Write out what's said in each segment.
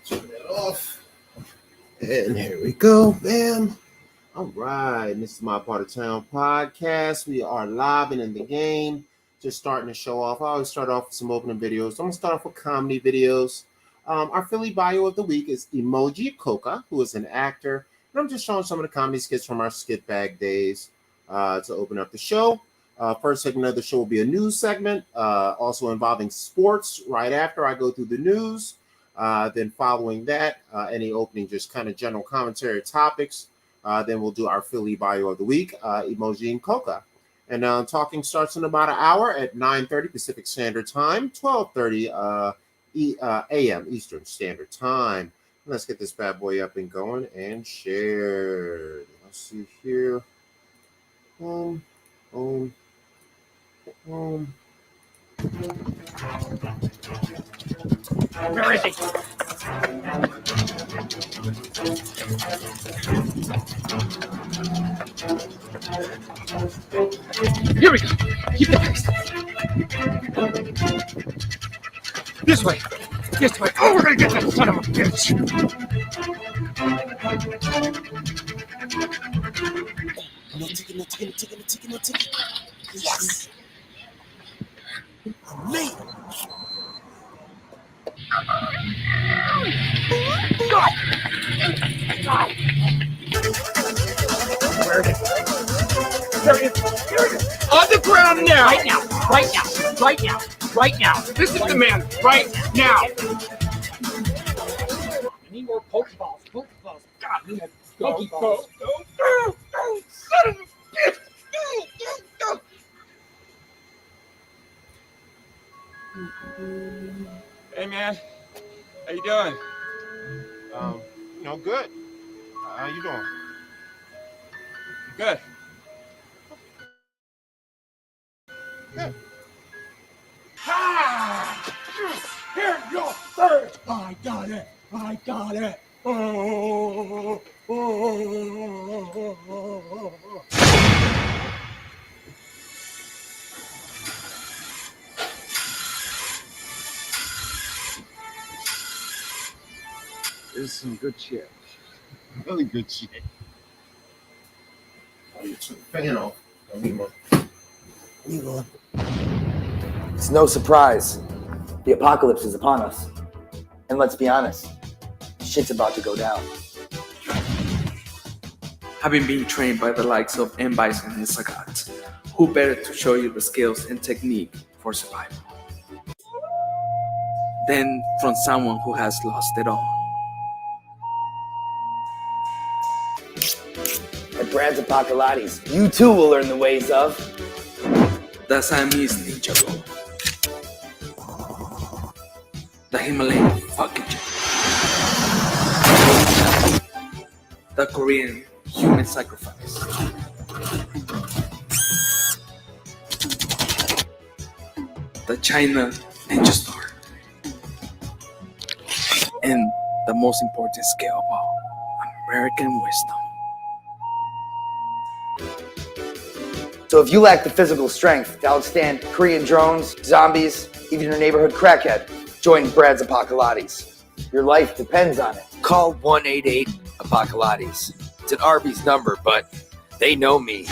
Turn that off. And here we go, bam. All right, this is My Part of Town podcast. We are live and in the game. Just starting to show off. I always start off with some opening videos. I'm going to start off with comedy videos. Our Philly bio of the week is Imogene Coca, who is an actor. And I'm just showing some of the comedy skits from our skit bag days to open up the show. First segment of the show will be a news segment, also involving sports right after I go through the news. Then following that, any opening, just kind of general commentary topics. Then we'll do our Philly bio of the week, Imogene Coca. And talking starts in about an hour at 9:30 Pacific Standard Time, 12:30 a.m. Eastern Standard Time. Let's get this bad boy up and going and shared. Let's see here. Where is he? Here we go. Keep the pace. This way. This way. Oh, we're gonna get that son of a bitch. No ticket. Yes. I'm late. God. Where is it? There it is. On the ground now. Right now. This is the man. Right now. I need more Pokeballs. God, I need more Pokeballs. Go. Son of a bitch. Go. Hey man, how you doing? Good. How you doing? Good. Good. Ha! Here's your third. I got it. Oh. This is some good shit. Really good shit. Oh, you took the fan off. It's no surprise. The apocalypse is upon us. And let's be honest, shit's about to go down. Having been trained by the likes of M. Bison and Sagat, who better to show you the skills and technique for survival than from someone who has lost it all. At Brad's Apocalypse, you too will learn the ways of the Siamese ninja roll, the Himalayan fucking jet, the Korean human sacrifice, the China ninja star, and the most important skill of all, American wisdom. So if you lack the physical strength to outstand Korean drones, zombies, even your neighborhood crackhead, join Brad's Apocalypse. Your life depends on it. Call 188-APOCALYPSE. It's an Arby's number, but they know me.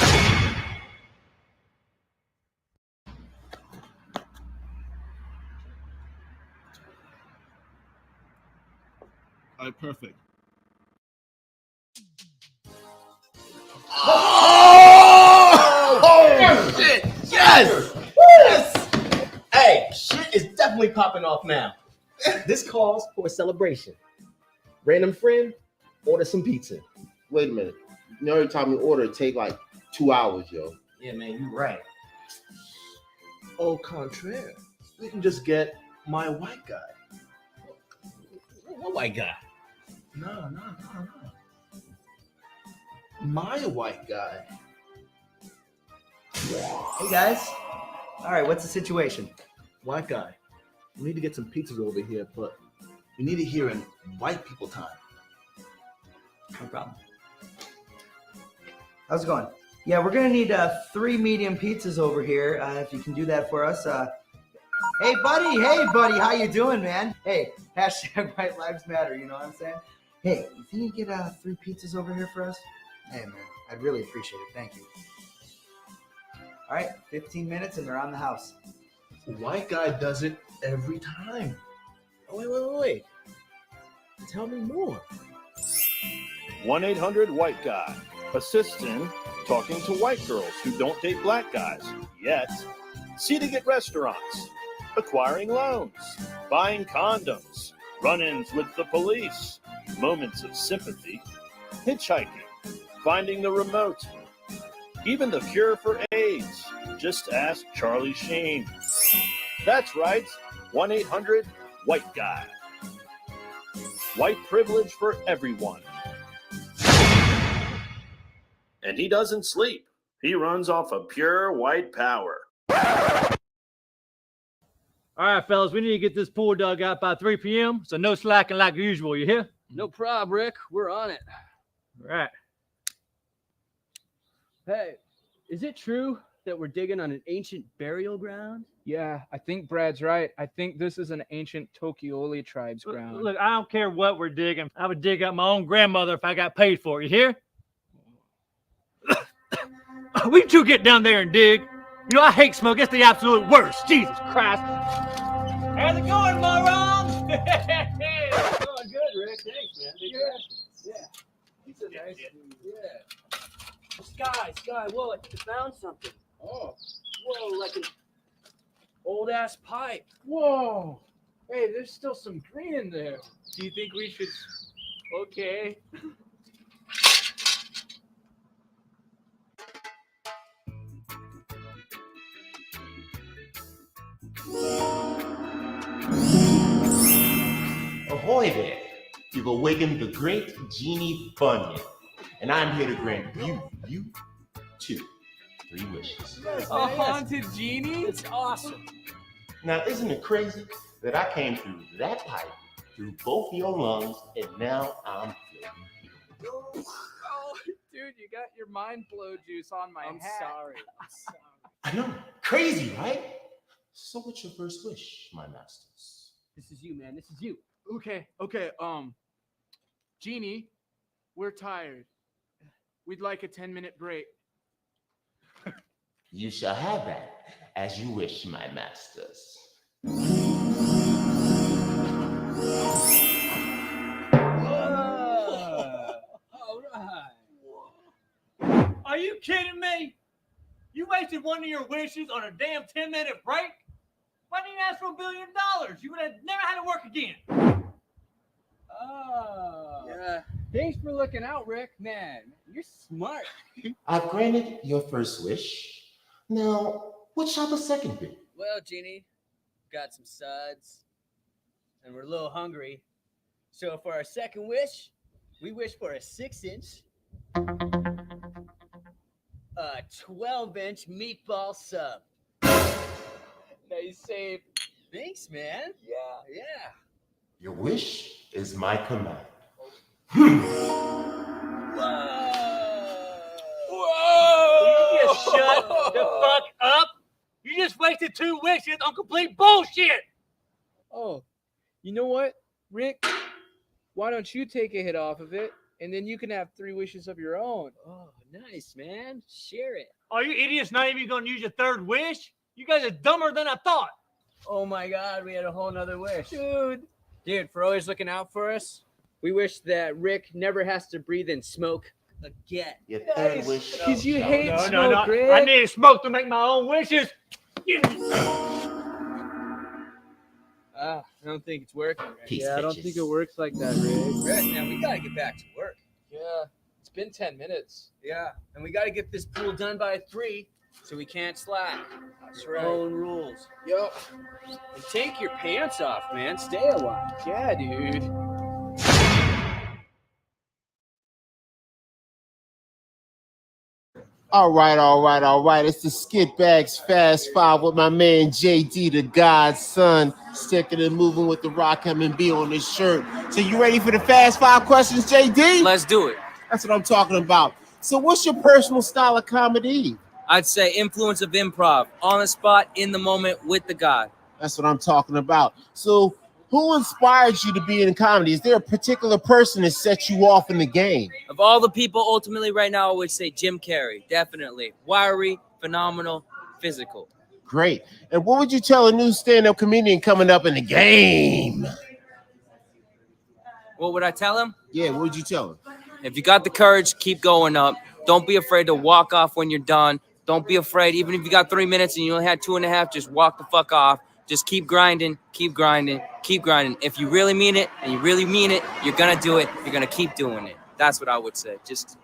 All right, perfect. Oh shit! Yes! Hey, shit is definitely popping off now. This calls for a celebration. Random friend, order some pizza. Wait a minute. You already told me order take like 2 hours, yo. Yeah, man, you're right. Au contraire, we can just get my white guy. What white guy? No. My white guy. Hey guys. All right, what's the situation? White guy. We need to get some pizzas over here, but we need it here in white people time. No problem. How's it going? Yeah, we're gonna need 3 medium pizzas over here. If you can do that for us. Hey, buddy, how you doing, man? Hey, hashtag White Lives Matter, you know what I'm saying? Hey, you think you get 3 pizzas over here for us? Hey, man, I'd really appreciate it. Thank you. All right, 15 minutes and they're on the house. The white guy does it every time. Oh, wait. Tell me more. 1-800-WHITE-GUY. Assists in talking to white girls who don't date black guys yet, seating at restaurants, acquiring loans, buying condoms, run-ins with the police, moments of sympathy, hitchhiking, finding the remote, even the cure for AIDS. Just ask Charlie Sheen. That's right, 1-800-WHITE-GUY. White privilege for everyone. And he doesn't sleep. He runs off of pure white power. All right, fellas, we need to get this pool dug out by 3 p.m., so no slacking like usual. You hear? No problem, Rick. We're on it. All right. Hey, is it true that we're digging on an ancient burial ground? Yeah, I think Brad's right. I think this is an ancient Tokioli tribe's ground. Look, I don't care what we're digging. I would dig up my own grandmother if I got paid for it. You hear? We two get down there and dig. You know, I hate smoke. It's the absolute worst. Jesus Christ. How's it going, morons? It's going good, Rick. Thanks, man. Yeah. He's a nice dude. Yeah. Sky. Whoa, I found something. Oh. Whoa, like an old-ass pipe. Whoa. Hey, there's still some green in there. Do you think we should... Okay. Ahoy there! You've awakened the great Genie Bunyan, and I'm here to grant you two 3 wishes. A haunted genie? It's awesome. Now, isn't it crazy that I came through that pipe, through both your lungs, and now I'm feeling you? Oh, dude, you got your mind blow juice on my I'm hat. sorry. I know, crazy, right? So what's your first wish, my masters? This is you, man. This is you. Okay. Genie, we're tired. We'd like a 10-minute break. You shall have that, as you wish, my masters. All right. Are you kidding me? You wasted one of your wishes on a damn 10-minute break? Why didn't you ask for $1 billion? You would have never had to work again. Oh. Yeah. Thanks for looking out, Rick. Man, you're smart. I've granted your first wish. Now, what shall the second be? Well, Genie, got some suds, and we're a little hungry. So for our second wish, we wish for a 6-inch, 12-inch meatball sub. Nice save. Thanks, man. Yeah. Your wish is my command. Will you just shut the fuck up? You just wasted 2 wishes on complete bullshit. Oh, you know what, Rick? Why don't you take a hit off of it, and then you can have 3 wishes of your own. Oh, nice, man. Share it. Are you idiots not even going to use your 3rd wish? You guys are dumber than I thought. Oh my God, we had a whole nother wish. Dude, for always looking out for us, we wish that Rick never has to breathe in smoke again. Your 3rd wish. Because you hate smoke, No. Rick. I need smoke to make my own wishes. I don't think it's working. Right? Peace, Yeah, I don't bitches. think it works like that, Rick. Rick, man, we got to get back to work. Yeah, it's been 10 minutes. Yeah, and we got to get this pool done by 3, so we can't slack. That's right. Own rules. Yup. And take your pants off, man. Stay a while. Yeah, dude. All right. It's the Skit Bags Fast 5 with my man JD, the Godson, sticking and moving with the Rock M&B on his shirt. So you ready for the Fast 5 questions, JD? Let's do it. That's what I'm talking about. So what's your personal style of comedy? I'd say influence of improv, on the spot, in the moment, with the guy. That's what I'm talking about. So who inspired you to be in comedy? Is there a particular person that set you off in the game? Of all the people, ultimately, right now, I would say Jim Carrey, definitely. Wiry, phenomenal, physical. Great. And what would you tell a new stand-up comedian coming up in the game? What would I tell him? Yeah, what would you tell him? If you got the courage, keep going up. Don't be afraid to walk off when you're done. Don't be afraid. Even if you got 3 minutes and you only had 2.5, just walk the fuck off. Just keep grinding, keep grinding, keep grinding. If you really mean it and you really mean it, you're going to do it. You're going to keep doing it. That's what I would say. Just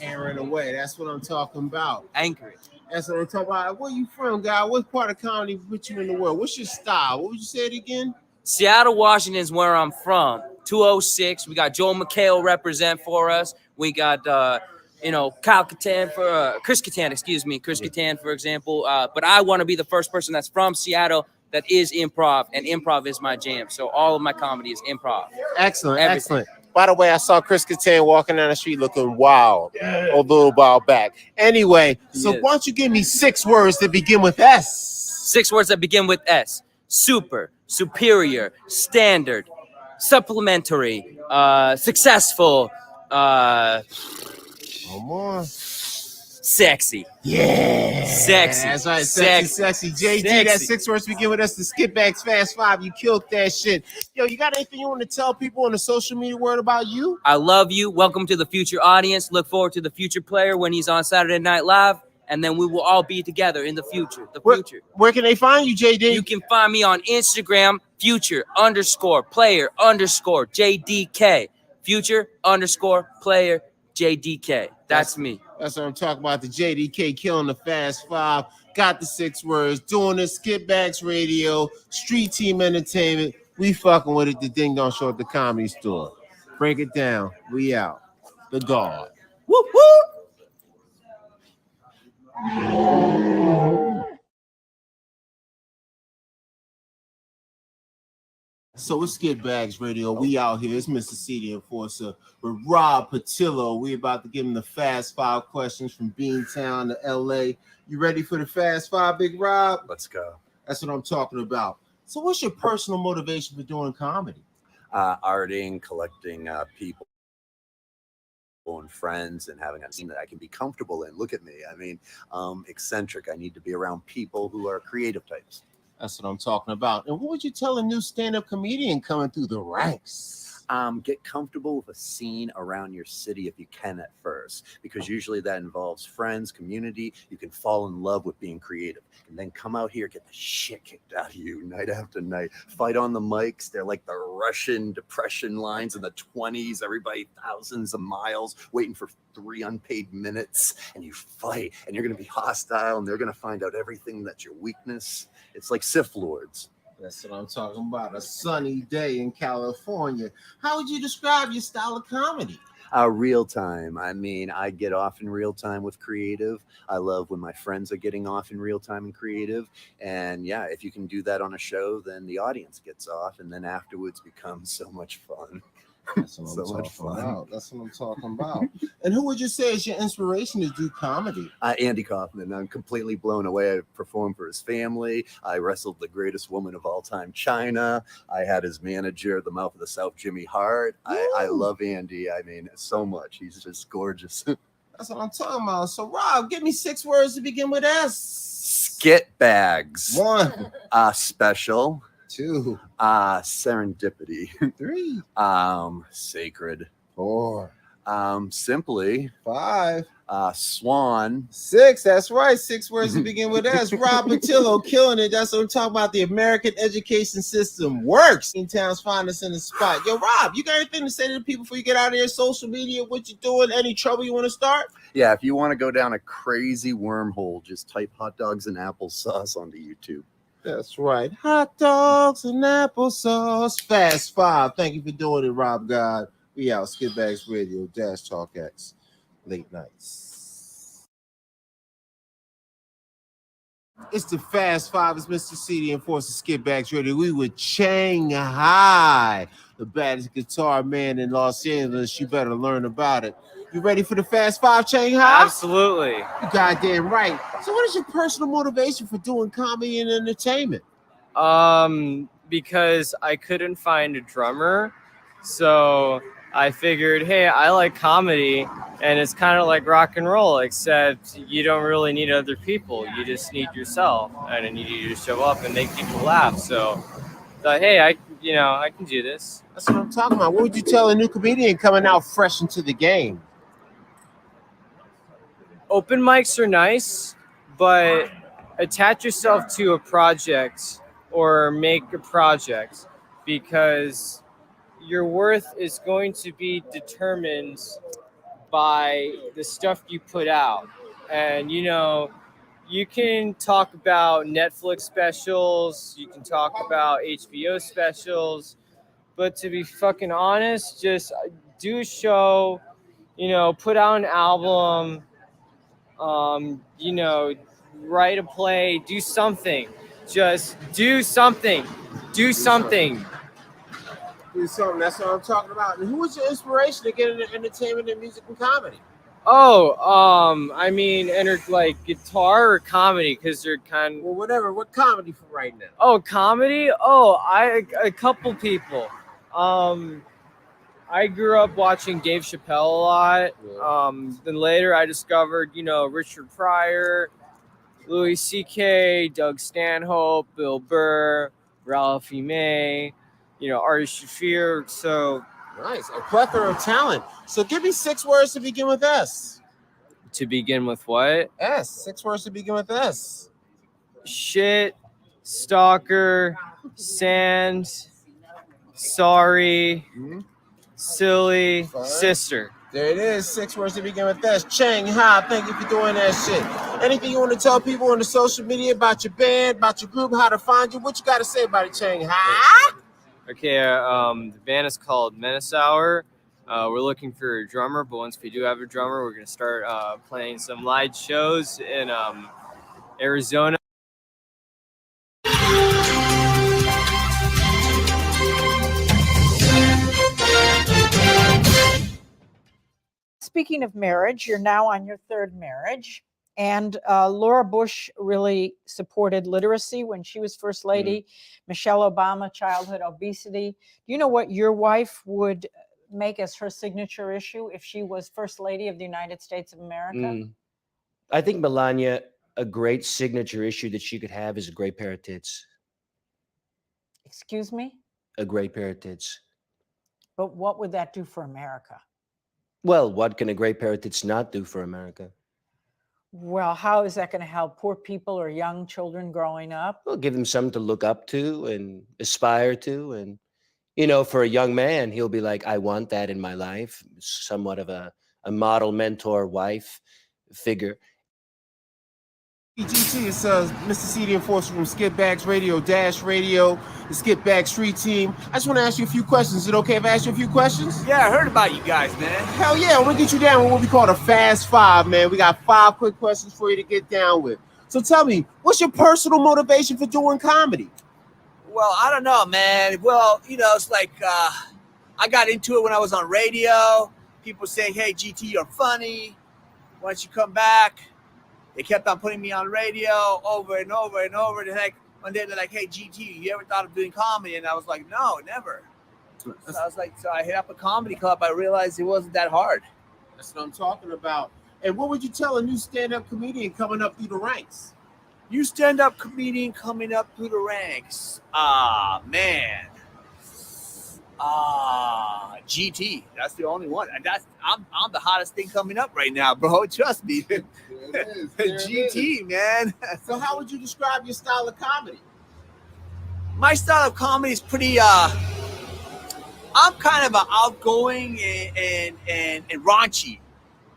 hammering away. That's what I'm talking about. Anchor it. That's what I'm talking about. Where you from, guy? What part of comedy put you in the world? What's your style? What would you say it again? Seattle, Washington is where I'm from. 206. We got Joel McHale represent for us. We got, Kyle Catan Chris Catan, Chris Catan, for example. But I want to be the first person that's from Seattle that is improv, and improv is my jam. So all of my comedy is improv. Excellent, Everything. excellent. By the way, I saw Chris Catan walking down the street looking wild a little while back. Anyway, so why don't you give me 6 words that begin with S? 6 words that begin with S. Super, superior, standard, supplementary, successful, Come on. Sexy. Yeah. Sexy. That's right. Sexy. Sexy. JD, Sexy. that 6 words begin with us. The Skit Bags Fast 5. You killed that shit. Yo, you got anything you want to tell people on the social media word about you? I love you. Welcome to the future audience. Look forward to the future player when he's on Saturday Night Live. And then we will all be together in the future. Where can they find you, JD? You can find me on Instagram, future_player_JDK. Future_player JDK. That's me. That's what I'm talking about. The JDK killing the Fast 5. Got the 6 words. Doing the Skit Bags Radio. Street Team Entertainment. We fucking with it. The Ding Dong Show at the Comedy Store. Break it down. We out. The God. Whoop, whoop. So it's Skit Bags Radio. We out here. It's Mr. C, the Enforcer, with Rob Patillo. We about to give him the Fast 5 questions from Beantown to LA. You ready for the Fast 5, Big Rob? Let's go. That's what I'm talking about. So what's your personal motivation for doing comedy? Arting, collecting people and friends, and having a scene that I can be comfortable in. Look at me. I mean, eccentric. I need to be around people who are creative types. That's what I'm talking about. And what would you tell a new stand-up comedian coming through the ranks? Get comfortable with a scene around your city if you can at first, because usually that involves friends, community. You can fall in love with being creative, and then come out here, get the shit kicked out of you night after night. Fight on the mics. They're like the Russian Depression lines in the 20s. Everybody thousands of miles waiting for 3 unpaid minutes, and you fight, and you're going to be hostile, and they're going to find out everything that's your weakness. It's like Sith Lords. That's what I'm talking about. A sunny day in California. How would you describe your style of comedy? Real time. I mean, I get off in real time with creative. I love when my friends are getting off in real time and creative. And yeah, if you can do that on a show, then the audience gets off, and then afterwards becomes so much fun. That's what I'm talking about. That's what I'm talking about. And who would you say is your inspiration to do comedy? Andy Kaufman. I'm completely blown away. I performed for his family. I wrestled the greatest woman of all time, China. I had his manager, the Mouth of the South, Jimmy Hart. I love Andy. I mean, so much. He's just gorgeous. That's what I'm talking about. So, Rob, give me 6 words to begin with S. Skit Bags. 1. Special. 2. Serendipity. 3. Sacred. 4. Simply. 5. Swan. 6. That's right. 6 words to begin with S. Rob Patillo killing it. That's what I'm talking about. The American education system works. In town's finest in the spot. Yo, Rob, you got anything to say to the people before you get out of here? Social media, what you doing? Any trouble you want to start? Yeah, if you want to go down a crazy wormhole, just type hot dogs and applesauce onto YouTube. That's right. Hot dogs and applesauce. Fast 5. Thank you for doing it, Rob God. We out. Skit Bags Radio, Dash Talk X. Late nights. It's the Fast 5. It's Mr. C, the Enforcer, Skit Bags Radio. We were Shanghai, the baddest guitar man in Los Angeles. You better learn about it. You ready for the Fast Five, Chang Ha? Absolutely. You goddamn right. So what is your personal motivation for doing comedy and entertainment? Because I couldn't find a drummer, so I figured, hey, I like comedy, and it's kind of like rock and roll, except you don't really need other people. You just need yourself, and I need you to show up and make people laugh. So, thought, hey, I can do this. That's what I'm talking about. What would you tell a new comedian coming out fresh into the game? Open mics are nice, but attach yourself to a project or make a project, because your worth is going to be determined by the stuff you put out. And you can talk about Netflix specials, you can talk about HBO specials, but to be fucking honest, just do a show, put out an album, write a play, do something. Just do something. Do something. Do something. That's what I'm talking about. And who was your inspiration to get into entertainment and music and comedy? Like guitar or comedy, because they're kind of... Well, whatever. What comedy for right now? Oh, comedy? A couple people. I grew up watching Dave Chappelle a lot. Yeah. Then later I discovered, Richard Pryor, Louis C.K., Doug Stanhope, Bill Burr, Ralphie May, Ari Shaffir. So nice, a plethora of talent. So give me 6 words to begin with S. To begin with what? S. 6 words to begin with S. Shit, stalker, sand, sorry, silly, sister. There it is. 6 words to begin with S. Chang Ha, thank you for doing that shit. Anything you want to tell people on the social media about your band, about your group, how to find you? What you got to say about it, Chang Ha? Okay, the band is called Menace Hour. We're looking for a drummer, but once we do have a drummer, we're going to start playing some live shows in Arizona. Speaking of marriage, you're now on your 3rd marriage. And Laura Bush really supported literacy when she was First Lady. Michelle Obama, childhood obesity. Do you know what your wife would make as her signature issue if she was First Lady of the United States of America? I think Melania, a great signature issue that she could have is a great pair of tits. Excuse me? A great pair of tits. But what would that do for America? Well, what can a great pair of tits not do for America? Well, how is that going to help poor people or young children growing up? Well, give them something to look up to and aspire to. And, for a young man, he'll be like, I want that in my life. Somewhat of a model, mentor, wife figure. GT, it's Mr. CD Enforcer from Skip Bags Radio, Dash Radio, the Skip Bags Street Team. I just want to ask you a few questions. Is it okay if I ask you a few questions? Yeah, I heard about you guys, man. Hell yeah, I'm going to get you down with what we call the Fast Five, man. We got 5 quick questions for you to get down with. So tell me, what's your personal motivation for doing comedy? Well, I don't know, man. Well, it's like I got into it when I was on radio. People saying, hey, GT, you're funny. Why don't you come back? They kept on putting me on radio over and over and over. One day they're like, hey, GT, you ever thought of doing comedy? And I was like, no, never. So I hit up a comedy club. I realized it wasn't that hard. That's what I'm talking about. And what would you tell a new stand-up comedian coming up through the ranks? New stand-up comedian coming up through the ranks. Man. GT. That's the only one. And I'm the hottest thing coming up right now, bro. Trust me. GT, man. So how would you describe your style of comedy? My style of comedy is pretty I'm kind of outgoing and raunchy.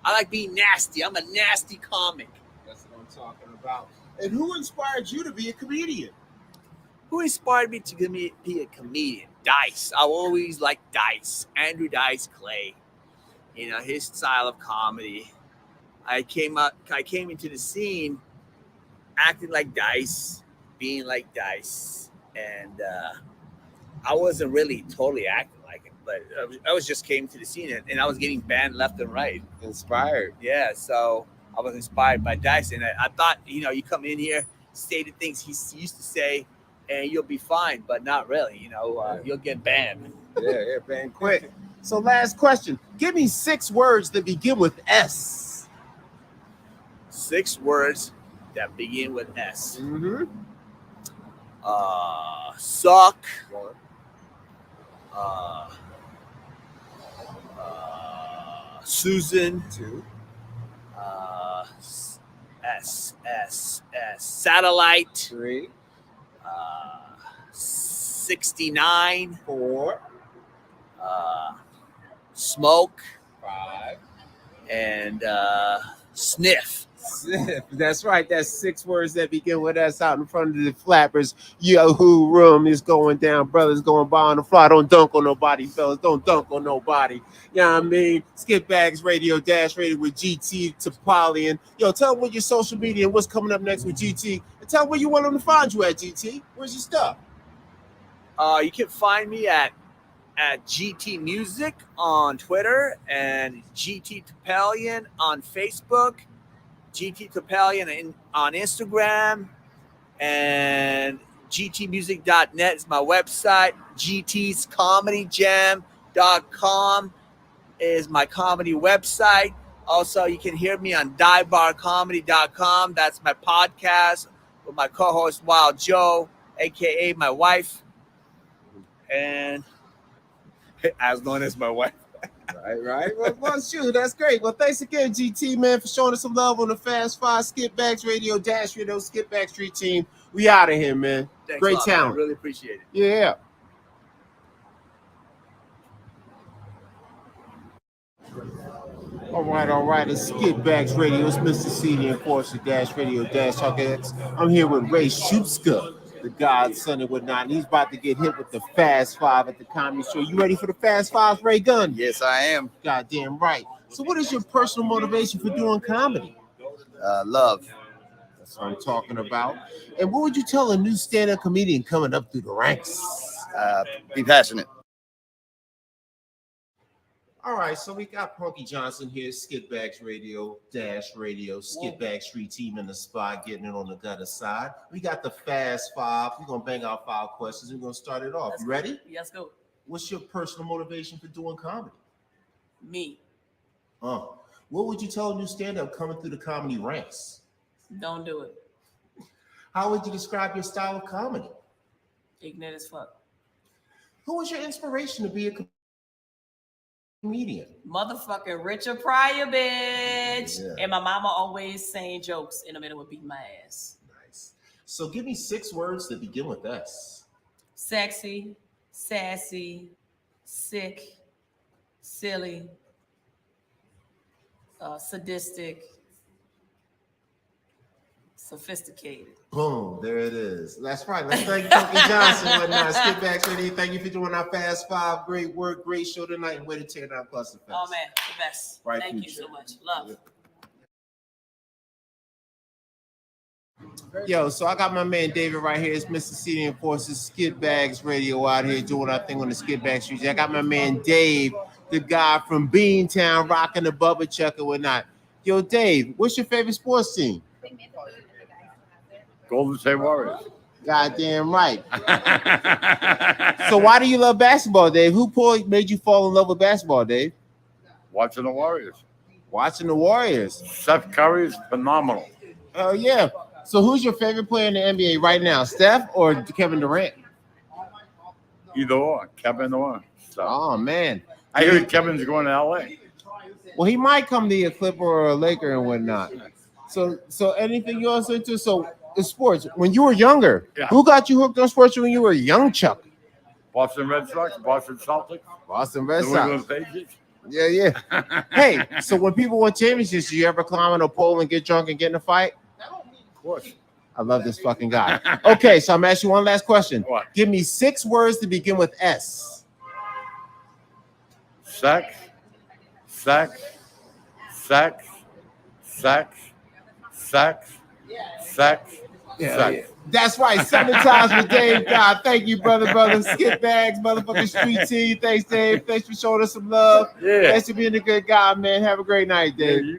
I like being nasty. I'm a nasty comic. That's what I'm talking about. And who inspired you to be a comedian? Who inspired me to be a comedian? Dice. I always liked Dice. Andrew Dice Clay. His style of comedy. I came into the scene acting like Dice, being like Dice, and I wasn't really totally acting like him. but I was just came to the scene and I was getting banned left and right. Inspired. Yeah, so I was inspired by Dyson. I thought, you come in here, say the things he used to say, and you'll be fine, but not really. You'll get banned. Yeah, banned quick. So last question. Give me 6 words that begin with S. 6 words that begin with S. Mm-hmm. Suck. Susan. 2. S. Satellite. 3. 69. 4. Smoke. 5. And sniff. That's right. That's 6 words that begin with S out in front of the flappers. Yahoo room is going down. Brothers going by on the fly. Don't dunk on nobody, fellas. Don't dunk on nobody. You know what I mean? Skip Bags Radio, Dash Radio with GT Topolian. Yo, tell them what your social media and what's coming up next with GT. And tell them where you want them to find you at, GT. Where's your stuff? You can find me at GT Music on Twitter and GT Topolian on Facebook. GT Topolian on Instagram, and gtmusic.net is my website. gtscomedygam.com is my comedy website. Also, you can hear me on diebarcomedy.com. That's my podcast with my co-host Wild Joe, aka my wife, and as known as my wife. Right. Well, shoot, that's great. Well, thanks again, GT, man, for showing us some love on the Fast 5 Skip Bags Radio, Dash Radio, Skip Bag Street team. We out of here, man. Thanks Great a lot, talent. man. Really appreciate it. Yeah. All right. It's Skip Bags Radio. It's Mr. C, the enforcer, Dash Radio, Dash Talk X. I'm here with Ray Shupska, the godson and whatnot. And he's about to get hit with the Fast 5 at the Comedy Show. You ready for the Fast 5, Ray Gunn? Yes, I am. Goddamn right. So what is your personal motivation for doing comedy? Love. That's what I'm talking about. And what would you tell a new stand-up comedian coming up through the ranks? Be passionate. All right, so we got Punky Johnson here, Skip Bags Radio, Dash Radio, Skip Bag Street team in the spot, getting it on the gutter side. We got the Fast 5. We're going to bang out 5 questions. We're going to start it off. You ready? Yes, go. What's your personal motivation for doing comedy? Me. What would you tell a new stand-up coming through the comedy ranks? Don't do it. How would you describe your style of comedy? Ignorant as fuck. Who was your inspiration to be a comedian? Motherfucking Richard Pryor, bitch. Yeah. And my mama always saying jokes in the middle of beating my ass. Nice. So give me 6 words that begin with S. Sexy, sassy, sick, silly, sadistic, sophisticated. Boom, there it is. That's right. Let's thank Punky Johnson and whatnot. Skip Back City. Thank you for doing our Fast 5. Great work, great show tonight, and way to tear down Cluster Fest. Oh man, the best. Right, Thank you future. so much. Love. Yo, so I got my man David right here. It's Mr. C, the enforcer, Skip Bags Radio out here doing our thing on the Skip Bag Street. I got my man Dave, the guy from Beantown, rocking the Bubba Chuck and whatnot. Yo, Dave, what's your favorite sports team? Golden State Warriors. Goddamn right. So why do you love basketball, Dave? Who made you fall in love with basketball, Dave? Watching the Warriors. Watching the Warriors. Steph Curry is phenomenal. Oh, yeah. So who's your favorite player in the NBA right now, Steph or Kevin Durant? Either or, Kevin or. So. Oh, man. I heard Kevin's going to LA. Well, he might come to a Clipper or a Laker and whatnot. So anything you also into? So the sports, when you were younger, who got you hooked on sports when you were a young Chuck? Boston Red Sox, Boston Celtics. Boston Red New England Sox. Patriots. Yeah. Hey, so when people win championships, do you ever climb on a pole and get drunk and get in a fight? Of course. I love this fucking guy. Okay, so I'm asking you one last question. What? Give me 6 words to begin with S. Sex, sex, sex, sex, sex, sex, Yeah, sex. That's right, 7 times with Dave. God, thank you, brother. Skip Bags, motherfucking street team. Thanks, Dave. Thanks for showing us some love. Yeah. Thanks for being a good guy, man. Have a great night, Dave.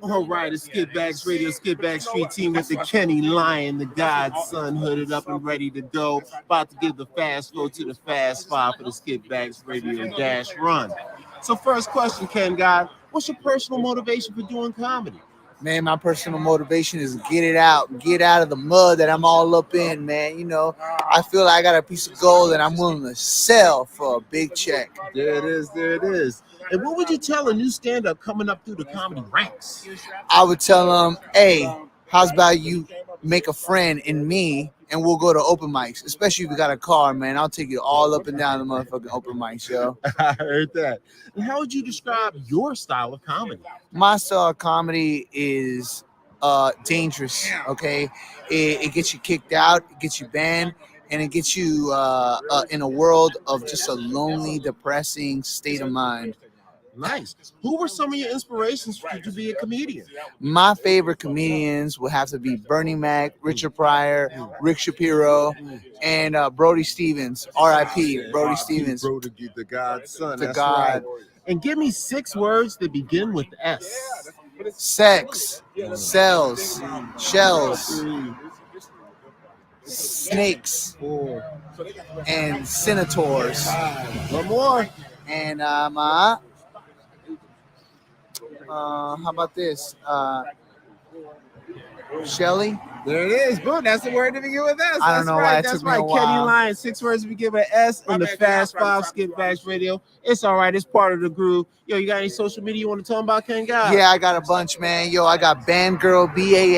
All right, it's Skip Bags Radio, Skip Bags Street Team with the Kenny Lion, the godson, hooded up and ready to go. About to give the fast flow to the fast five for the Skip Bags Radio Dash Run. So first question, Ken God, what's your personal motivation for doing comedy? Man, my personal motivation is get out of the mud that I'm all up in, man. You know, I feel like I got a piece of gold that I'm willing to sell for a big check. There it is. And what would you tell a new stand-up coming up through the comedy ranks? I would tell them, hey, how's about you make a friend in me and we'll go to open mics, especially if you got a car, man. I'll take you all up and down the motherfucking open mics, yo. I heard that. And how would you describe your style of comedy? My style of comedy is dangerous, okay? It gets you kicked out, it gets you banned, and it gets you in a world of just a lonely, depressing state of mind. Nice. Who were some of your inspirations to be a comedian? My favorite comedians would have to be Bernie Mac, Richard Pryor, Rick Shapiro, and Brody Stevens. R.I.P. Brody Stevens. Brody, the godson. The That's God. Right. And give me 6 words that begin with S. Sex, cells, shells, snakes, and senators. One more. And how about this? Shelly. There it is. Boom. That's the word to begin with S. I don't know why it That's took me right. a while. Kenny Lion, 6 words to begin with S on the Fast Five Skip Bags Radio. It's all right. It's part of the groove. Yo, you got any social media you want to tell them about, Ken God? Yeah, I got a bunch, man. Yo, I got Bandgirl, BANNEDGURL.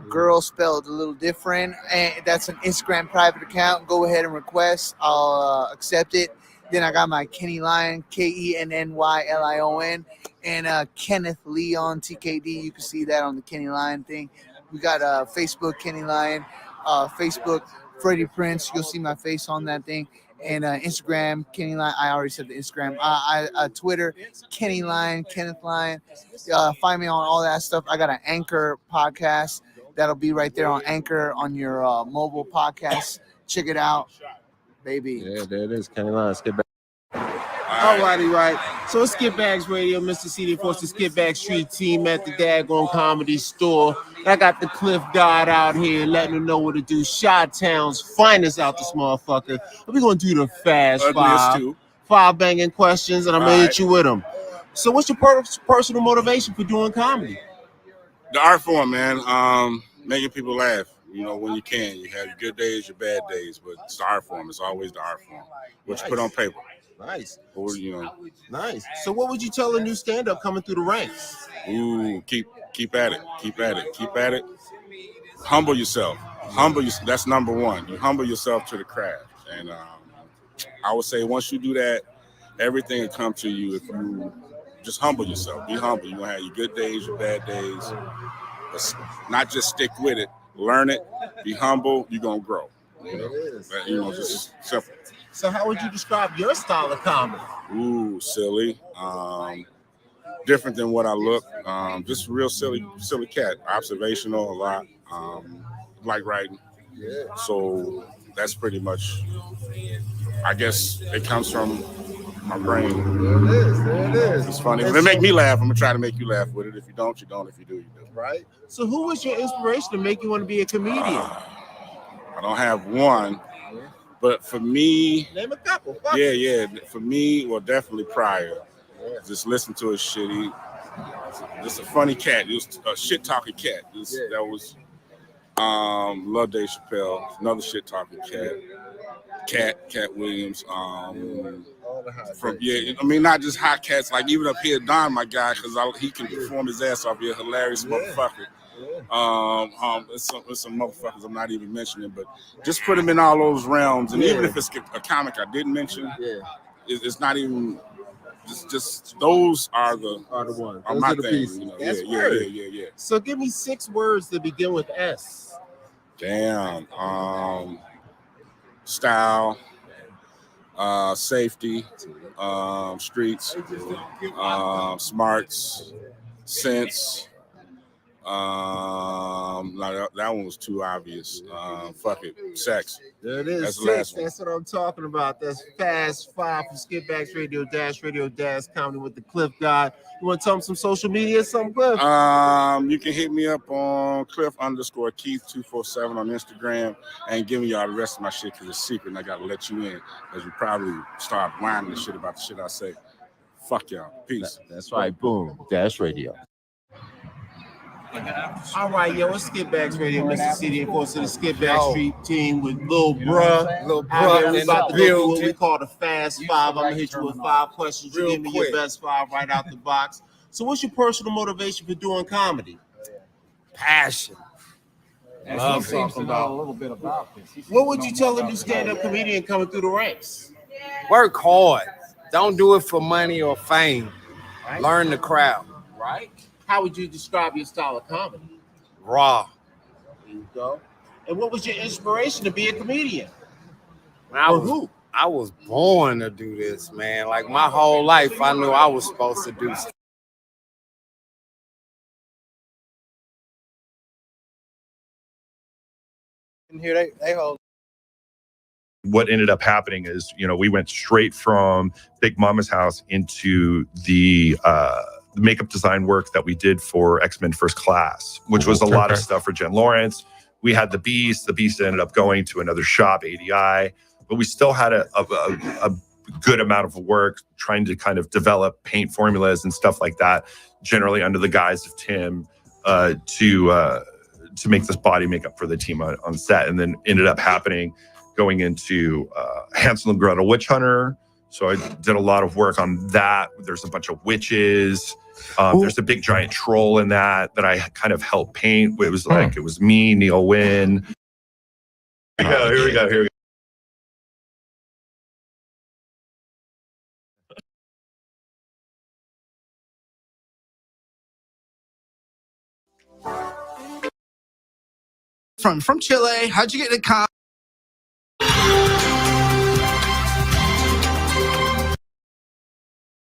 Girl spelled a little different. And that's an Instagram private account. Go ahead and request. I'll accept it. Then I got my Kenny Lion, KENNYLION, and Kenneth Leon, TKD. You can see that on the Kenny Lion thing. We got Facebook, Kenny Lion, Facebook, Freddie Prince. You'll see my face on that thing. And Instagram, Kenny Lion. I already said the Instagram. Twitter, Kenny Lion, Kenneth Lion. Find me on all that stuff. I got an Anchor podcast that'll be right there on Anchor on your mobile podcast. Check it out, baby. Yeah, there it is. Kenny Lion, Skip Bags. All righty, right. So it's Skip Bags Radio, Mr. CD Force, the Skip Bags Street Team at the Daggone Comedy Store. I got the Cliff God out here letting them know what to do. Chi-Town's finest out this motherfucker. We're going to do the fast Ugliest 5 banging questions, and I'm going to hit you with them. So what's your personal motivation for doing comedy? The art form, man. Making people laugh. You know, when you can. You have your good days, your bad days, but it's the art form. It's always the art form. What you put on paper. Nice. Or, you know. Nice. So what would you tell a new stand-up coming through the ranks? Ooh, keep at it. Keep at it. Humble yourself. That's number one. You humble yourself to the craft. And I would say once you do that, everything will come to you if you just humble yourself. Be humble. You're going to have your good days, your bad days. But not just stick with it. Learn it. Be humble. You're going to grow. You know, just simple. So how would you describe your style of comedy? Ooh, silly. Different than what I look. Just real silly cat. Observational a lot. Like writing. Yeah. So that's pretty much, I guess it comes from my brain. There it is. It's funny. If it make me laugh, I'm going to try to make you laugh with it. If you don't, you don't. If you do, you do. Right. So who was your inspiration to make you want to be a comedian? I don't have one. But for me, name a couple. Yeah. For me, well, definitely Pryor. Yeah. Just listen to his shit. Just a funny cat. He was a shit talking cat. That was love Dave Chappelle. Another shit talking cat. Cat Williams. I mean, not just hot cats. Like even up here, Don, my guy, because he can perform his ass off. Here, hilarious motherfucker. It's some motherfuckers I'm not even mentioning, but just put them in all those realms. And even if it's a comic I didn't mention, it's not even just those are the ones. Are those my are the thing. pieces. You know? Yeah. So give me 6 words that begin with S. Damn. Style, safety, streets, smarts, sense. No, that one was too obvious. Fuck it, sex. There it is. That's the last one. That's what I'm talking about. That's Fast Five from Skitbacks Radio Dash Comedy with the Cliff God. You want to tell them some social media or something, Cliff? You can hit me up on Cliff_Keith247 on Instagram and give me y'all the rest of my shit because it's secret and I gotta let you in as you probably start whining and shit about the shit I say. Fuck y'all. Peace. That's right. Boom. Dash Radio. All right, yo, it's Skitbacks Radio, Mr. CD, and course, of the Skitback Street team with Lil Bruh. Lil Out here, Bruh we in about the to go through what we building. call the Fast Five. I'm gonna hit you with 5 questions. You Real give me quick. your best 5 right out the box. So, what's your personal motivation for doing comedy? Passion. And Love he seems it. to know a little bit about this. What would you tell a new stand-up comedian coming through the ranks? Work hard. Don't do it for money or fame. Learn the crowd. Right? How would you describe your style of comedy? Raw. There you go. And what was your inspiration to be a comedian? I was born to do this, man. Like my whole life, I knew I was supposed to do stuff. Here they hold. What ended up happening is, we went straight from Big Mama's house into the makeup design work that we did for X-Men First Class, which was a lot of stuff for Jen Lawrence. We had the Beast. The Beast ended up going to another shop, ADI, but we still had a good amount of work trying to kind of develop paint formulas and stuff like that, generally under the guise of Tim, to make this body makeup for the team on set. And then ended up happening going into Hansel and Gretel Witch Hunter. So I did a lot of work on that. There's a bunch of witches. There's a big giant troll in that I kind of helped paint. It was like, it was me, Neil Wynn. Here we go. From Chile. How'd you get the con?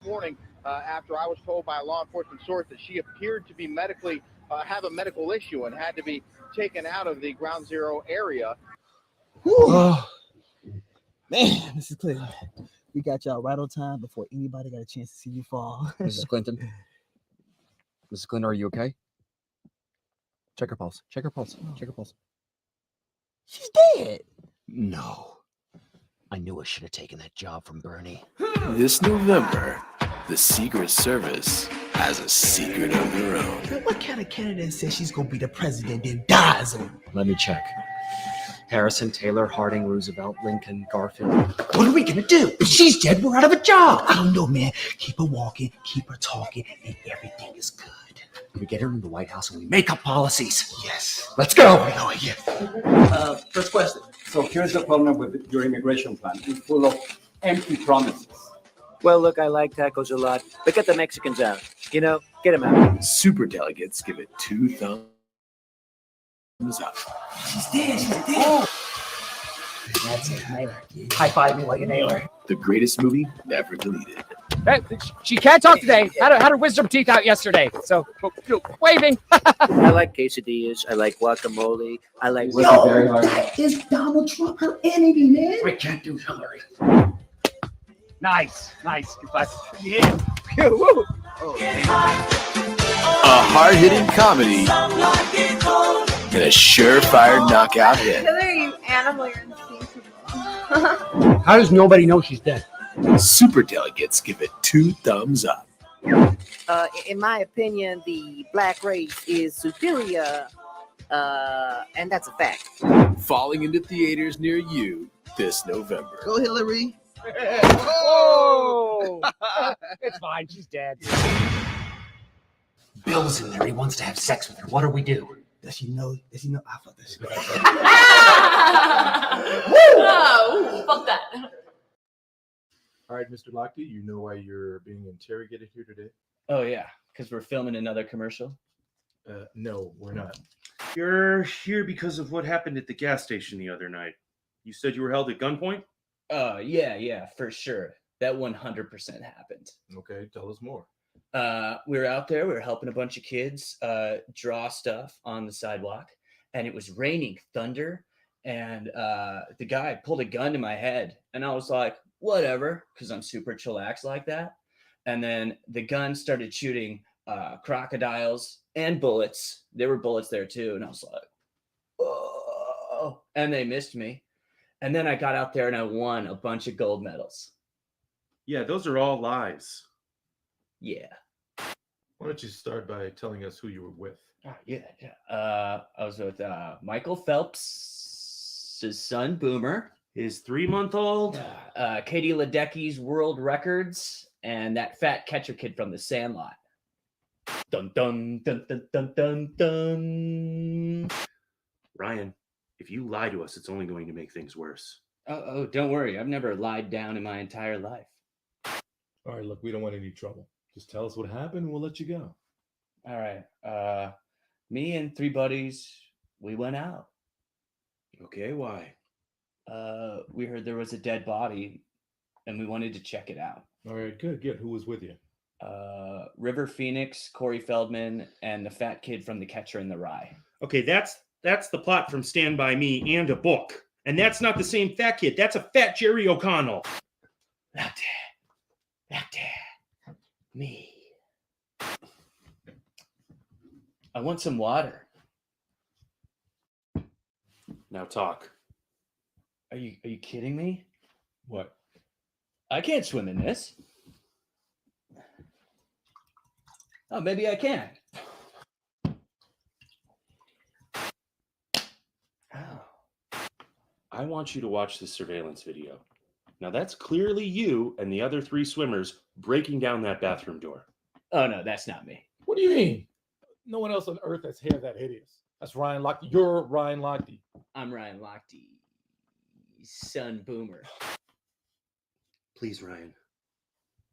Morning, after I was told by a law enforcement source that she appeared to be medically have a medical issue and had to be taken out of the ground zero area. Oh, man, Mrs. Clinton, we got y'all right on time before anybody got a chance to see you fall. Mrs. Clinton. Mrs. Clinton, are you okay? Check her pulse. Check her pulse. Check her pulse. She's dead. No. I knew I should have taken that job from Bernie. This November, the Secret Service has a secret of their own. What kind of candidate says she's gonna be the president and dies on? Let me check. Harrison, Taylor, Harding, Roosevelt, Lincoln, Garfield. What are we gonna do? If she's dead, we're out of a job. I don't know, man. Keep her walking, keep her talking, and everything is good. We get her in the White House and we make up policies. Yes. Let's go. First question. So here's the problem with your immigration plan. It's full of empty promises. Well, look, I like tacos a lot, but get the Mexicans out. Get them out. Super delegates give it 2 thumbs up. She's dead. She's dead. That's it. Nail her. High five me while you nail her. The greatest movie never deleted. Hey, she can't talk today. Had her wisdom teeth out yesterday. So, waving. I like quesadillas. I like guacamole. I like... Is Donald Trump her enemy, man? We can't do Hillary. Nice. Goodbye. Yeah. Woo. A hard-hitting comedy and a surefire knockout hit. Hillary, you animal, you're insane. How does nobody know she's dead? Super delegates give it 2 thumbs up. In my opinion, the black race is superior, and that's a fact. Falling into theaters near you this November. Go Hillary. Oh! It's fine. She's dead. Bill's in there. He wants to have sex with her. What do we do? Does she know? I fuck this. Oh, fuck that. All right, Mr. Lochte, you know why you're being interrogated here today? Oh, yeah, because we're filming another commercial? No, we're not. You're here because of what happened at the gas station the other night. You said you were held at gunpoint? Yeah, for sure. That 100% happened. Okay, tell us more. We were out there. We were helping a bunch of kids draw stuff on the sidewalk, and it was raining thunder. And the guy pulled a gun to my head, and I was like, whatever, because I'm super chillax like that. And then the gun started shooting crocodiles and bullets. There were bullets there too, and I was like, oh, and they missed me. And then I got out there and I won a bunch of gold medals. Yeah, those are all lies. Yeah. Why don't you start by telling us who you were with? Yeah. I was with Michael Phelps' son, Boomer. His 3-month-old. Katie Ledecky's world records, and that fat catcher kid from The Sandlot. Dun dun dun dun dun dun dun. Ryan, if you lie to us, it's only going to make things worse. Oh, don't worry. I've never lied down in my entire life. All right, look, we don't want any trouble. Just tell us what happened and we'll let you go. All right. Me and 3 buddies, we went out. Okay, why? We heard there was a dead body and we wanted to check it out. All right, good. Who was with you? River Phoenix, Corey Feldman, and the fat kid from The Catcher in the Rye. Okay, that's the plot from Stand By Me and a book. And that's not the same fat kid. That's a fat Jerry O'Connell. That me. I want some water. Now talk. Are you kidding me? What? I can't swim in this. Oh, maybe I can. I want you to watch this surveillance video. Now that's clearly you and the other 3 swimmers breaking down that bathroom door. Oh no, that's not me. What do you mean? No one else on earth has hair that hideous. That's Ryan Lochte. You're Ryan Lochte. I'm Ryan Lochte. Son Boomer. Please, Ryan.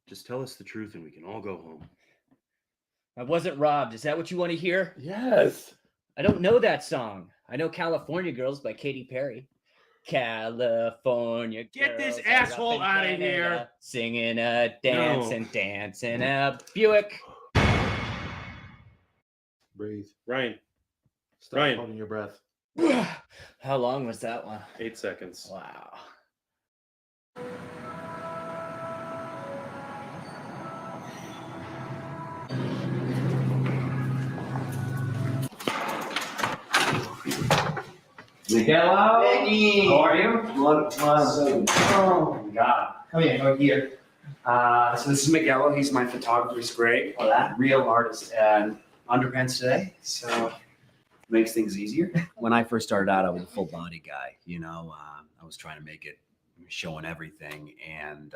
Just tell us the truth and we can all go home. I wasn't robbed. Is that what you want to hear? Yes. I don't know that song. I know California Girls by Katy Perry. California Get girls this are asshole up in out of Canada, here. Singing a dance and dancing a Buick. Breathe. Ryan. Stop Ryan. holding your breath. How long was that one? 8 seconds. Wow. Miguel, Benny. how are you? Oh God, come here. So this is Miguel. He's my photographer. He's great. Real artist and underpants today, so makes things easier. When I first started out, I was a full body guy. I was trying to make it showing everything, and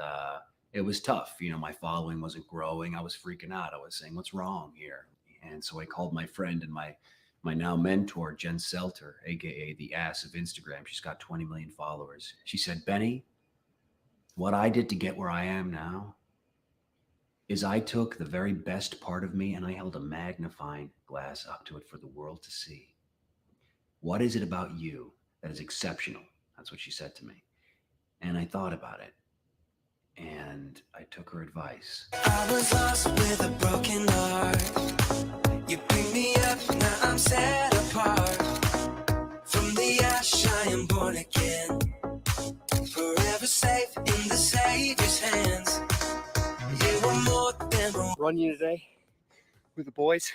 it was tough. My following wasn't growing. I was freaking out. I was saying, "What's wrong here?" And so I called my friend and my now mentor, Jen Selter, aka the ass of Instagram. She's got 20 million followers. She said, "Benny, what I did to get where I am now is I took the very best part of me and I held a magnifying glass up to it for the world to see. What is it about you that is exceptional?" That's what she said to me. And I thought about it. And I took her advice. I was lost with a broken heart. You picked me up, now I'm set apart. From the ash I am born again. Forever safe in the Savior's hands. You were more than a Run you today with the boys,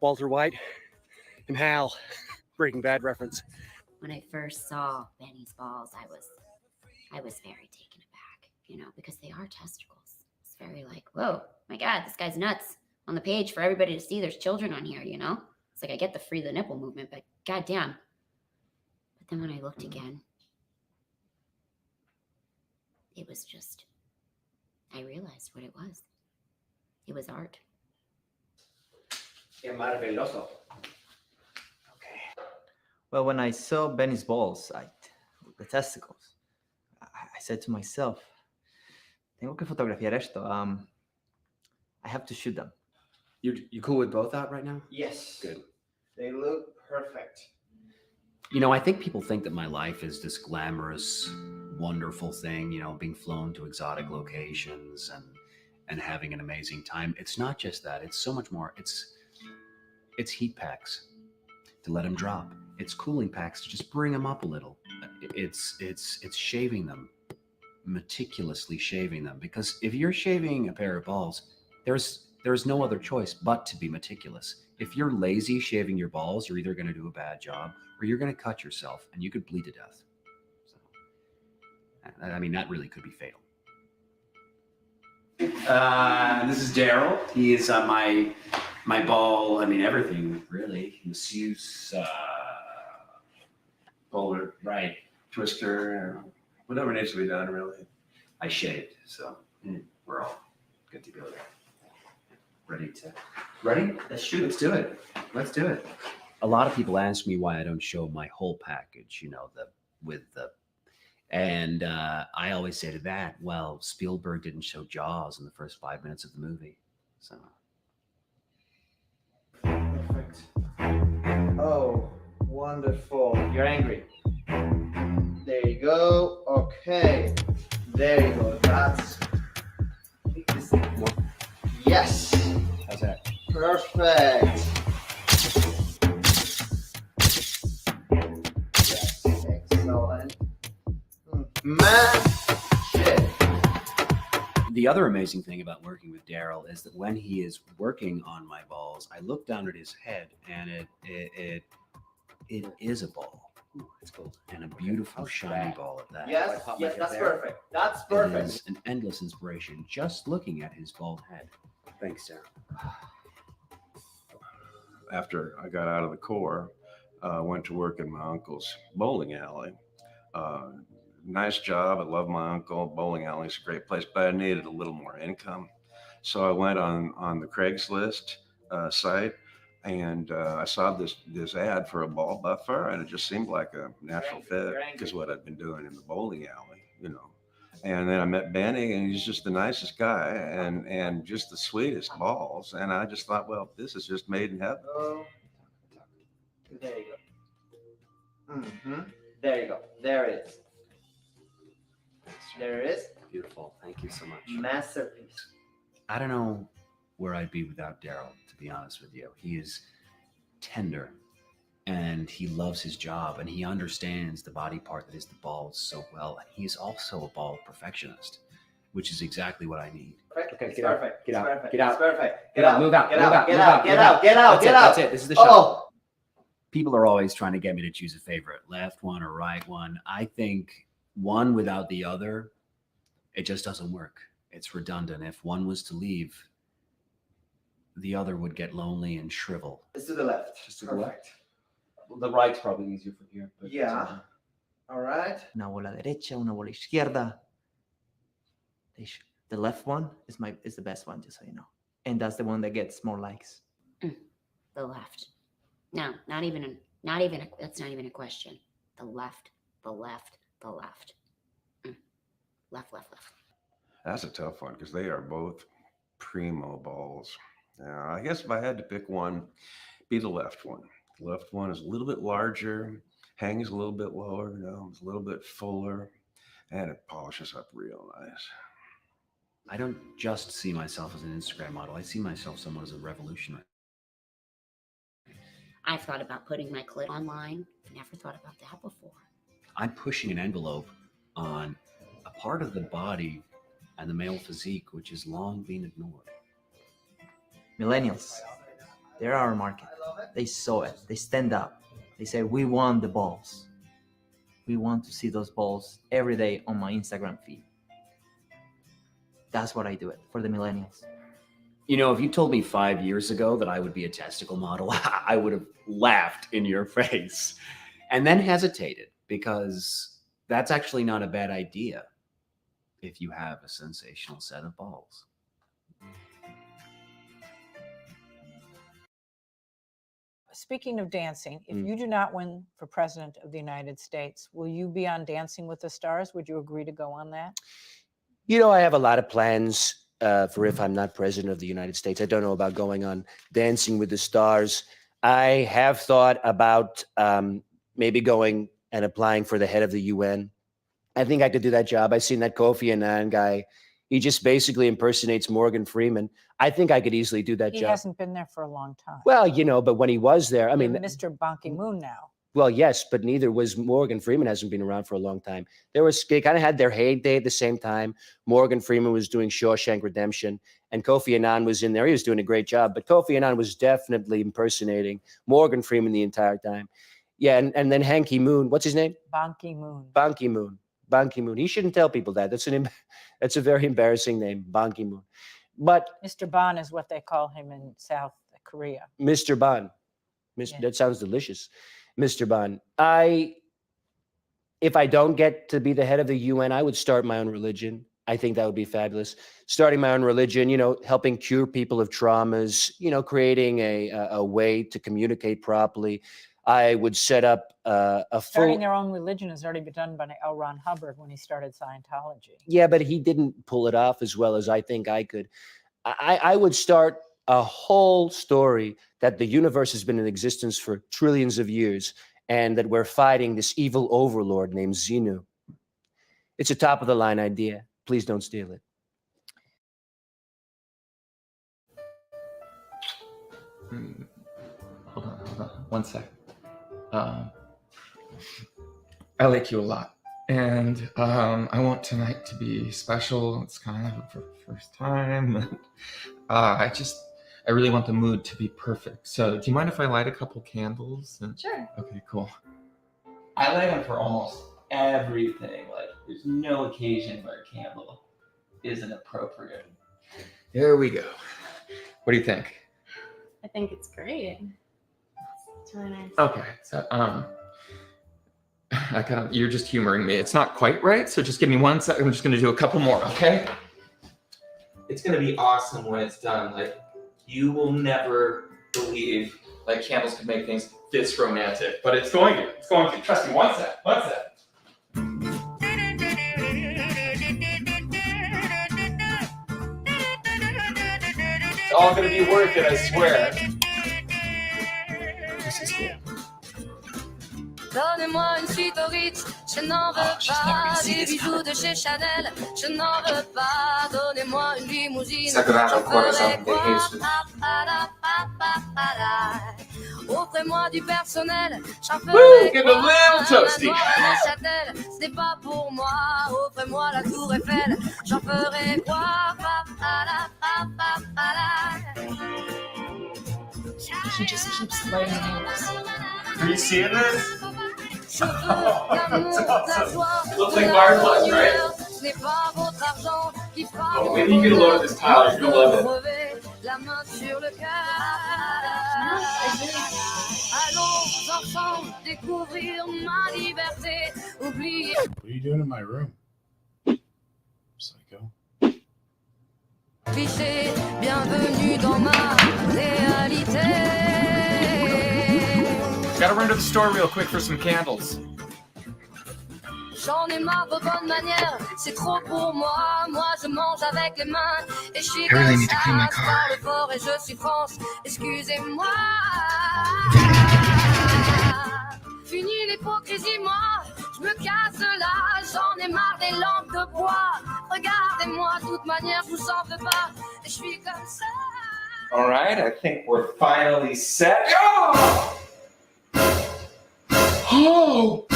Walter White and Hal. Breaking Bad reference. When I first saw Benny's balls, I was very taken aback, because they are testicles. It's very like, whoa, my God, this guy's nuts. On the page for everybody to see, there's children on here, It's like I get the free the nipple movement, but goddamn. But then when I looked again, it was just, I realized what it was. It was art. Qué maravilloso. Well, when I saw Benny's balls, the testicles, I said to myself, tengo que fotografiar esto. I have to shoot them. You cool with both out right now? Yes. Good. They look perfect. I think people think that my life is this glamorous, wonderful thing, being flown to exotic locations and having an amazing time. It's not just that, it's so much more. It's heat packs to let them drop. It's cooling packs to just bring them up a little. It's shaving them, meticulously shaving them, because if you're shaving a pair of balls, there's no other choice but to be meticulous. If you're lazy shaving your balls, you're either going to do a bad job or you're going to cut yourself and you could bleed to death. So, I mean, that really could be fatal. This is Daryl. He is my ball. I mean, everything really. Masseuse, bowler, right? Twister, whatever needs to be done. Really. I shaved, so we're all good to go there. Ready? Let's shoot. Let's do it. Let's do it. A lot of people ask me why I don't show my whole package. You know, and I always say to that, well, Spielberg didn't show Jaws in the first 5 minutes of the movie, so. Perfect. Oh, wonderful. You're angry. There you go. Okay. There you go. That's. Yes. How's that? Perfect. Yes. Excellent. Man. Shit. The other amazing thing about working with Daryl is that when he is working on my balls, I look down at his head and it is a ball. Ooh, it's cool. And a beautiful shiny ball at that. Yes, yes, that's perfect. That's perfect. It is an endless inspiration just looking at his bald head. Thanks, Daryl. After I got out of the Corps, went to work in my uncle's bowling alley. Nice job. I love my uncle. Bowling alley is a great place, but I needed a little more income. So I went on the Craigslist site, and I saw this ad for a ball buffer, and it just seemed like a natural fit because what I'd been doing in the bowling alley, you know. And then I met Benny, and he's just the nicest guy and just the sweetest balls. And I just thought, well, this is just made in heaven. Oh, there you go. There you go. There it is. There it is. Beautiful. Thank you so much. Masterpiece. I don't know where I'd be without Daryl, to be honest with you. He is tender and he loves his job and he understands the body part that is the balls so well. And he's also a ball perfectionist, which is exactly what I need. Okay, get out. perfect. Get out. Perfect. Get out. It's perfect. Get out. Move out. Get Move out. out. Get Move out. out. Get out. Get out. Get out. That's it. This is the shot. People are always trying to get me to choose a favorite, left one or right one. I think one without the other, it just doesn't work. It's redundant. If one was to leave, the other would get lonely and shrivel. Let's do the left. Just to the left. The right's probably easier from here. But Yeah. All right. Una bola derecha, una bola izquierda. The left one is the best one, just so you know. And that's the one that gets more likes. The left. No, that's not even a question. The left, the left, the left. Left, left, left. That's a tough one because they are both primo balls. I guess if I had to pick one, be the left one. The left one is a little bit larger, hangs a little bit lower, it's a little bit fuller, and it polishes up real nice. I don't just see myself as an Instagram model. I see myself somewhat as a revolutionary. I've thought about putting my clit online. Never thought about that before. I'm pushing an envelope on a part of the body and the male physique which has long been ignored. Millennials, they're our market. They saw it. They stand up. They say, we want the balls. We want to see those balls every day on my Instagram feed. That's what I do it for the millennials. You know, if you told me 5 years ago that I would be a testicle model, I would have laughed in your face and then hesitated because that's actually not a bad idea if you have a sensational set of balls. Speaking of dancing, if you do not win for President of the United States, will you be on Dancing with the Stars? Would you agree to go on that? You know, I have a lot of plans for if I'm not president of the United States. I don't know about going on Dancing with the Stars. I have thought about maybe going and applying for the head of the UN. I think I could do that job. I've seen that Kofi Annan guy, He just basically impersonates Morgan Freeman. I think I could easily do that He job. hasn't been there for a long time. Well, but when he was there, I You're mean, Mr. Ban Ki-moon now. well, yes, but neither was Morgan Freeman. Hasn't been around for a long time. They kind of had their heyday at the same time. Morgan Freeman was doing Shawshank Redemption, and Kofi Annan was in there. He was doing a great job, but Kofi Annan was definitely impersonating Morgan Freeman the entire time. Yeah, and then Han Ki-moon, what's his name? Ban Ki-moon. Ban Ki-moon. Ban Ki-moon. He shouldn't tell people that. That's a very embarrassing name, Ban Ki-moon. But Mr. Ban is what they call him in South Korea. Mr. Ban, that sounds delicious. Mr. Ban, if I don't get to be the head of the UN, I would start my own religion. I think that would be fabulous. Starting my own religion, helping cure people of traumas, creating a way to communicate properly. I would set up a full... Starting their own religion has already been done by L. Ron Hubbard when he started Scientology. Yeah, but he didn't pull it off as well as I think I could. I would start a whole story that the universe has been in existence for trillions of years and that we're fighting this evil overlord named Xenu. It's a top-of-the-line idea. Please don't steal it. Hold on. 1 sec. I like you a lot. And I want tonight to be special. It's kind of for the first time. And, I really want the mood to be perfect. So do you mind if I light a couple candles? Sure. Okay, cool. I light them for almost everything. Like, there's no occasion where a candle isn't appropriate. Here we go. What do you think? I think it's great. It's really nice. Okay, so you're just humoring me. It's not quite right, so just give me 1 second. I'm just gonna do a couple more, okay? It's gonna be awesome when it's done. Like, you will never believe like candles could make things this romantic, but it's going to. It's going to. Trust me. 1 sec. 1 sec. It's all gonna be worth it, I swear. This is good. Donne-moi une suite au Ritz, je n'en veux pas. Des bijoux de chez Chanel, je n'en veux pas. Donnez-moi une limousine, j'en ferai quoi? Offrez-moi du personnel, j'en ferai quoi? Neuchâtel, ce n'est pas pour moi. Offrez-moi la tour Eiffel, j'en ferai quoi? He just keeps lighting lamps. Are you seeing this? Looks like fireflies, right? Oh, maybe you get a load of this tile, you're gonna love it. Allons ensemble découvrir ma liberté. Oubliez. What are you doing in my room? Psycho. Cliché, bienvenue dans ma réalité. Gotta run to the store real quick for some candles. J'en ai marre de bonnes manières, c'est trop pour moi. Moi je mange avec les mains et je suis I really comme need to clean my ça. Je car. parle fort et je suis France, excusez-moi. Fini l'hypocrisie, moi, je me casse là. J'en ai marre des lampes de bois. Regardez-moi, de toute manière, je vous en veux pas. Et je suis comme ça. All right, I think we're finally set. Oh! Oh!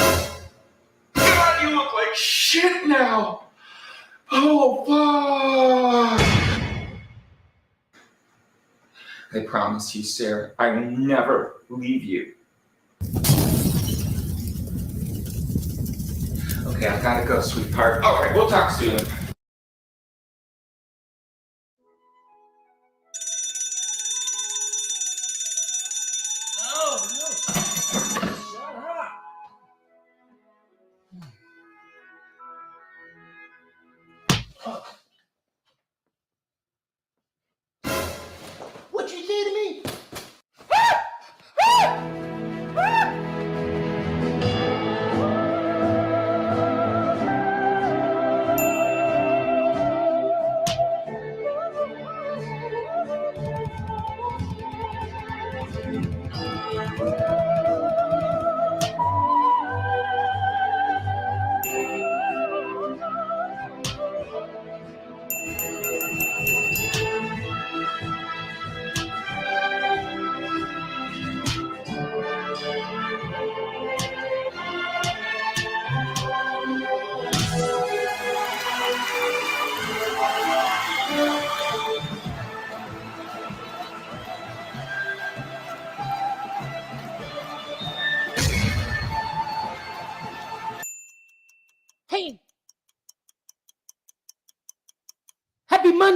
God, you look like shit now. Oh, fuck. I promise you, Sarah, I will never leave you. Okay, I gotta go, sweetheart. All right, we'll talk soon. What'd you say to me?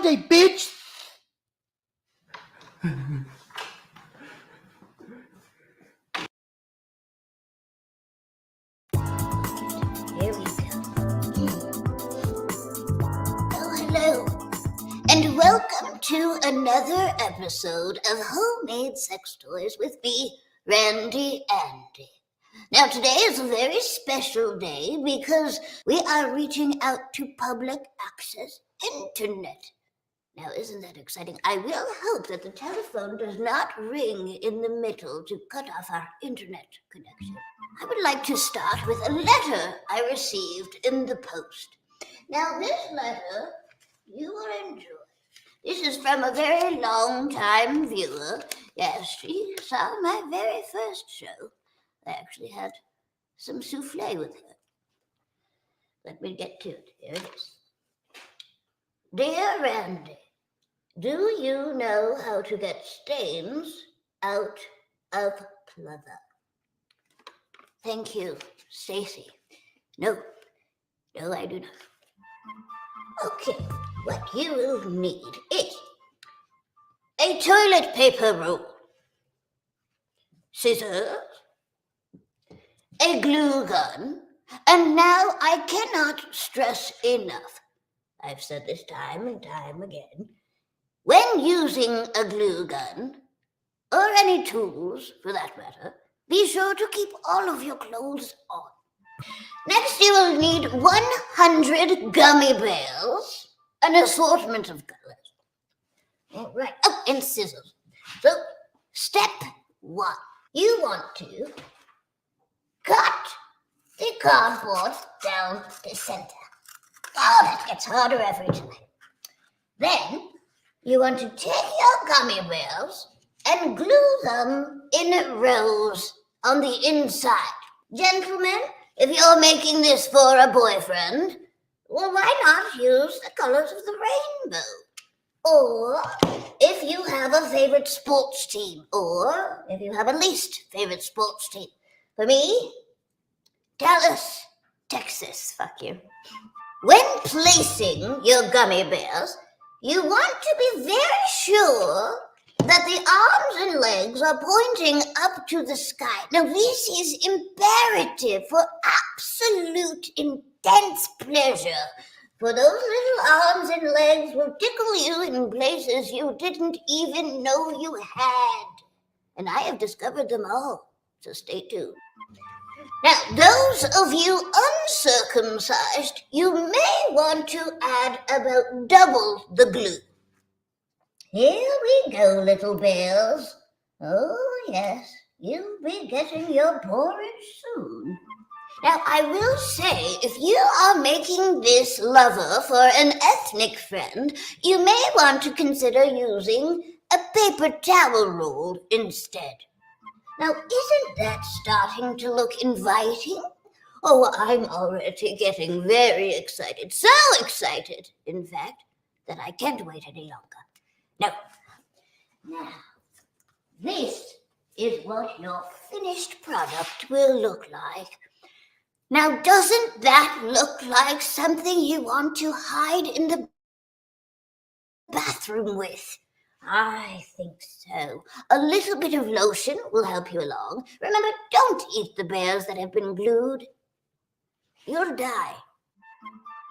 Sunday, bitch! Here we go. Oh, hello, and welcome to another episode of Homemade Sex Toys with me, Randy Andy. Now, today is a very special day because we are reaching out to public access internet. Now, isn't that exciting? I will hope that the telephone does not ring in the middle to cut off our internet connection. I would like to start with a letter I received in the post. Now, this letter you will enjoy. This is from a very long-time viewer. Yes, she saw my very first show. I actually had some souffle with her. Let me get to it. Here it is. Dear Randy, do you know how to get stains out of pleather? Thank you, Stacy. No, I do not. Okay, what you will need is a toilet paper roll, scissors, a glue gun, and now I cannot stress enough, I've said this time and time again, when using a glue gun, or any tools for that matter, be sure to keep all of your clothes on. Next, you will need 100 gummy bears, an assortment of colors. All right. Oh, and scissors. So, step 1. You want to cut the cardboard down the center. Oh, that gets harder every time. Then, you want to take your gummy bears and glue them in rows on the inside. Gentlemen, if you're making this for a boyfriend, well, why not use the colors of the rainbow? Or if you have a favorite sports team, or if you have a least favorite sports team. For me, Dallas, Texas, fuck you. When placing your gummy bears, you want to be very sure that the arms and legs are pointing up to the sky. Now, this is imperative for absolute intense pleasure. For those little arms and legs will tickle you in places you didn't even know you had. And I have discovered them all, so stay tuned. Now, those of you uncircumcised, you may want to add about double the glue. Here we go, little bears. Oh, yes, you'll be getting your porridge soon. Now, I will say, if you are making this lover for an ethnic friend, you may want to consider using a paper towel roll instead. Now, isn't that starting to look inviting? Oh, I'm already getting very excited. So excited, in fact, that I can't wait any longer. Now, this is what your finished product will look like. Now, doesn't that look like something you want to hide in the bathroom with? I think so. A little bit of lotion will help you along. Remember, don't eat the bears that have been glued. You'll die.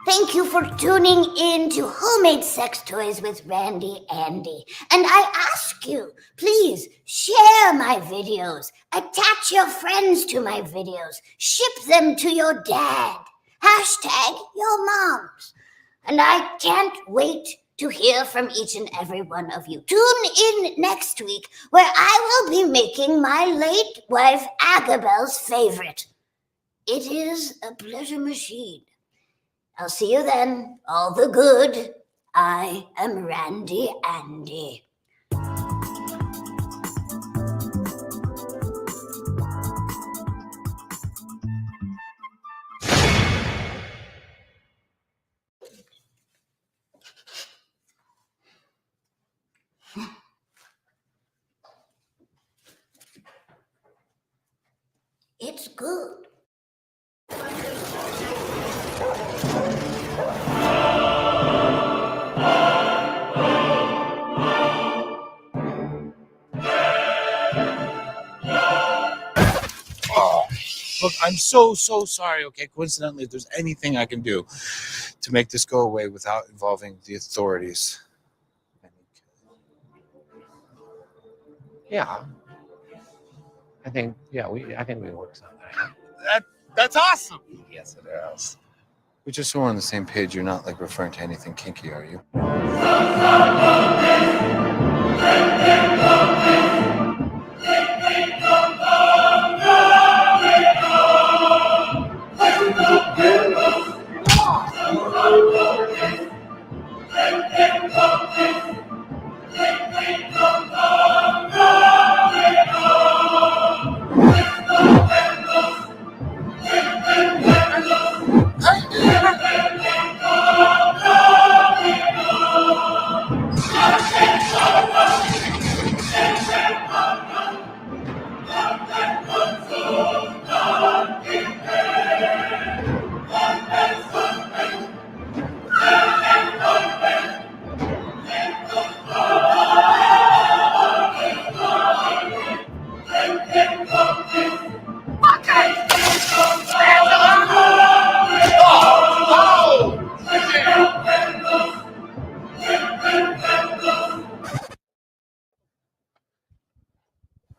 Thank you for tuning in to Homemade Sex Toys with Randy Andy. And I ask you, please share my videos. Attach your friends to my videos. Ship them to your dad. Hashtag your moms. And I can't wait to hear from each and every one of you. Tune in next week where I will be making my late wife Agabel's favorite. It is a pleasure machine. I'll see you then. All the good. I am Randy Andy. It's good. Look, I'm so sorry, okay? Coincidentally, if there's anything I can do to make this go away without involving the authorities. Yeah. I think we work something out. That's awesome. Yes, it is. We just so we're on the same page, you're not like referring to anything kinky, are you?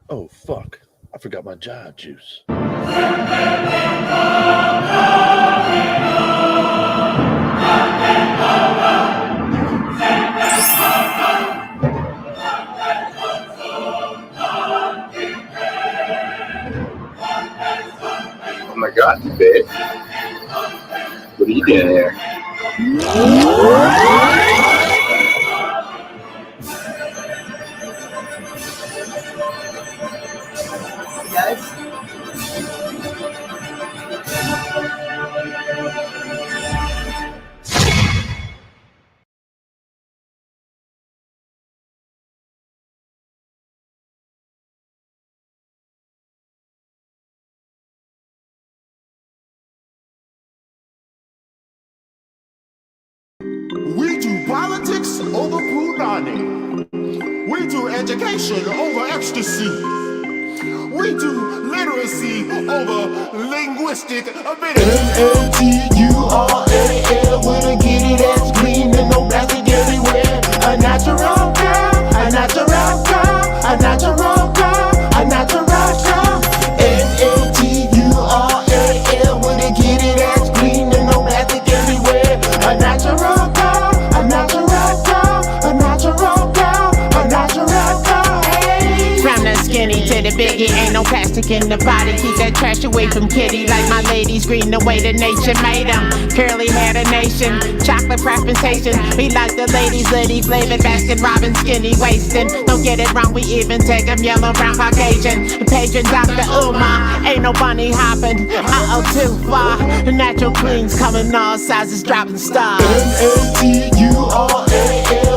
Oh, fuck. I forgot my jive juice. Oh my God, babe. What are you doing here? We do politics over punani. We do education over ecstasy. We do literacy over linguistic ability. M-A-T-U-R-A-L, wanna get it as clean and no plastic everywhere. A natural girl, a natural girl, a natural girl, a natural girl. M-A-T-U-R-A-L, wanna get it as clean and no plastic everywhere. A natural girl, a natural girl, a natural girl, a natural girl. Hey. From the skinny to the biggie, ain't no plastic in the body. Keep that trash away from kitty. Like my ladies green the way the nature made them. Curly hair the nation, chocolate presentation. We like the ladies litty flavored Baskin Robbins skinny waistin'. Don't get it wrong, we even take them yellow, brown, Caucasian. The patron Dr. Uma, ain't no bunny hopping. Too far. The natural queens coming all sizes, dropping stars. M-A-T-U-R-A-L,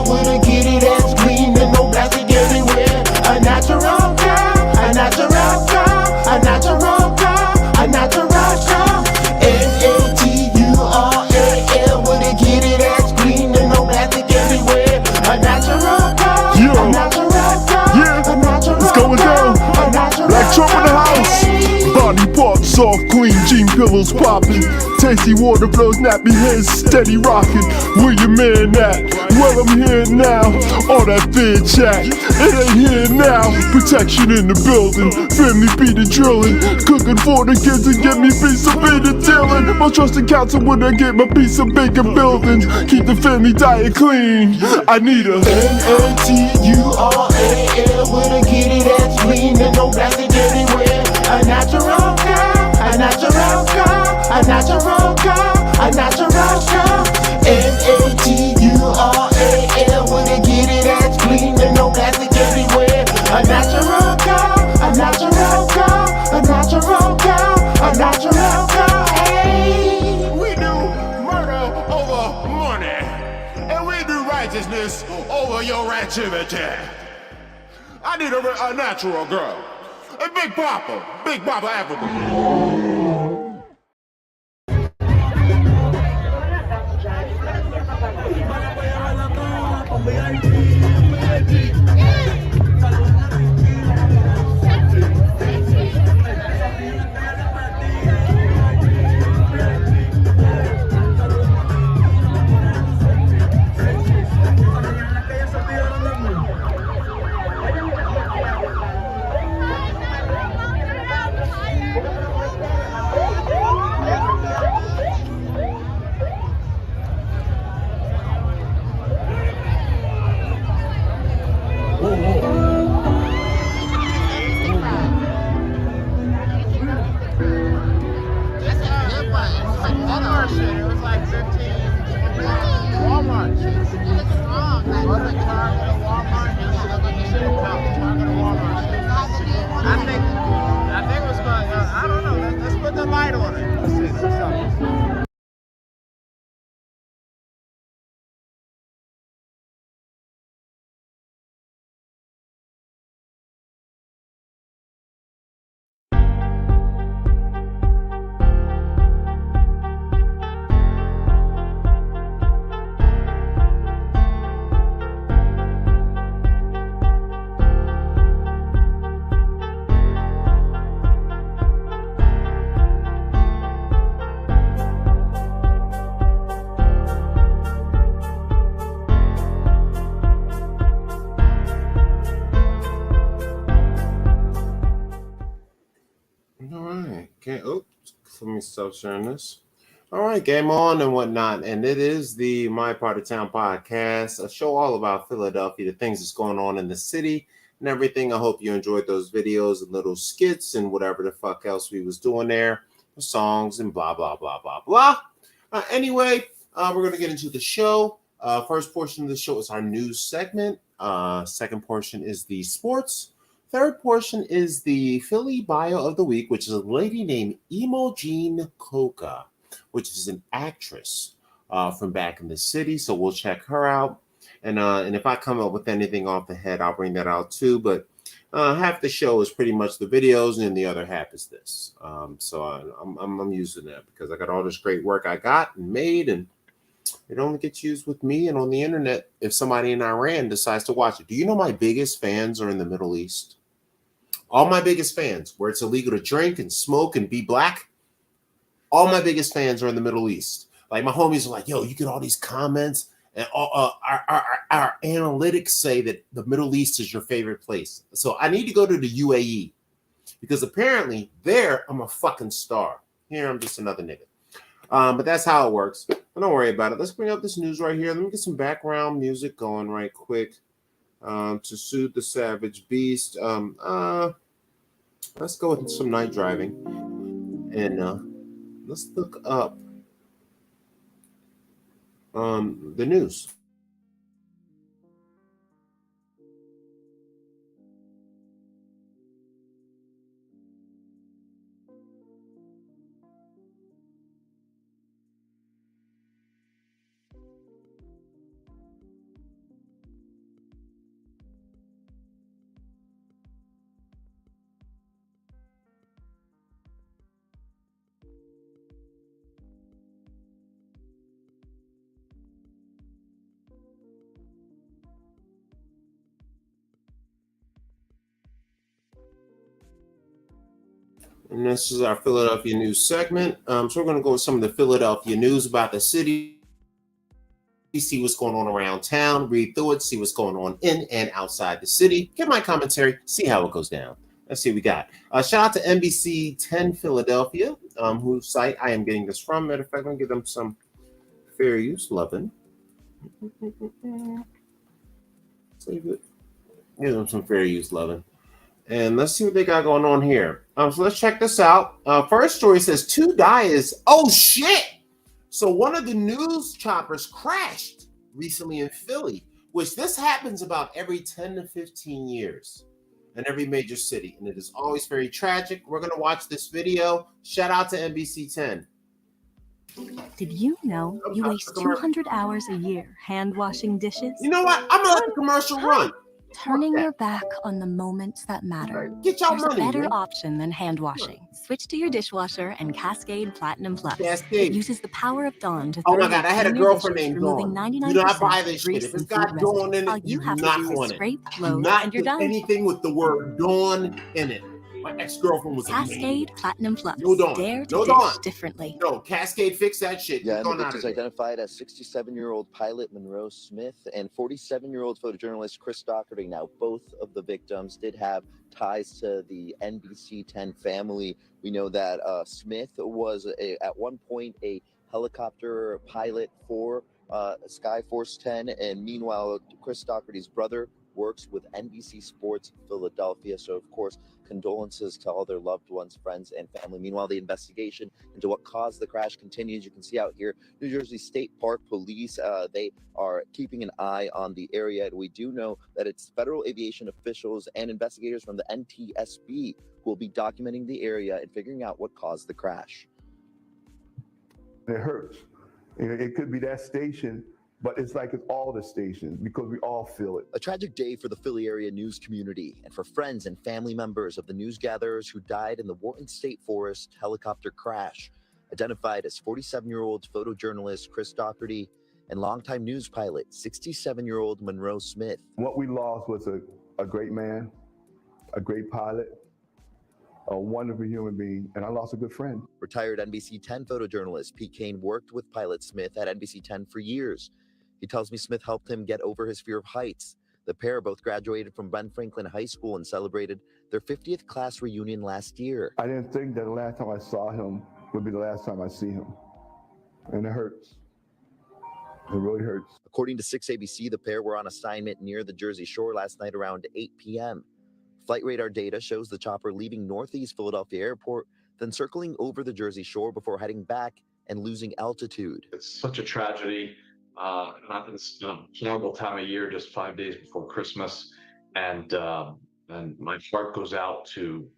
wanna get it as clean and no plastic everywhere. A natural girl, a natural girl, a natural girl, a natural girl. M-A-T-U-R-A-L, wanna get it as clean and no plastic everywhere. A natural girl, a natural girl, a natural it's going down. Black Trump in the house. Body parts soft, clean, jean pillows popping. Tasty water flows, nappy heads steady rocking. Where your man at? Well, I'm here now. All that fair chat, it ain't here now. Protection in the building, family beat and drilling. Cooking for the kids and get me piece of beat and dealing. My trusted counsel when I get my piece of bacon building. Keep the family diet clean. I need a M-A-T-U-R-A-L, wanna get it as clean and no plastic anywhere. A natural girl, a natural girl, a natural girl, a natural girl. M-A-T-U-R-A-L, wanna get it as clean and no plastic everywhere. A natural girl, a natural girl, a natural girl, a natural girl. Hey. We do murder over money, and we do righteousness over your activity. I need a natural girl. A Big Papa Africa. like 15, 20 Walmart. Go to Target or Walmart and look at the shit. No, Target or Walmart. I think it was fun. I don't know. Let's put the light on it. Let's see something. All right. Okay. Oops. Let me stop sharing this. All right. Game on and whatnot. And it is the My Part of Town podcast, a show all about Philadelphia, the things that's going on in the city and everything. I hope you enjoyed those videos and little skits and whatever the fuck else we was doing there, the songs and blah, blah, blah, blah, blah. Anyway, we're going to get into the show. First portion of the show is our news segment. Second portion is the sports. Third portion is the Philly bio of the week, which is a lady named Imogene Coca, which is an actress from back in the city. So we'll check her out. And if I come up with anything off the head, I'll bring that out too. But half the show is pretty much the videos, and the other half is this. So I'm using that because I got all this great work I got and made, and it only gets used with me and on the internet if somebody in Iran decides to watch it. Do you know my biggest fans are in the Middle East? All my biggest fans, where it's illegal to drink and smoke and be black, all my biggest fans are in the Middle East. Like my homies are like, yo, you get all these comments, and our analytics say that the Middle East is your favorite place. So I need to go to the UAE because apparently there I'm a fucking star. Here I'm just another nigga. But that's how it works. But don't worry about it. Let's bring up this news right here. Let me get some background music going right quick. To soothe the savage beast. Let's go with some night driving. And let's look up the news. And this is our Philadelphia news segment. So we're going to go with some of the Philadelphia news about the city. See what's going on around town, read through it, see what's going on in and outside the city. Get my commentary, see how it goes down. Let's see what we got. Shout out to NBC 10 Philadelphia, whose site I am getting this from. Matter of fact, I'm going to give them some fair use loving. Save it. Give them some fair use loving. And let's see what they got going on here. So let's check this out. First story says 2 dies. Oh, shit. So one of the news choppers crashed recently in Philly, which this happens about every 10 to 15 years in every major city. And it is always very tragic. We're going to watch this video. Shout out to NBC 10. Did you know you waste 200 hours a year hand washing dishes? You know what? I'm going to let the commercial run. Turning your back on the moments that matter. Get your There's money, a better man. option than hand washing. Switch to your dishwasher and Cascade Platinum Plus. Cascade. It uses the power of Dawn to Oh my God, I had a clean your girlfriend dishes, named removing Dawn. 99% Do not buy this grease shit. If it's and got food Dawn residue. in All it, you you have do to not do is want it. scrape, Do load, not and you're put done. anything with the word Dawn in it. My ex-girlfriend was Cascade Platinum Plus. No Dawn. Dare to No dish Dawn. differently. No, Cascade, fix that shit. Yeah, Get Dawn out individuals of there. identified as 67-year-old pilot Monroe Smith and 47-year-old photojournalist Chris Doherty. Now, both of the victims did have ties to the NBC 10 family. We know that Smith was at one point a helicopter pilot for Skyforce 10, and meanwhile, Chris Doherty's brother works with NBC Sports Philadelphia. So, of course, condolences to all their loved ones, friends, and family. Meanwhile, the investigation into what caused the crash continues. You can see out here, New Jersey State Park Police, they are keeping an eye on the area. And we do know that it's federal aviation officials and investigators from the NTSB who will be documenting the area and figuring out what caused the crash. It hurts. It could be that station, but it's like it's all the stations because we all feel it. A tragic day for the Philly area news community and for friends and family members of the news gatherers who died in the Wharton State Forest helicopter crash, identified as 47-year-old photojournalist Chris Doherty and longtime news pilot 67-year-old Monroe Smith. What we lost was a great man, a great pilot, a wonderful human being, and I lost a good friend. Retired NBC 10 photojournalist Pete Kane worked with pilot Smith at NBC 10 for years. He tells me Smith helped him get over his fear of heights. The pair both graduated from Ben Franklin High School and celebrated their 50th class reunion last year. I didn't think that the last time I saw him would be the last time I see him. And it hurts. It really hurts. According to 6ABC, the pair were on assignment near the Jersey Shore last night around 8 p.m. Flight radar data shows the chopper leaving Northeast Philadelphia Airport, then circling over the Jersey Shore before heading back and losing altitude. It's such a tragedy. Not this horrible time of year, just 5 days before Christmas, and my heart goes out to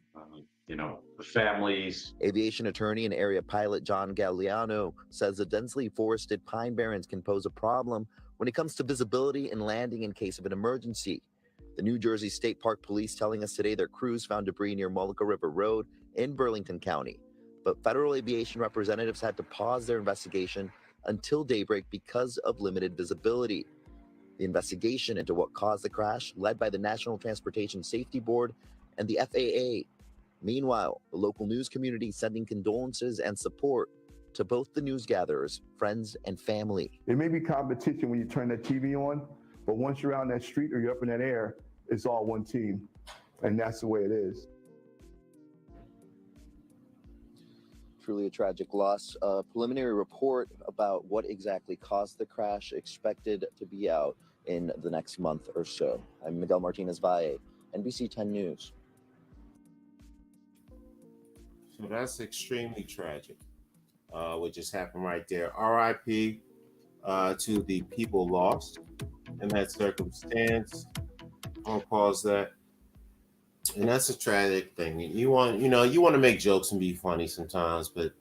the families. Aviation attorney and area pilot John Galliano says the densely forested pine barrens can pose a problem when it comes to visibility and landing in case of an emergency. The New Jersey State Park Police telling us today their crews found debris near Mullica River Road in Burlington County, but federal aviation representatives had to pause their investigation until daybreak because of limited visibility. The investigation into what caused the crash led by the National Transportation Safety Board and the FAA. Meanwhile, the local news community sending condolences and support to both the news gatherers, friends, and family. It may be competition when you turn that TV on, but once you're out in that street or you're up in that air, it's all one team. And that's the way it is. Truly a tragic loss. A preliminary report about what exactly caused the crash expected to be out in the next month or so. I'm Miguel Martinez-Valle, NBC 10 News. So that's extremely tragic. What just happened right there. RIP to the people lost in that circumstance. I'll pause that. And that's a tragic thing. You want to make jokes and be funny sometimes, but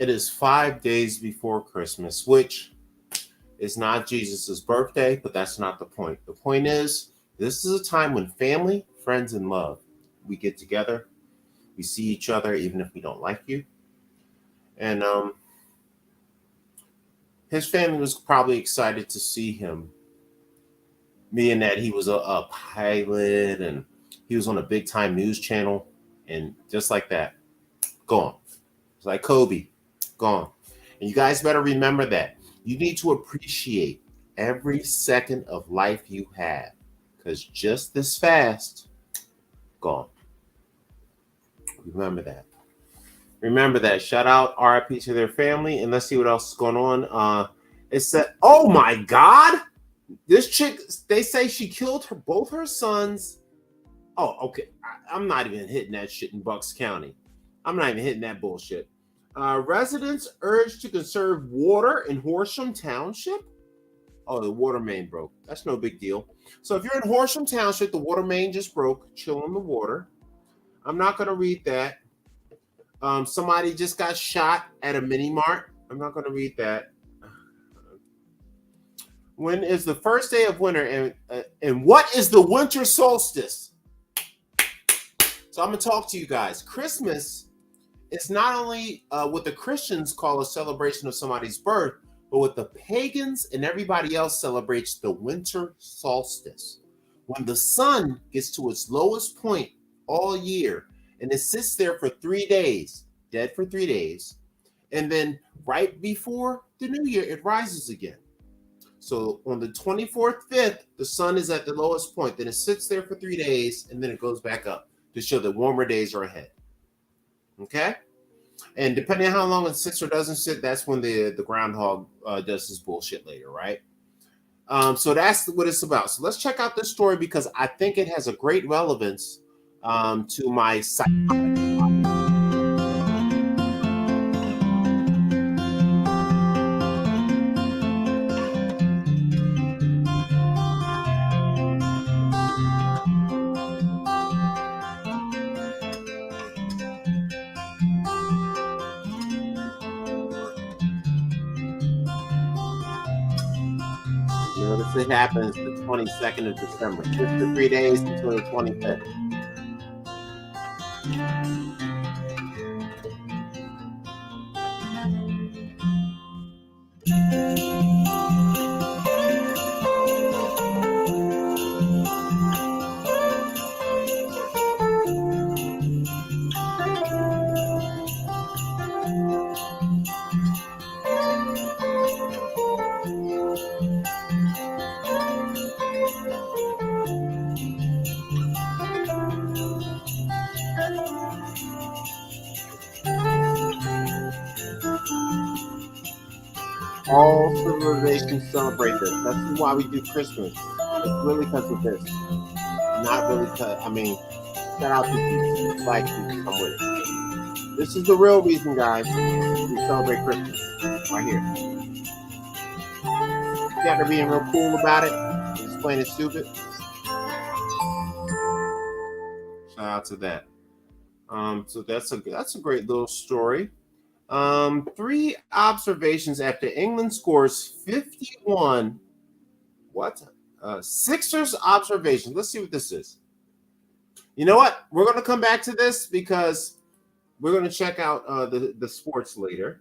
it is 5 days before Christmas, which is not Jesus's birthday, but that's not the point. The point is, this is a time when family, friends, and love, we get together. We see each other even if we don't like you. And his family was probably excited to see him, being that he was a pilot and he was on a big time news channel, and just like that, gone. It's like Kobe, gone. And you guys better remember that. You need to appreciate every second of life you have, because just this fast, gone. Remember that. Remember that. Shout out RIP to their family, and let's see what else is going on. It said, oh my God, this chick, they say she killed both her sons. Oh, okay. I'm not even hitting that shit in Bucks County. I'm not even hitting that bullshit. Residents urged to conserve water in Horsham Township. Oh, the water main broke. That's no big deal. So if you're in Horsham Township, the water main just broke. Chill in the water. I'm not going to read that. Somebody just got shot at a mini mart. I'm not going to read that. When is the first day of winter, and what is the winter solstice? So I'm going to talk to you guys. Christmas is not only what the Christians call a celebration of somebody's birth, but what the pagans and everybody else celebrates the winter solstice. When the sun gets to its lowest point all year, and it sits there for 3 days, dead for 3 days, and then right before the new year, it rises again. So on the 24th, 5th, the sun is at the lowest point. Then it sits there for 3 days, and then it goes back up to show that warmer days are ahead. Okay? And depending on how long it sits or doesn't sit, that's when the groundhog does his bullshit later, right? So that's what it's about. So let's check out this story because I think it has a great relevance to my site. Notice it happens the 22nd of December, just for 3 days until the 25th. All civilizations celebrate this. That's why we do Christmas. It's really because of this. Not really because, I mean, shout out to these black people come with it. This is the real reason, guys, we celebrate Christmas. Right here. You got to being real cool about it. Just plain and stupid. Shout out to that. So that's a great little story. 3 observations after England scores 51. What? Sixers observations. Let's see what this is. You know what? We're going to come back to this because we're going to check out the sports later.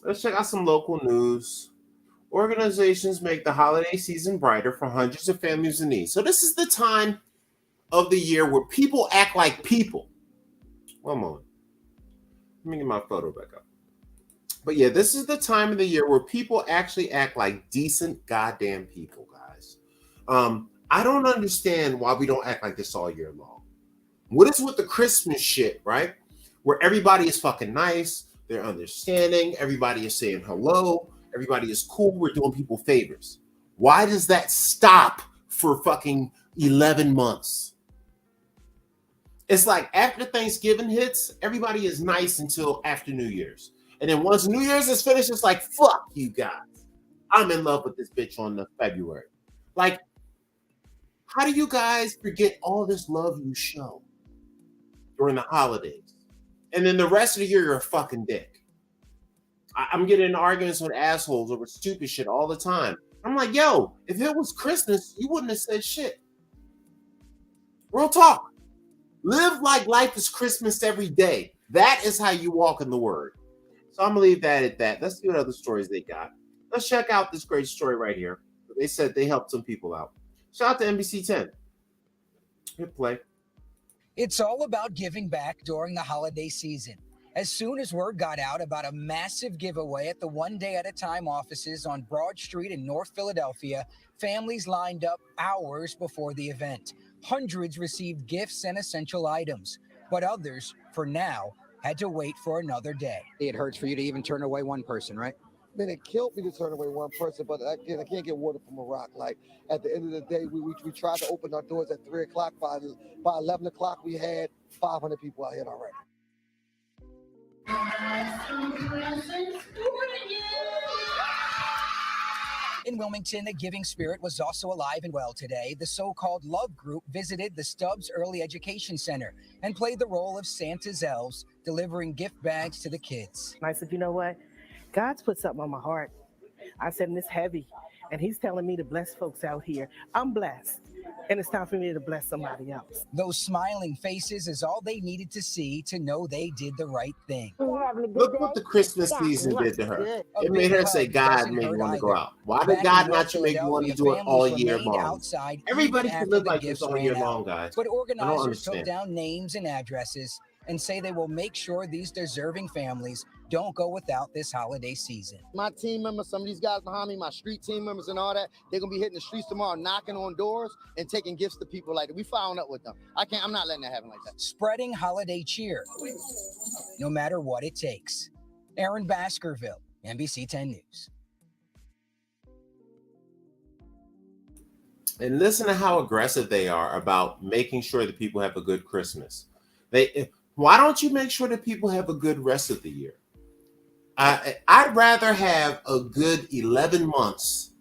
Let's check out some local news. Organizations make the holiday season brighter for hundreds of families in need. So this is the time of the year where people act like people. One moment. Let me get my photo back up. But yeah, this is the time of the year where people actually act like decent goddamn people, guys. I don't understand why we don't act like this all year long. What is with the Christmas shit, right? Where everybody is fucking nice, they're understanding, everybody is saying hello, everybody is cool, we're doing people favors. Why does that stop for fucking 11 months? It's like after Thanksgiving hits, everybody is nice until after New Year's. And then once New Year's is finished, it's like, fuck you guys. I'm in love with this bitch on the February. Like, how do you guys forget all this love you show during the holidays? And then the rest of the year, you're a fucking dick. I'm getting in arguments with assholes over stupid shit all the time. I'm like, yo, if it was Christmas, you wouldn't have said shit. Real talk. Live like life is Christmas every day. That is how you walk in the word. So I'm going to leave that at that. Let's see what other stories they got. Let's check out this great story right here. They said they helped some people out. Shout out to NBC 10. Hit play. It's all about giving back during the holiday season. As soon as word got out about a massive giveaway at the One Day at a Time offices on Broad Street in North Philadelphia, families lined up hours before the event. Hundreds received gifts and essential items, but others, for now, had to wait for another day. It hurts for you to even turn away one person, right? Man, it killed me to turn away one person, but I can't get water from a rock. Like, at the end of the day, we tried to open our doors at 3 o'clock. By 11 o'clock, we had 500 people out here already. In Wilmington, the giving spirit was also alive and well today. The so-called Love Group visited the Stubbs Early Education Center and played the role of Santa's elves, delivering gift bags to the kids. And I said, you know what? God's put something on my heart. I said, and it's heavy. And he's telling me to bless folks out here. I'm blessed. And it's time for me to bless somebody else. Those smiling faces is all they needed to see to know they did the right thing. Look what the Christmas season did to her. It made her say, God made me want to go out. Why did God not make you want to do it all year long? Everybody should live like this all year long, guys. But organizers took down names and addresses and say they will make sure these deserving families don't go without this holiday season. My team members, some of these guys behind me, my street team members and all that, they're going to be hitting the streets tomorrow, knocking on doors and taking gifts to people like that. We following up with them. I'm not letting that happen like that. Spreading holiday cheer, no matter what it takes. Aaron Baskerville, NBC 10 News. And listen to how aggressive they are about making sure that people have a good Christmas. Why don't you make sure that people have a good rest of the year? I'd rather have a good 11 months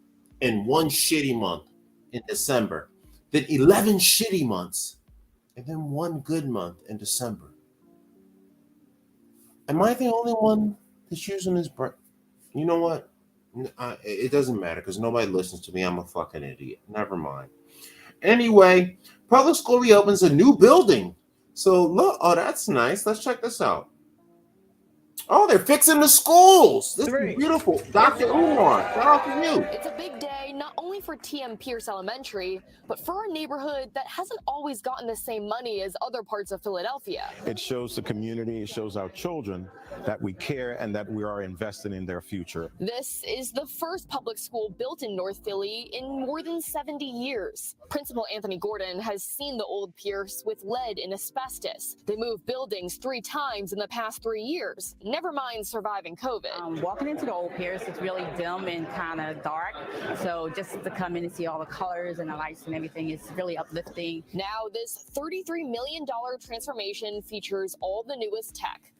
and one shitty month in December than 11 shitty months and then one good month in December. Am I the only one that's using this? You know what? It doesn't matter because nobody listens to me. I'm a fucking idiot. Never mind. Anyway, public school reopens a new building. So look, oh, that's nice. Let's check this out. Oh, they're fixing the schools. This is beautiful. Dr. Umar, shout out to you. It's a big day, not only for TM Pierce Elementary, but for a neighborhood that hasn't always gotten the same money as other parts of Philadelphia. It shows the community, it shows our children that we care and that we are investing in their future. This is the first public school built in North Philly in more than 70 years. Principal Anthony Gordon has seen the old Pierce with lead and asbestos. They moved buildings 3 times in the past 3 years. Never mind surviving COVID. Walking into the old Pierce, it's really dim and kind of dark. So just to come in and see all the colors and the lights and everything is really uplifting. Now this $33 million transformation features all the newest tech.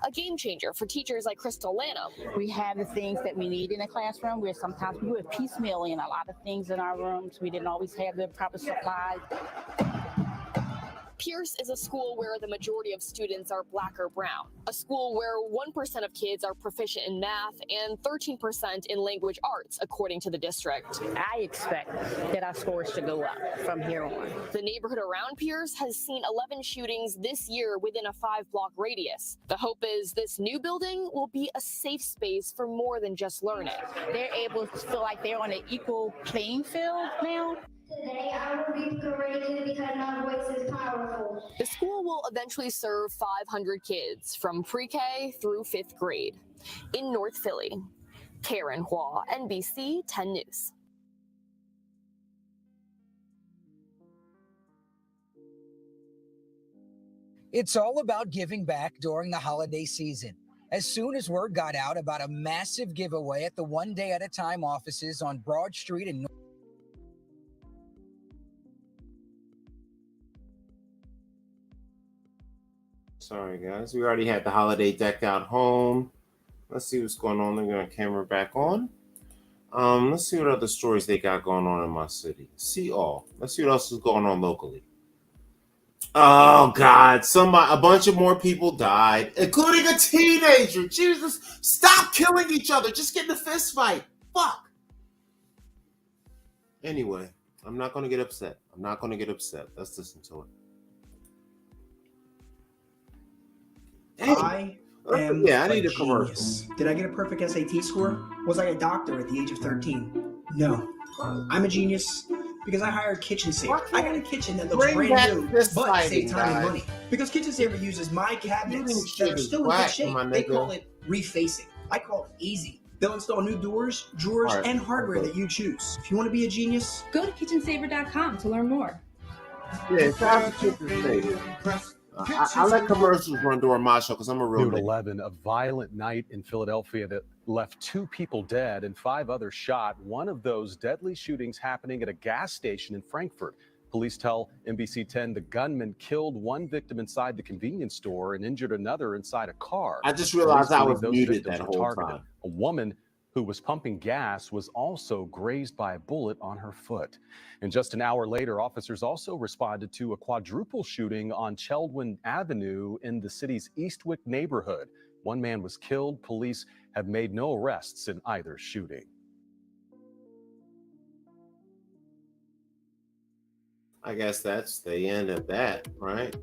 A game changer for teachers like Crystal Lanham. We have the things that we need in a classroom where sometimes we were piecemealing a lot of things in our rooms. We didn't always have the proper supplies. Pierce is a school where the majority of students are Black or brown, a school where 1% of kids are proficient in math and 13% in language arts, according to the district. I expect that our scores should go up from here on. The neighborhood around Pierce has seen 11 shootings this year within a 5-block radius. The hope is this new building will be a safe space for more than just learning. They're able to feel like they're on an equal playing field now. Today I will be courageous because my voice is powerful. The school will eventually serve 500 kids from pre-K through 5th grade. In North Philly, Karen Hua, NBC 10 News. It's all about giving back during the holiday season. As soon as word got out about a massive giveaway at the One Day at a Time offices on Broad Street in Sorry, guys. We already had the holiday decked out home. Let's see what's going on. They're going to camera back on. Let's see what other stories they got going on in my city. See all. Let's see what else is going on locally. Oh, God. A bunch of more people died, including a teenager. Jesus, stop killing each other. Just get in a fist fight. Fuck. Anyway, I'm not going to get upset. Let's listen to it. I am I need a genius. commercial. Did I get a perfect SAT score? Was I a doctor at the age of 13? No. I'm a genius because I hired Kitchen Saver. I got a kitchen that looks Bring brand back new, this but fighting, save time and guys. money. Because Kitchen Saver uses my cabinets shit that are is still in whack, good shape. my They nigga. call it refacing. I call it easy. They'll install new doors, drawers, All right. and hardware that you choose. If you want to be a genius, Go to kitchensaver.com to learn more. Yeah, shout out to Kitchen Saver. I let commercials run during my show because I'm a real Noon nigga. 11, a violent night in Philadelphia that left 2 people dead and 5 others shot. One of those deadly shootings happening at a gas station in Frankfurt. Police tell NBC 10 the gunman killed 1 victim inside the convenience store and injured another inside a car. I just realized Police I believe was those muted victims that were whole targeted. time. A woman who was pumping gas was also grazed by a bullet on her foot. And just an hour later, officers also responded to a quadruple shooting on Cheldwin Avenue in the city's Eastwick neighborhood. 1 man was killed. Police have made no arrests in either shooting. I guess that's the end of that, right?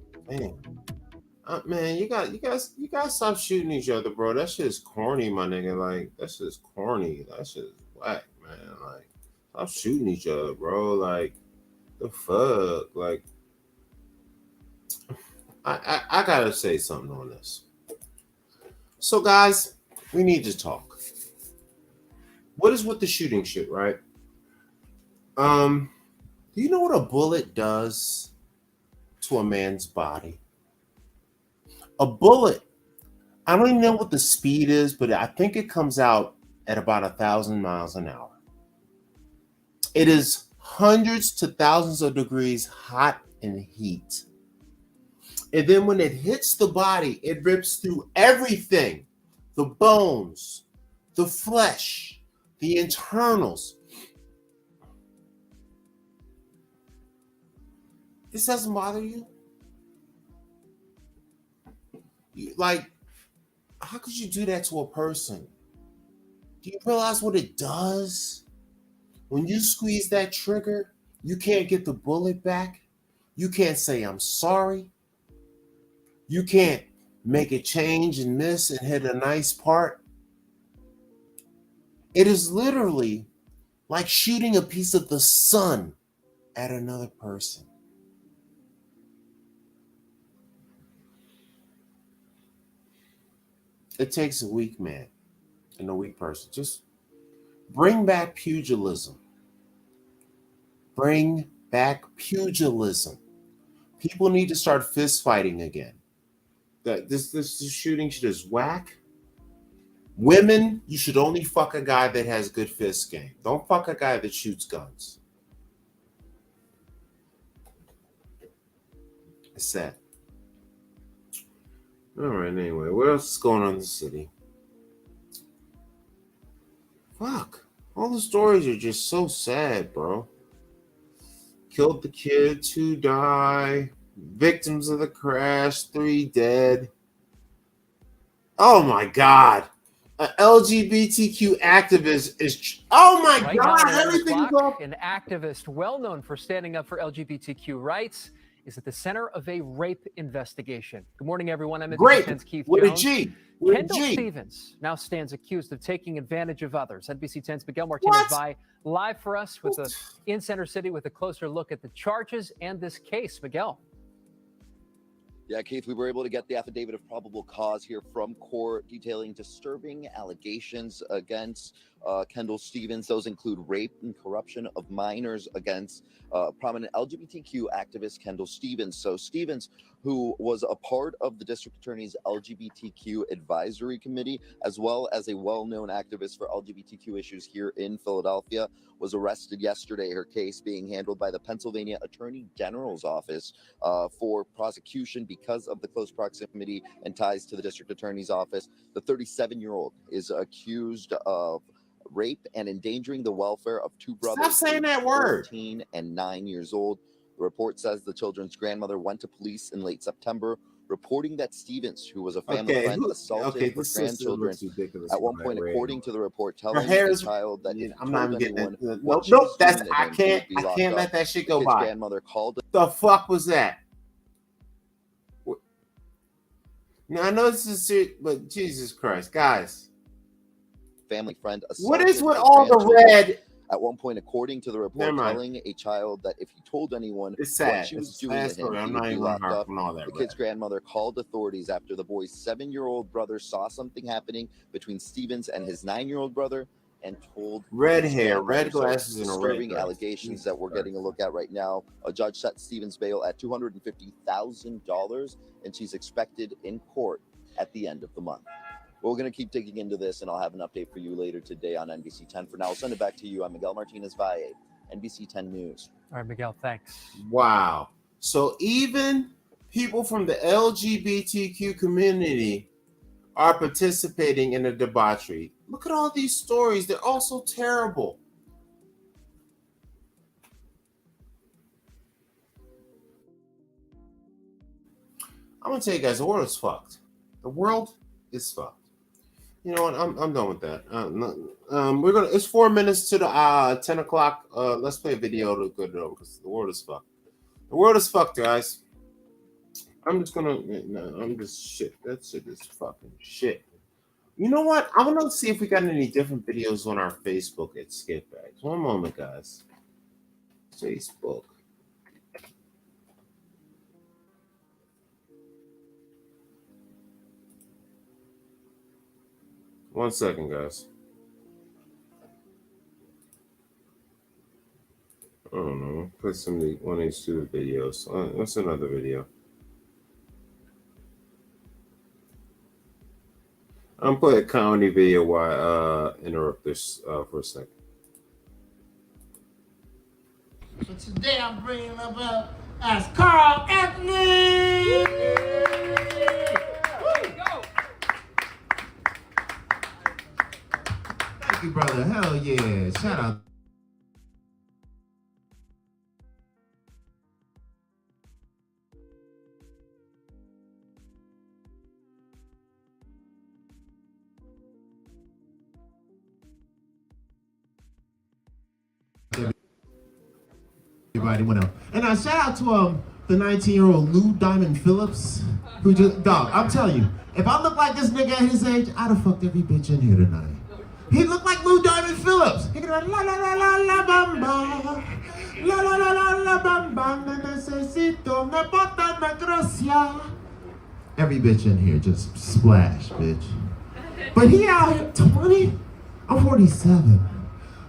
Man, you guys stop shooting each other, bro. That shit is corny, my nigga. Like, that shit is corny. That shit is whack, man. Like, stop shooting each other, bro. Like, the fuck? Like, I gotta say something on this. So, guys, we need to talk. What is with the shooting shit, right? Do you know what a bullet does to a man's body? A bullet, I don't even know what the speed is, but I think it comes out at about 1,000 miles an hour. It is hundreds to thousands of degrees hot and heat. And then when it hits the body, it rips through everything, the bones, the flesh, the internals. This doesn't bother you? Like, how could you do that to a person? Do you realize what it does? When you squeeze that trigger, you can't get the bullet back. You can't say, I'm sorry. You can't make a change and miss and hit a nice part. It is literally like shooting a piece of the sun at another person. It takes a weak man and a weak person. Just bring back pugilism. Bring back pugilism. People need to start fist fighting again. This shooting shit is whack. Women, you should only fuck a guy that has good fist game. Don't fuck a guy that shoots guns. It's sad. All right, anyway, what else is going on in the city? Fuck. All the stories are just so sad, bro. Killed the kid, 2 die. Victims of the crash, 3 dead. Oh my God. An LGBTQ activist is... Oh my Right God, now at 11 everything's o'clock, off. an activist well known for standing up for LGBTQ rights is at the center of a rape investigation. Good morning, everyone. I'm Great. NBC10's Keith With a Jones. G. With a Kendall G. Stevens now stands accused of taking advantage of others. NBC10's Miguel Martinez-Vi live for us with in Center City with a closer look at the charges and this case. Miguel. Yeah, Keith, we were able to get the affidavit of probable cause here from court detailing disturbing allegations against Kendall Stevens. Those include rape and corruption of minors against prominent LGBTQ activist Kendall Stevens. So Stevens, who was a part of the district attorney's LGBTQ advisory committee, as well as a well-known activist for LGBTQ issues here in Philadelphia, was arrested yesterday. Her case being handled by the Pennsylvania Attorney General's office for prosecution because of the close proximity and ties to the district attorney's office. The 37-year-old is accused of rape and endangering the welfare of 2 brothers. Stop saying that word. 14 and 9 years old. The report says the children's grandmother went to police in late September, reporting that Stevens, who was a family friend, assaulted her grandchildren. At one point, according to the report, telling the child that if I'm not even getting anyone it. what she Nope, was that's doing to I him, can't he would be I locked can't up. let that shit The go kid's by. grandmother called The fuck was that? Now I know this is serious, but Jesus Christ, guys. family friend What is assaulted with her all the grandchildren. red? At one point, according to the report, Never mind. telling a child that if he told anyone It's sad. what she was It's a doing sad to him, story. he I'm would not be even locked harping up. on all that The red. kid's grandmother called authorities after the boy's 7-year-old brother saw something happening between Stevens and his 9-year-old brother and told Red his hair, grandmother. red glasses, and a red disturbing dress. allegations that we're getting a look at right now. A judge set Stevens' bail at $250,000, and she's expected in court at the end of the month. We're going to keep digging into this, and I'll have an update for you later today on NBC 10. For now, I'll send it back to you. I'm Miguel Martinez-Vi, NBC 10 News. All right, Miguel, thanks. Wow. So even people from the LGBTQ community are participating in the debauchery. Look at all these stories. They're all so terrible. I'm going to tell you guys, the world is fucked. The world is fucked. You know what? I'm done with that. We're gonna. It's 4 minutes to the 10 o'clock. Let's play a video to go to because the world is fucked. The world is fucked, guys. I'm just gonna. No, I'm just shit. That shit is fucking shit. You know what? I want to see if we got any different videos on our Facebook at Skip Bags. One moment, guys. Facebook. One second, guys. I don't know. Put one of these 2 videos. What's another video? I'm playing a comedy video while I interrupt this for a second. But today I'm bringing him up as Carl Anthony. Thank you, brother. Hell yeah. Shout out. Everybody went out. And shout out to the 19-year-old Lou Diamond Phillips, who just, dog, I'm telling you, if I look like this nigga at his age, I'd have fucked every bitch in here tonight. He looked like Lou Diamond Phillips. He could have la la la la la bamba, la la la la la bamba, necesito una bota de gracia. Every bitch in here just splash, bitch. But he out here 20, I'm 47.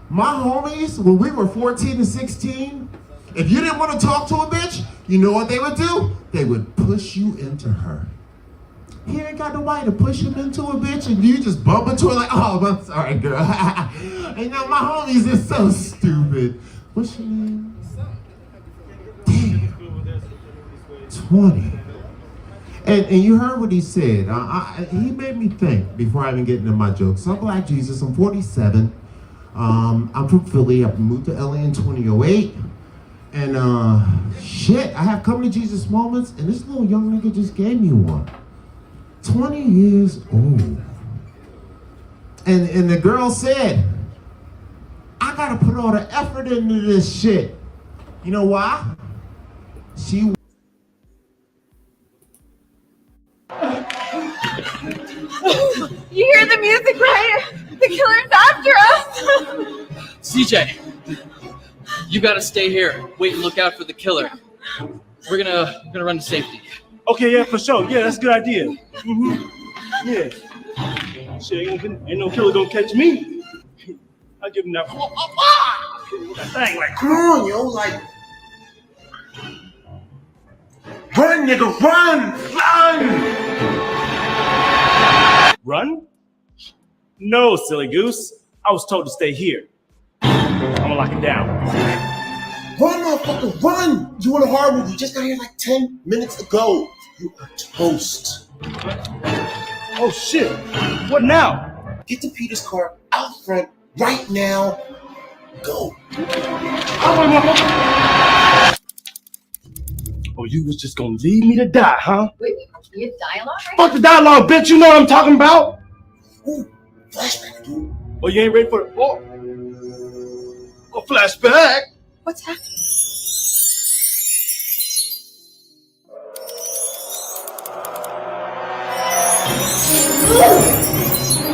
My homies, when we were 14 and 16, if you didn't want to talk to a bitch, you know what they would do? They would push you into her. He ain't got nobody to push him into a bitch, and you just bump into her like, oh, I'm sorry, girl. And you know, my homies is so stupid. What's your name? Damn. 20. And you heard what he said. He made me think before I even get into my jokes. So I'm Black Jesus, I'm 47. I'm from Philly. I moved to LA in 2008. And shit, I have come to Jesus moments, and this little young nigga just gave me one. 20 years old. And the girl said, I gotta put all the effort into this shit. You know why? She You hear the music, right? The killer's after us. CJ, you gotta stay here. Wait and look out for the killer. We're gonna run to safety. Okay, yeah, for sure. Yeah, that's a good idea. Yeah. Shit, ain't no killer gonna catch me. I'll give him that. That thing, like, come on, yo, like. Run, nigga, run! Run? No, silly goose. I was told to stay here. I'm gonna lock it down. Run, motherfucker, run! You in a horror movie. You just got here like 10 minutes ago. You are toast. Oh, shit. What now? Get to Peter's car out front right now. Go. Oh, you was just gonna leave me to die, huh? Wait, you have dialogue right Fuck the dialogue, bitch. You know what I'm talking about? Ooh, flashback, dude. Oh, you ain't ready for the flashback? What's happening?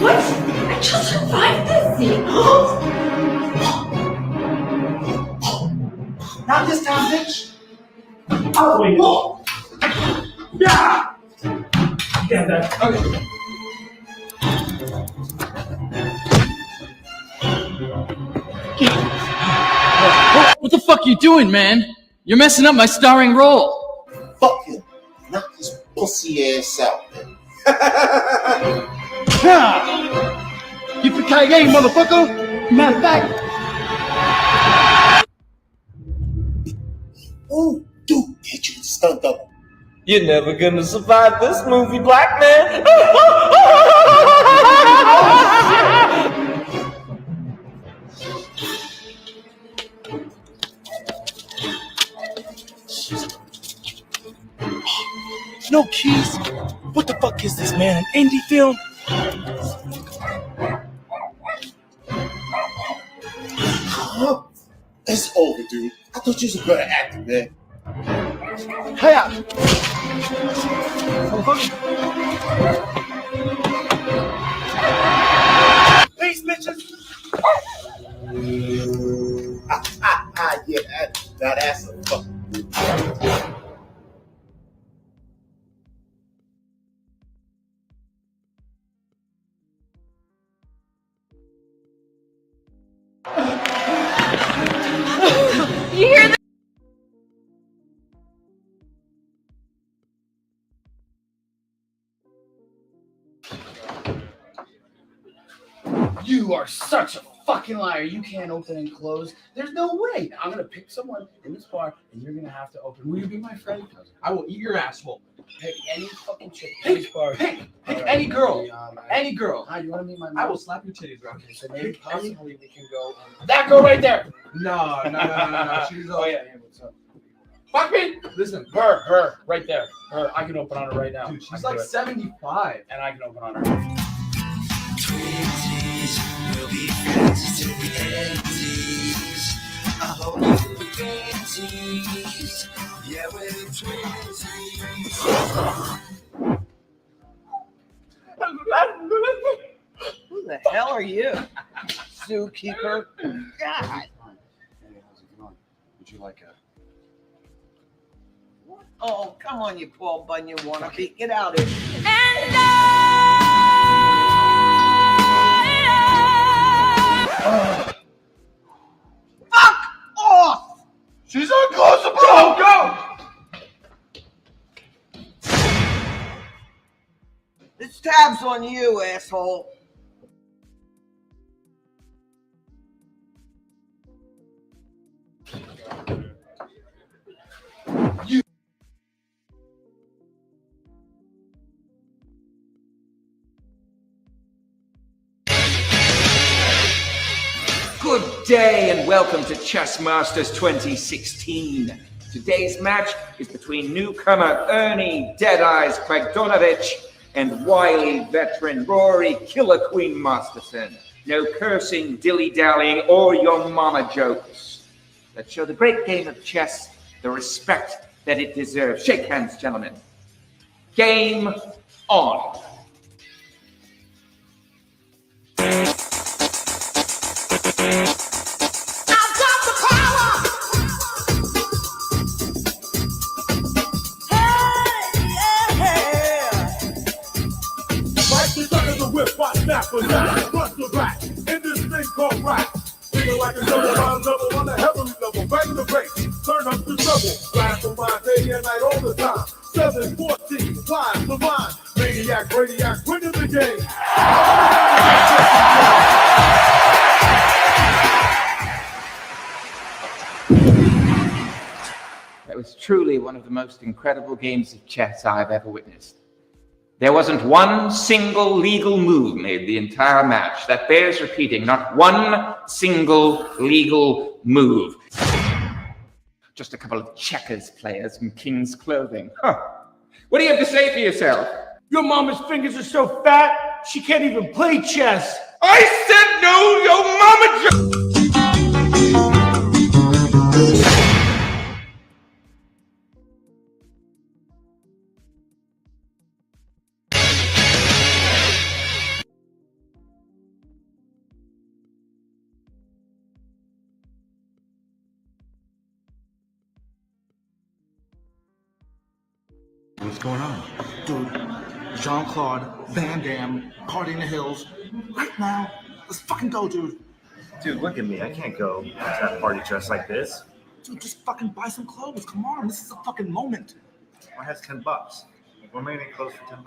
What? I just survived this scene. Not this time, bitch. Oh, wait. Yeah! Yeah, that's okay. What the fuck are you doing, man? You're messing up my starring role. Fuck him. Knock his pussy ass out, man. Yippee-ki-yay, motherfucker! Matter of fact. Ooh, dude, hit you with the stunt double. You're never gonna survive this movie, black man. No keys? What the fuck is this, man? An indie film? Huh? It's over, dude. I thought you was a better actor, man. Hey, peace, bitches. Yeah, that's a fuck. You hear the You are such a fucking liar. You can't open and close. There's no way. I'm going to pick someone in this bar, and you're going to have to open. Will you be my friend? I will eat your asshole. Pick any fucking chick in this bar. Pick any girl. Any girl. Hi, you want to meet my mom? I will slap your titties, bro. Okay, so maybe possibly we can go. That girl right there. No. She's all. Oh, yeah. What's up? Fuck me. Listen, her, right there. Her, I can open on her right now. Dude, she's like 75. And I can open on her. 20s, we'll be friends till the '80s. I hope you'll be 20s. Yeah, we're 20s. Who the hell are you? Zookeeper? God. Hey, how's it going? Would you like a... Oh, come on, you Paul Bunyan wannabe. Get out of here. Fuck off! She's unclosable! Go! This tab's on you, asshole. Good day and welcome to Chess Masters 2016. Today's match is between newcomer Ernie Deadeyes Bogdanovich and wily veteran Rory Killer Queen Masterson. No cursing, dilly-dallying, or your mama jokes. Let's show the great game of chess the respect that it deserves. Shake hands, gentlemen. Game on. Snapper, bust the rack in this thing called rap. Feeling like a double rhyme level on a heavenly level. Bang the bass, turn up the treble. Blast the mind day and night all the time. 714, flying the mind. Maniac, radiac, winning the game. That was truly one of the most incredible games of chess I've ever witnessed. There wasn't one single legal move made the entire match. That bears repeating, not one single legal move. Just a couple of checkers players in king's clothing. Huh. What do you have to say for yourself? Your mama's fingers are so fat, she can't even play chess. I said no, your mama... What's going on? Dude, Jean-Claude, Van Damme, Party in the Hills. Right now, let's fucking go, dude. Dude, look at me. I can't go to that party dressed like this. Dude, just fucking buy some clothes. Come on, this is a fucking moment. I has $10. We're making clothes for $10.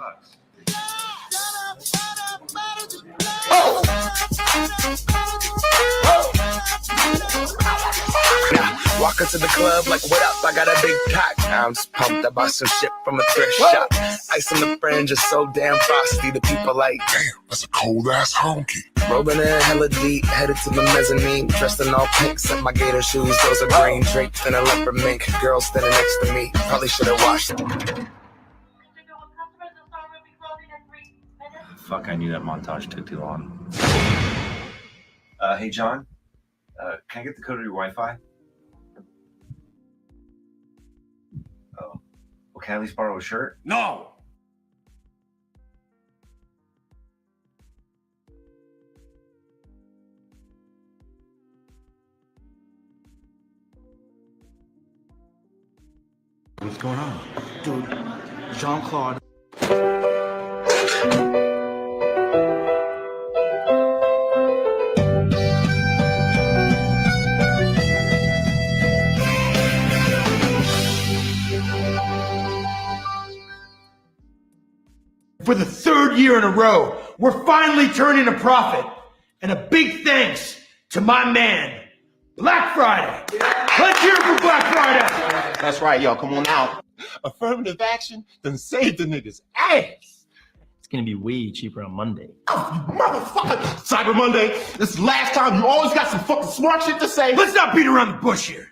Walk into the club like, what up? I got a big pack. I'm just pumped. I bought some shit from a thrift shop. Ice on the fringe is so damn frosty. The people like, damn, that's a cold ass honky. Rolling in hella deep, headed to the mezzanine. Dressed in all pink, set my gator shoes. Those are green draped in a leopard mink. Girl standing next to me. Probably should have washed it. Fuck, I knew that montage took too long. Hey, John. Can I get the code of your Wi-Fi? Oh. Well, can I at least borrow a shirt? No! What's going on? Dude, Jean-Claude. For the third year in a row, we're finally turning a profit. And a big thanks to my man, Black Friday. Let's hear it for Black Friday. That's right, y'all. Come on out. Affirmative action done saved the niggas' ass. It's gonna be way cheaper on Monday. Oh, you motherfucker! Cyber Monday. This is the last time. You always got some fucking smart shit to say. Let's not beat around the bush here.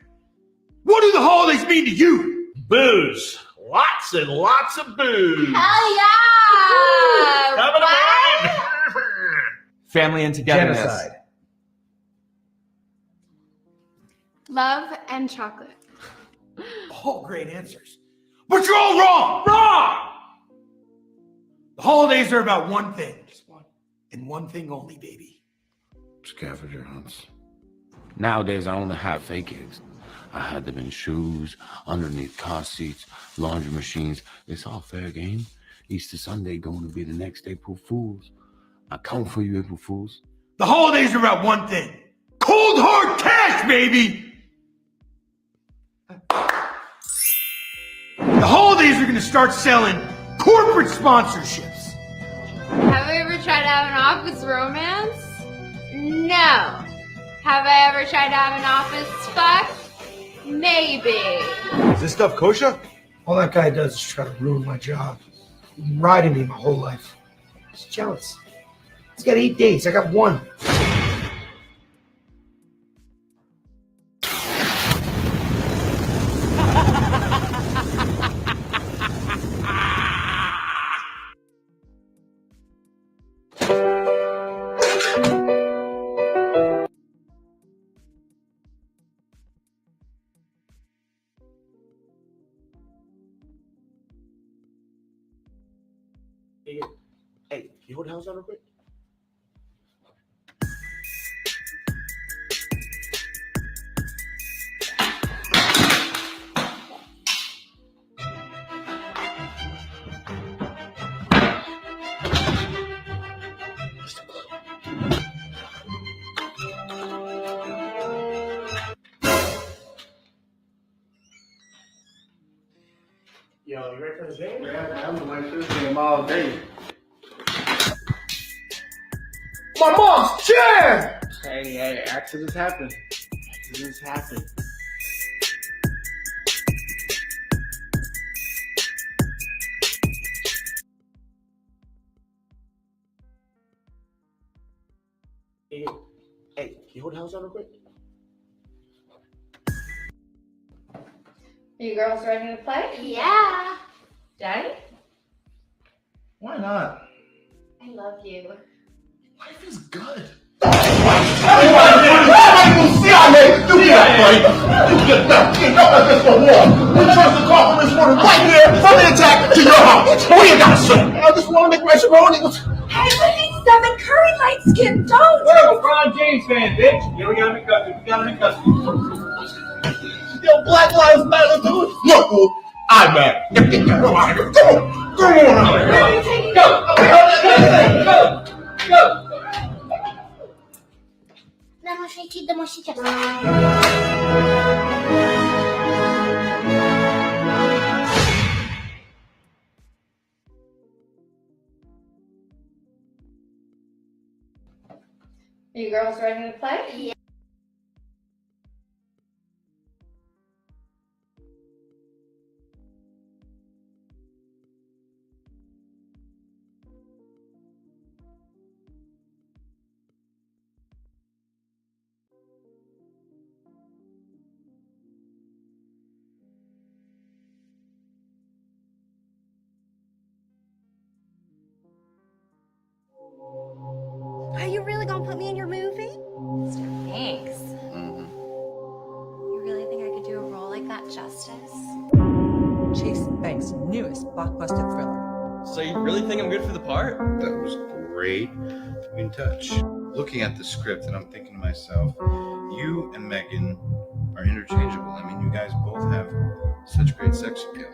What do the holidays mean to you? Booze. Lots and lots of booze. Hell yeah! Coming What? Family and togetherness. Genocide. Love and chocolate. All great answers. But you're all wrong! Wrong! The holidays are about one thing. Just one. And one thing only, baby. Scavenger hunts. Nowadays, I only have fake eggs. I had them in shoes, underneath car seats, laundry machines. It's all fair game. Easter Sunday going to be the next April Fools. I come for you, April Fools. The holidays are about one thing. Cold hard cash, baby! The holidays are gonna start selling corporate sponsorships. Have I ever tried to have an office romance? No. Have I ever tried to have an office fuck? Maybe. Is this stuff kosher? All that guy does is try to ruin my job. He's been riding me my whole life. He's jealous. He's got 8 days. I got 1. Hey, you hold the house down real quick? Yo, you ready for this game? Yeah, I'm gonna wait for this game all day. My mom's chair! Hey, accidents happen. Accidents happen. Hey, can you hold the house down real quick? You girls ready to play? Yeah. Daddy? Why not? I love you. Life is good. I just want to make macaroni. Hey, we need 7 curry light skin. Don't. We're a LeBron James fan, bitch. Yeah, we got him in custody. We got him in custody. Yo, Black Lives Matter, dude. Look, fool, I'm mad. Come on, go. Go on out of here. Go. Go. Damo сейчас. You girls ready to play? Yeah. Are you really gonna put me in your movie? Thanks. You really think I could do a role like that justice? Chase Banks' newest blockbuster thriller. So you really think I'm good for the part? That was great. Keep in touch. Looking at the script, and I'm thinking to myself, you and Megan are interchangeable. I mean, you guys both have such great sex appeal.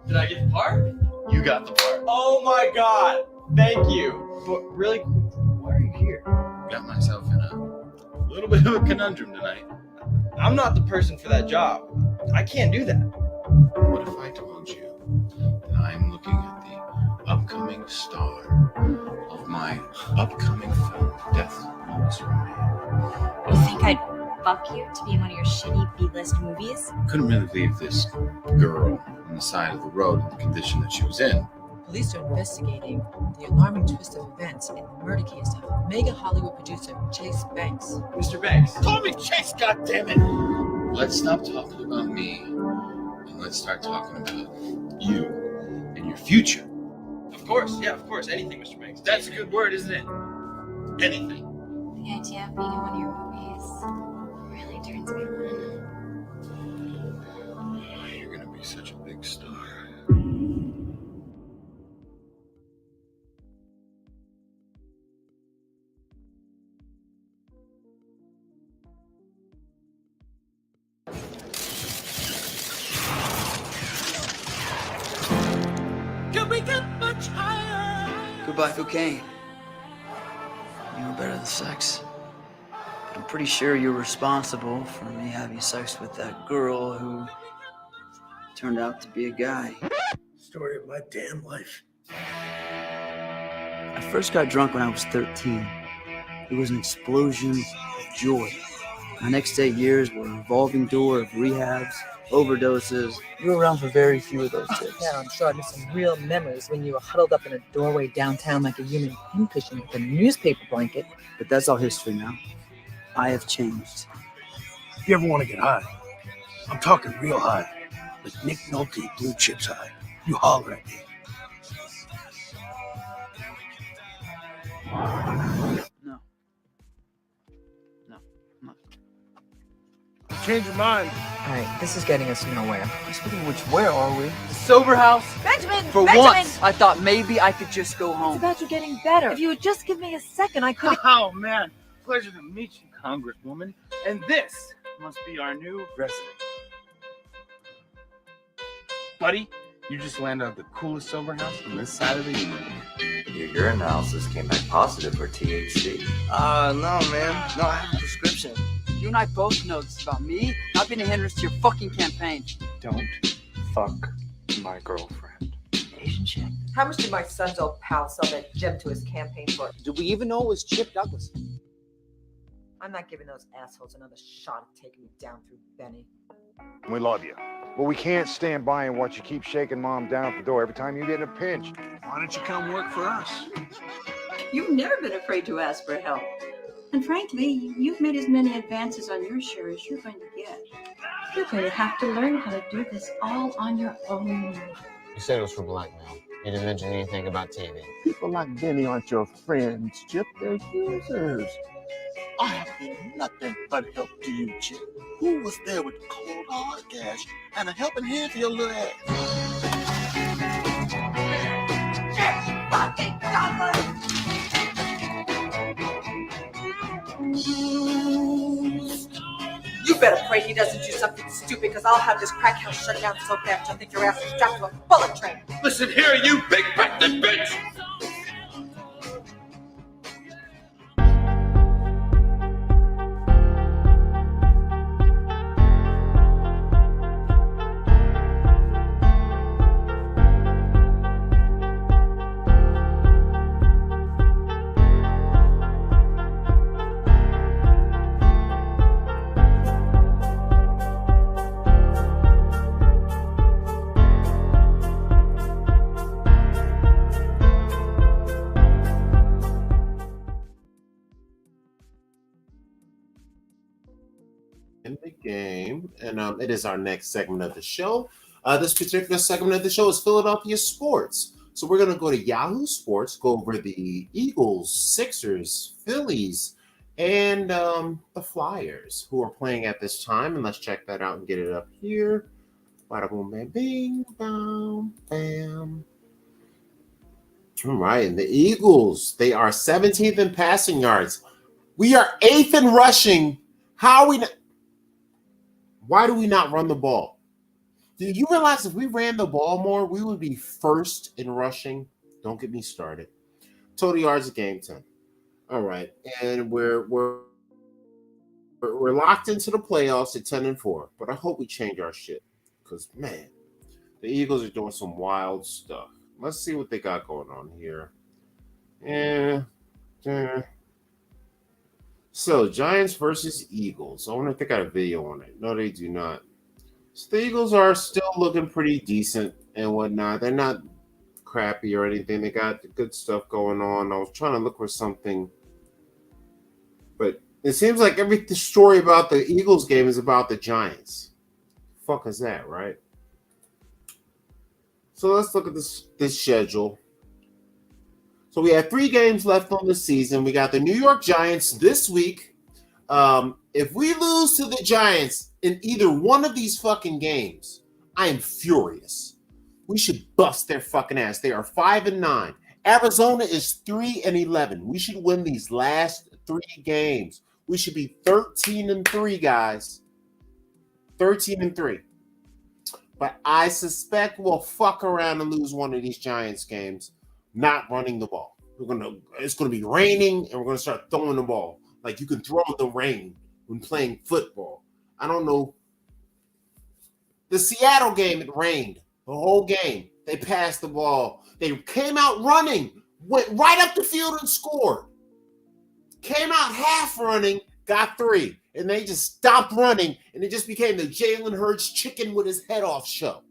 Did I get the part? You got the part. Oh my god! Thank you. But really, why are you here? Got myself in a little bit of a conundrum tonight. I'm not the person for that job. I can't do that. What if I told you that I'm looking at the upcoming star of my upcoming film, Death promise you, man. You think I'd fuck you to be in one of your shitty B-list movies? Couldn't really leave this girl on the side of the road in the condition that she was in. Police are investigating the alarming twist of events in the murder case of mega Hollywood producer Chase Banks. Mr. Banks. Call me Chase, goddammit! Let's stop talking about me and let's start talking about you and your future. Of course, anything, Mr. Banks. That's a good word, isn't it? Anything. The idea of being in one of your movies really turns me on. You're gonna be such a big star. Can we get much higher? Goodbye, cocaine. You were better than sex. But I'm pretty sure you're responsible for me having sex with that girl who turned out to be a guy. Story of my damn life. I first got drunk when I was 13. It was an explosion of joy. My next 8 years were a revolving door of rehabs, overdoses. You were around for very few of those days. Yeah, I'm sure I missed some real memories when you were huddled up in a doorway downtown like a human pincushion with a newspaper blanket. But that's all history now. I have changed. If you ever want to get high, I'm talking real high. Like Nick Nolte, Blue Chips high. You holler at me. No. Change your mind. All right, this is getting us nowhere. Speaking of which, where are we? The sober house? Benjamin! For Benjamin! once, I thought maybe I could just go It's home. about you getting better. If you would just give me a second, I could. Oh, man. Pleasure to meet you, Congresswoman. And this must be our new resident. Buddy, you just landed at the coolest sober house on this side of the universe. Your urine analysis came back positive for THC. No, man. No, I have a prescription. You and I both know this about me. I've been a hindrance to your fucking campaign. Don't fuck my girlfriend. Asian chick. How much did my son's old pal sell that gem to his campaign for? Do we even know it was Chip Douglas? I'm not giving those assholes another shot at taking me down through Benny. We love you, but we can't stand by and watch you keep shaking Mom down at the door every time you get in a pinch. Why don't you come work for us? You've never been afraid to ask for help. And frankly, you've made as many advances on your share as you're going to get. You're going to have to learn how to do this all on your own. You said it was for blackmail. You didn't mention anything about TV. People like Benny aren't your friends, Chip. They're users. I have been nothing but help to you, Chip. Who was there with cold hard cash and a helping hand for your little ass? Chip fucking Douglas! You better pray he doesn't do something stupid, because I'll have this crack house shut down so fast you'll think your ass is strapped to a bullet train. Listen here, you big bastard bitch! In the game, and it is our next segment of the show. This particular segment of the show is Philadelphia sports. So we're going to go to Yahoo Sports, go over the Eagles, Sixers, Phillies, and the Flyers, who are playing at this time. And let's check that out and get it up here. Bada boom, bam, bing, bam, bam. All right, and the Eagles, they are 17th in passing yards. We are 8th in rushing. How are we not? Why do we not run the ball? Do you realize if we ran the ball more, we would be first in rushing? Don't get me started. Total yards a game, 10. All right, and we're locked into the playoffs at 10-4. But I hope we change our shit, because man, the Eagles are doing some wild stuff. Let's see what they got going on here. So, Giants versus Eagles. I wonder if they got a video on it. No, they do not. So the Eagles are still looking pretty decent and whatnot. They're not crappy or anything. They got good stuff going on. I was trying to look for something, but it seems like every story about the Eagles game is about the Giants. Fuck is that, right? So let's look at this schedule. So we have 3 games left on the season. We got the New York Giants this week. If we lose to the Giants in either one of these fucking games, I am furious. We should bust their fucking ass. They are 5-9. Arizona is 3-11. We should win these last 3 games. We should be 13-3, guys. 13-3. But I suspect we'll fuck around and lose one of these Giants games not running the ball. It's gonna be raining and we're gonna start throwing the ball. Like you can throw in the rain when playing football. I don't know. The Seattle game, it rained the whole game. They passed the ball. They came out running, went right up the field and scored. Came out half running, got 3. And they just stopped running, and it just became the Jalen Hurts chicken with his head off show.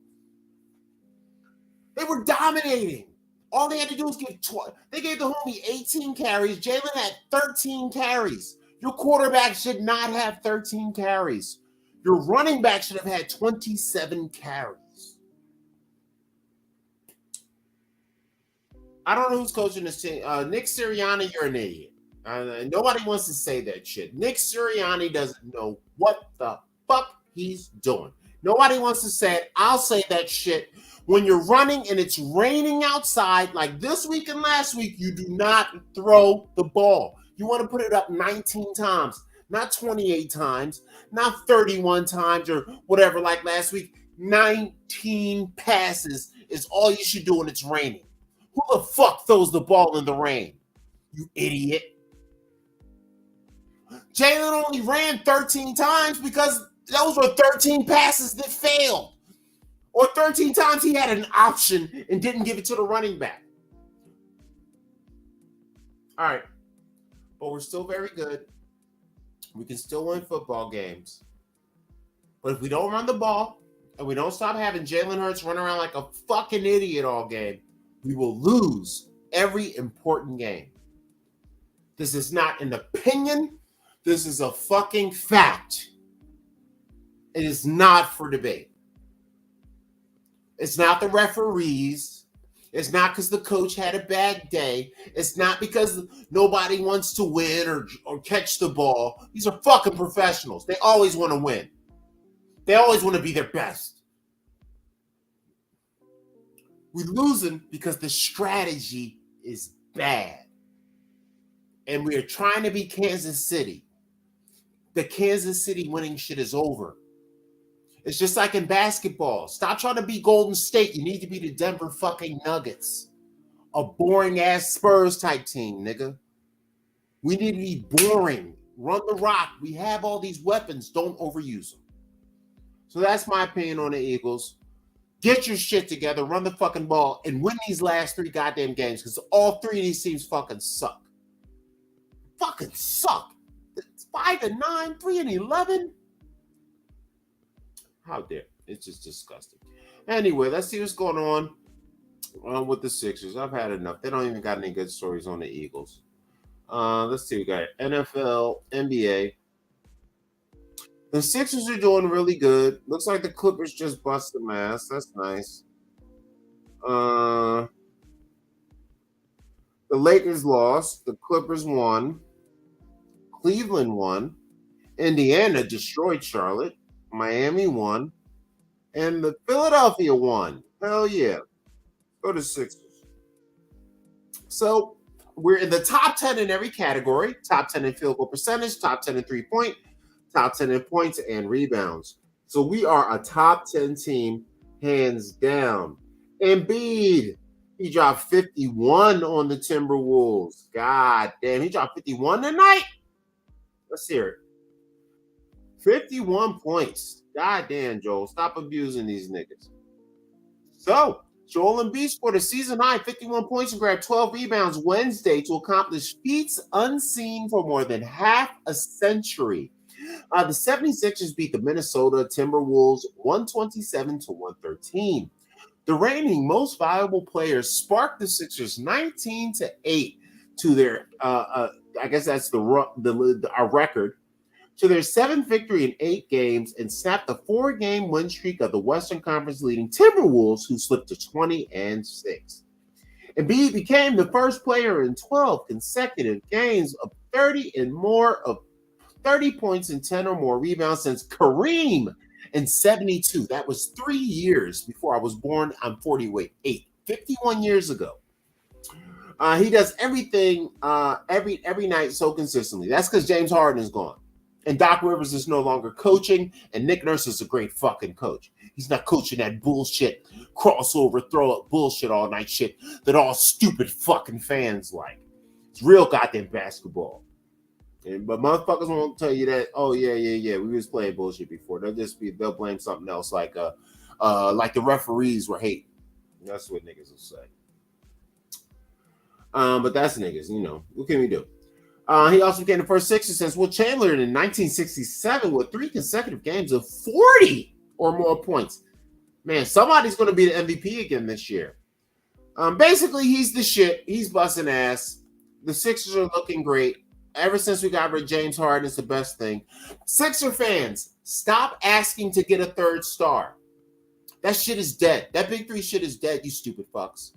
They were dominating. All they had to do was they gave the homie 18 carries. Jalen had 13 carries. Your quarterback should not have 13 carries. Your running back should have had 27 carries. I don't know who's coaching this team. Nick Sirianni, you're an idiot. Nobody wants to say that shit. Nick Sirianni doesn't know what the fuck he's doing. Nobody wants to say it. I'll say that shit. When you're running and it's raining outside, like this week and last week, you do not throw the ball. You want to put it up 19 times, not 28 times, not 31 times or whatever like last week. 19 passes is all you should do when it's raining. Who the fuck throws the ball in the rain? You idiot. Jalen only ran 13 times because those were 13 passes that failed. Or 13 times he had an option and didn't give it to the running back. All right. But we're still very good. We can still win football games. But if we don't run the ball and we don't stop having Jalen Hurts run around like a fucking idiot all game, we will lose every important game. This is not an opinion. This is a fucking fact. It is not for debate. It's not the referees. It's not because the coach had a bad day. It's not because nobody wants to win or catch the ball. These are fucking professionals. They always want to win. They always want to be their best. We're losing because the strategy is bad. And we are trying to be Kansas City. The Kansas City winning shit is over. It's just like in basketball. Stop trying to be Golden State. You need to be the Denver fucking Nuggets. A boring-ass Spurs type team, nigga. We need to be boring. Run the rock. We have all these weapons. Don't overuse them. So that's my opinion on the Eagles. Get your shit together. Run the fucking ball. And win these last 3 goddamn games. Because all 3 of these teams fucking suck. Fucking suck. It's 5-9, 3-11. How dare. It's just disgusting. Anyway, let's see what's going on with the Sixers. I've had enough. They don't even got any good stories on the Eagles. Let's see. We got NFL, NBA. The Sixers are doing really good. Looks like the Clippers just busted my ass. That's nice. The Lakers lost. The Clippers won. Cleveland won. Indiana destroyed Charlotte. Miami won. And the Philadelphia won. Hell yeah. Go to Sixers. So we're in the top 10 in every category. Top 10 in field goal percentage. Top 10 in 3-point. Top 10 in points and rebounds. So we are a top 10 team, hands down. Embiid, he dropped 51 on the Timberwolves. God damn, he dropped 51 tonight? Let's hear it. 51 points. God damn, Joel. Stop abusing these niggas. So, Joel Embiid scored a season-high 51 points and grabbed 12 rebounds Wednesday to accomplish feats unseen for more than half a century. The 76ers beat the Minnesota Timberwolves 127-113. The reigning most valuable players sparked the Sixers 19-8 to their, I guess that's our record, to their 7th victory in 8 games and snapped the 4-game win streak of the Western Conference leading Timberwolves, who slipped to 20-6. Embiid became the first player in 12 consecutive games of 30 points and 10 or more rebounds since Kareem in 72. That was 3 years before I was born. I'm 48, 51 years ago. He does everything every night so consistently. That's because James Harden is gone. And Doc Rivers is no longer coaching, and Nick Nurse is a great fucking coach. He's not coaching that bullshit, crossover, throw up bullshit all night shit that all stupid fucking fans like. It's real goddamn basketball. But motherfuckers won't tell you that, oh, yeah, we was playing bullshit before. They'll blame something else like the referees were hating. That's what niggas will say. But that's niggas, what can we do? He also became the first Sixer since Will Chamberlain in 1967 with 3 consecutive games of 40 or more points. Man, somebody's going to be the MVP again this year. Basically, he's the shit. He's busting ass. The Sixers are looking great. Ever since we got rid of James Harden, it's the best thing. Sixer fans, stop asking to get a 3rd star. That shit is dead. That big 3 shit is dead, you stupid fucks.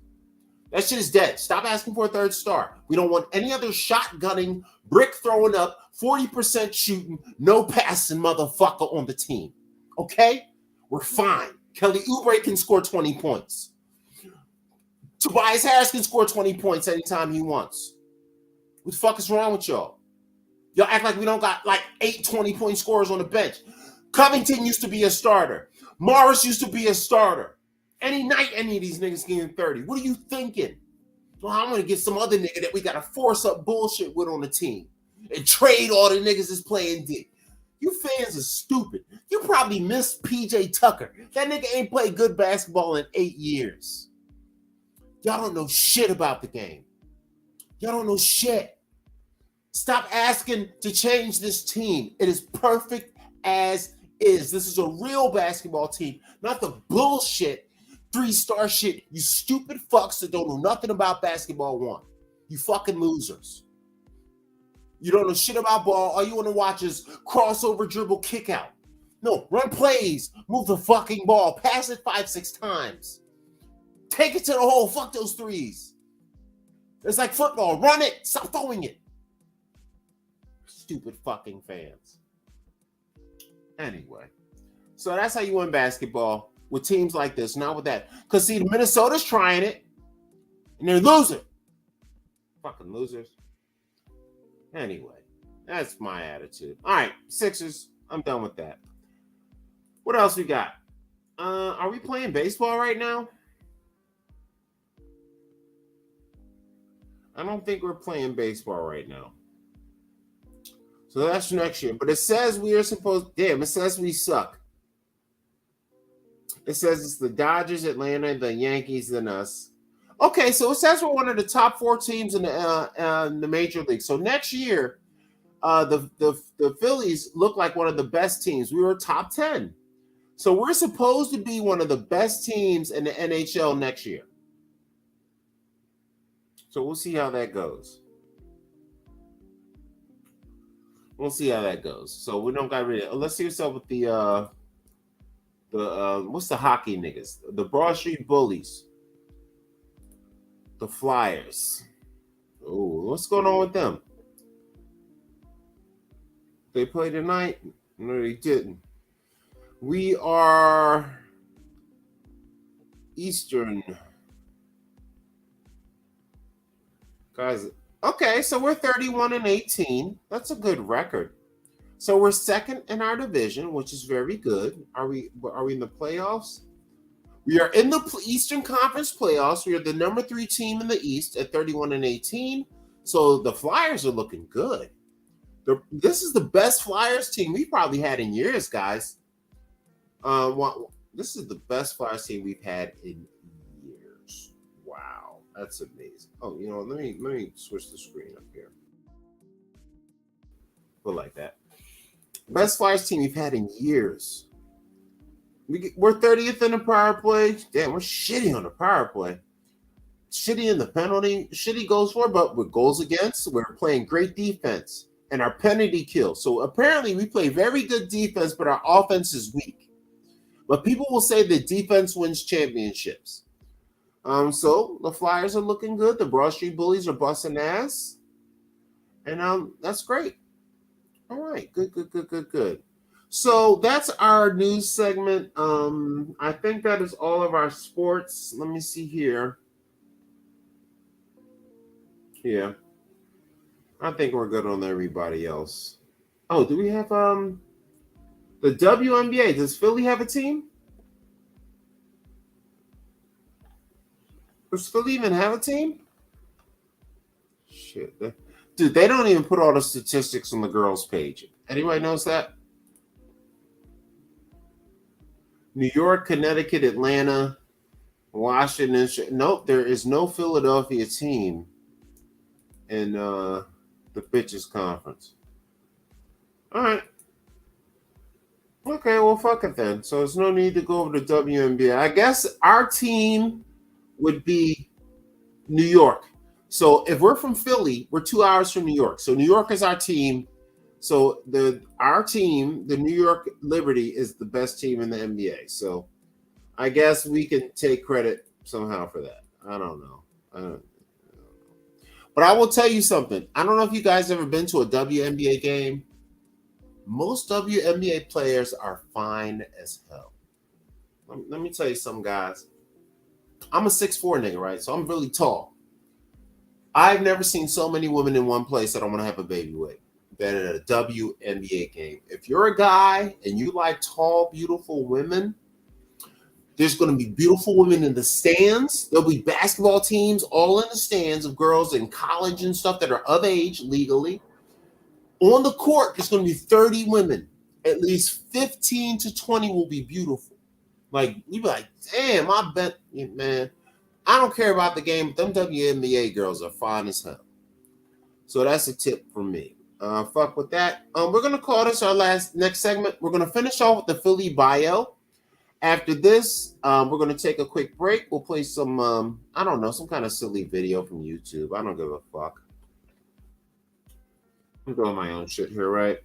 That shit is dead. Stop asking for a 3rd star. We don't want any other shotgunning, brick throwing up, 40% shooting, no passing motherfucker on the team. Okay? We're fine. Kelly Oubre can score 20 points. Tobias Harris can score 20 points anytime he wants. What the fuck is wrong with y'all? Y'all act like we don't got like 8 20-point scorers on the bench. Covington used to be a starter. Morris used to be a starter. Any night, any of these niggas getting 30. What are you thinking? Well, I'm going to get some other nigga that we got to force up bullshit with on the team and trade all the niggas that's playing D. You fans are stupid. You probably miss PJ Tucker. That nigga ain't played good basketball in 8 years. Y'all don't know shit about the game. Y'all don't know shit. Stop asking to change this team. It is perfect as is. This is a real basketball team, not the bullshit 3-star shit you stupid fucks that don't know nothing about basketball want. You fucking losers. You don't know shit about ball. All you want to watch is crossover, dribble, kick out. No, run plays. Move the fucking ball. Pass it 5-6 times. Take it to the hole. Fuck those threes. It's like football. Run it. Stop throwing it. Stupid fucking fans. Anyway, so that's how you win basketball. With teams like this, not with that. Because, see, Minnesota's trying it, and they're losing. Fucking losers. Anyway, that's my attitude. All right, Sixers, I'm done with that. What else we got? Are we playing baseball right now? I don't think we're playing baseball right now. So that's next year. But it says we are supposed... Damn, it says we suck. It says it's the Dodgers, Atlanta, the Yankees, and us. Okay, so it says we're one of the top 4 teams in the major league. So next year, the Phillies look like one of the best teams. We were top 10. So we're supposed to be one of the best teams in the NHL next year. So we'll see how that goes. We'll see how that goes. So we don't got rid of it. Let's see what's up with the what's the hockey niggas? The Broad Street Bullies. The Flyers. Oh, what's going on with them? They played tonight? No, they didn't. We are Eastern. Guys, okay, so we're 31-18. That's a good record. So we're second in our division, which is very good. Are we in the playoffs? We are in the Eastern Conference playoffs. We are the number 3 team in the East at 31-18. So the Flyers are looking good. This is the best Flyers team we've probably had in years, guys. This is the best Flyers team we've had in years. That's amazing. Oh, you know, let me switch the screen up here. Put like that. Best Flyers team we've had in years. We're 30th in the power play. Damn, we're shitty on the power play. Shitty in the penalty. Shitty goals for, but with goals against, we're playing great defense. And our penalty kill. So apparently we play very good defense, but our offense is weak. But people will say that defense wins championships. So the Flyers are looking good. The Broad Street Bullies are busting ass. And that's great. All right. Good. So that's our news segment. I think that is all of our sports. Let me see here. Yeah. I think we're good on everybody else. Oh, do we have the WNBA? Does Philly have a team? Does Philly even have a team? Shit. Dude, they don't even put all the statistics on the girls' page. Anybody knows that? New York, Connecticut, Atlanta, Washington. Nope, there is no Philadelphia team in the bitches conference. All right. Okay, well, fuck it then. So there's no need to go over to WNBA. I guess our team would be New York. So if we're from Philly, we're 2 hours from New York. So New York is our team. So our team, the New York Liberty, is the best team in the NBA. So I guess we can take credit somehow for that. I don't know. But I will tell you something. I don't know if you guys ever been to a WNBA game. Most WNBA players are fine as hell. Let me tell you something, guys. I'm a 6'4" nigga, right? So I'm really tall. I've never seen so many women in one place that I want to have a baby with than at a WNBA game. If you're a guy and you like tall, beautiful women, there's going to be beautiful women in the stands. There'll be basketball teams all in the stands of girls in college and stuff that are of age legally. On the court, there's going to be 30 women. At least 15 to 20 will be beautiful. Like, you be like, damn, I bet, man. I don't care about the game, but them WNBA girls are fine as hell. So that's a tip from me. Fuck with that. We're going to call this our next segment. We're going to finish off with the Philly bio. After this, we're going to take a quick break. We'll play some, I don't know, some kind of silly video from YouTube. I don't give a fuck. I'm doing my own shit here, right?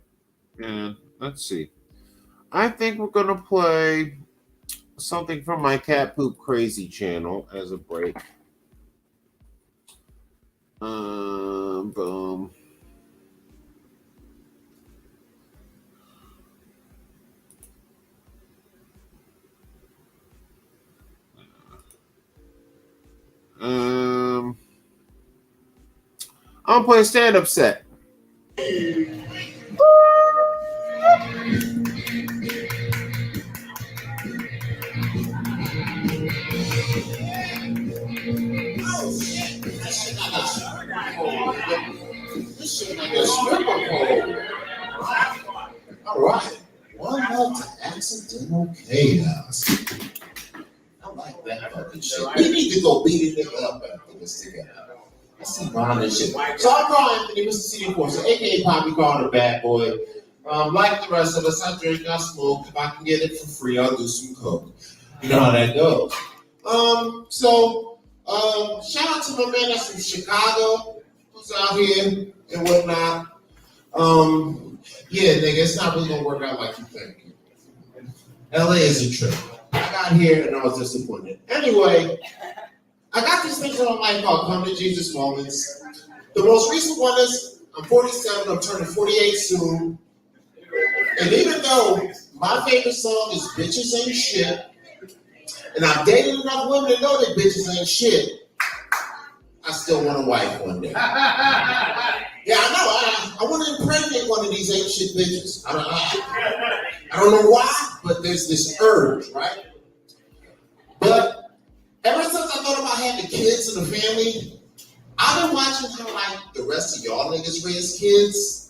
And let's see. I think we're going to play something from my Cat Poop Crazy channel as a break. Boom. I'm gonna play a stand-up set. All right. Welcome to Accidental Chaos. I like that fucking shit. We need to go beat it up after this together. I see Ron and shit. So I'm Ron Anthony, Mr. City Force, aka Poppy called a bad boy. Like the rest of us, I drink, I smoke. If I can get it for free, I'll do some coke. You know how that goes. Shout out to my man that's from Chicago, who's out here and whatnot. Yeah, nigga, it's not really gonna work out like you think. LA is a trip. I got here and I was disappointed. Anyway, I got these things on my life called Come to Jesus Moments. The most recent one is I'm 47, I'm turning 48 soon. And even though my favorite song is Bitches Ain't Shit, and I've dated enough women to know that bitches ain't shit, I still want a wife one day. Yeah, I know. I want to impregnate one of these ain't shit bitches. I don't know why, but there's this urge, right? But ever since I thought about having kids in the family, I've been watching how like the rest of y'all niggas raise kids.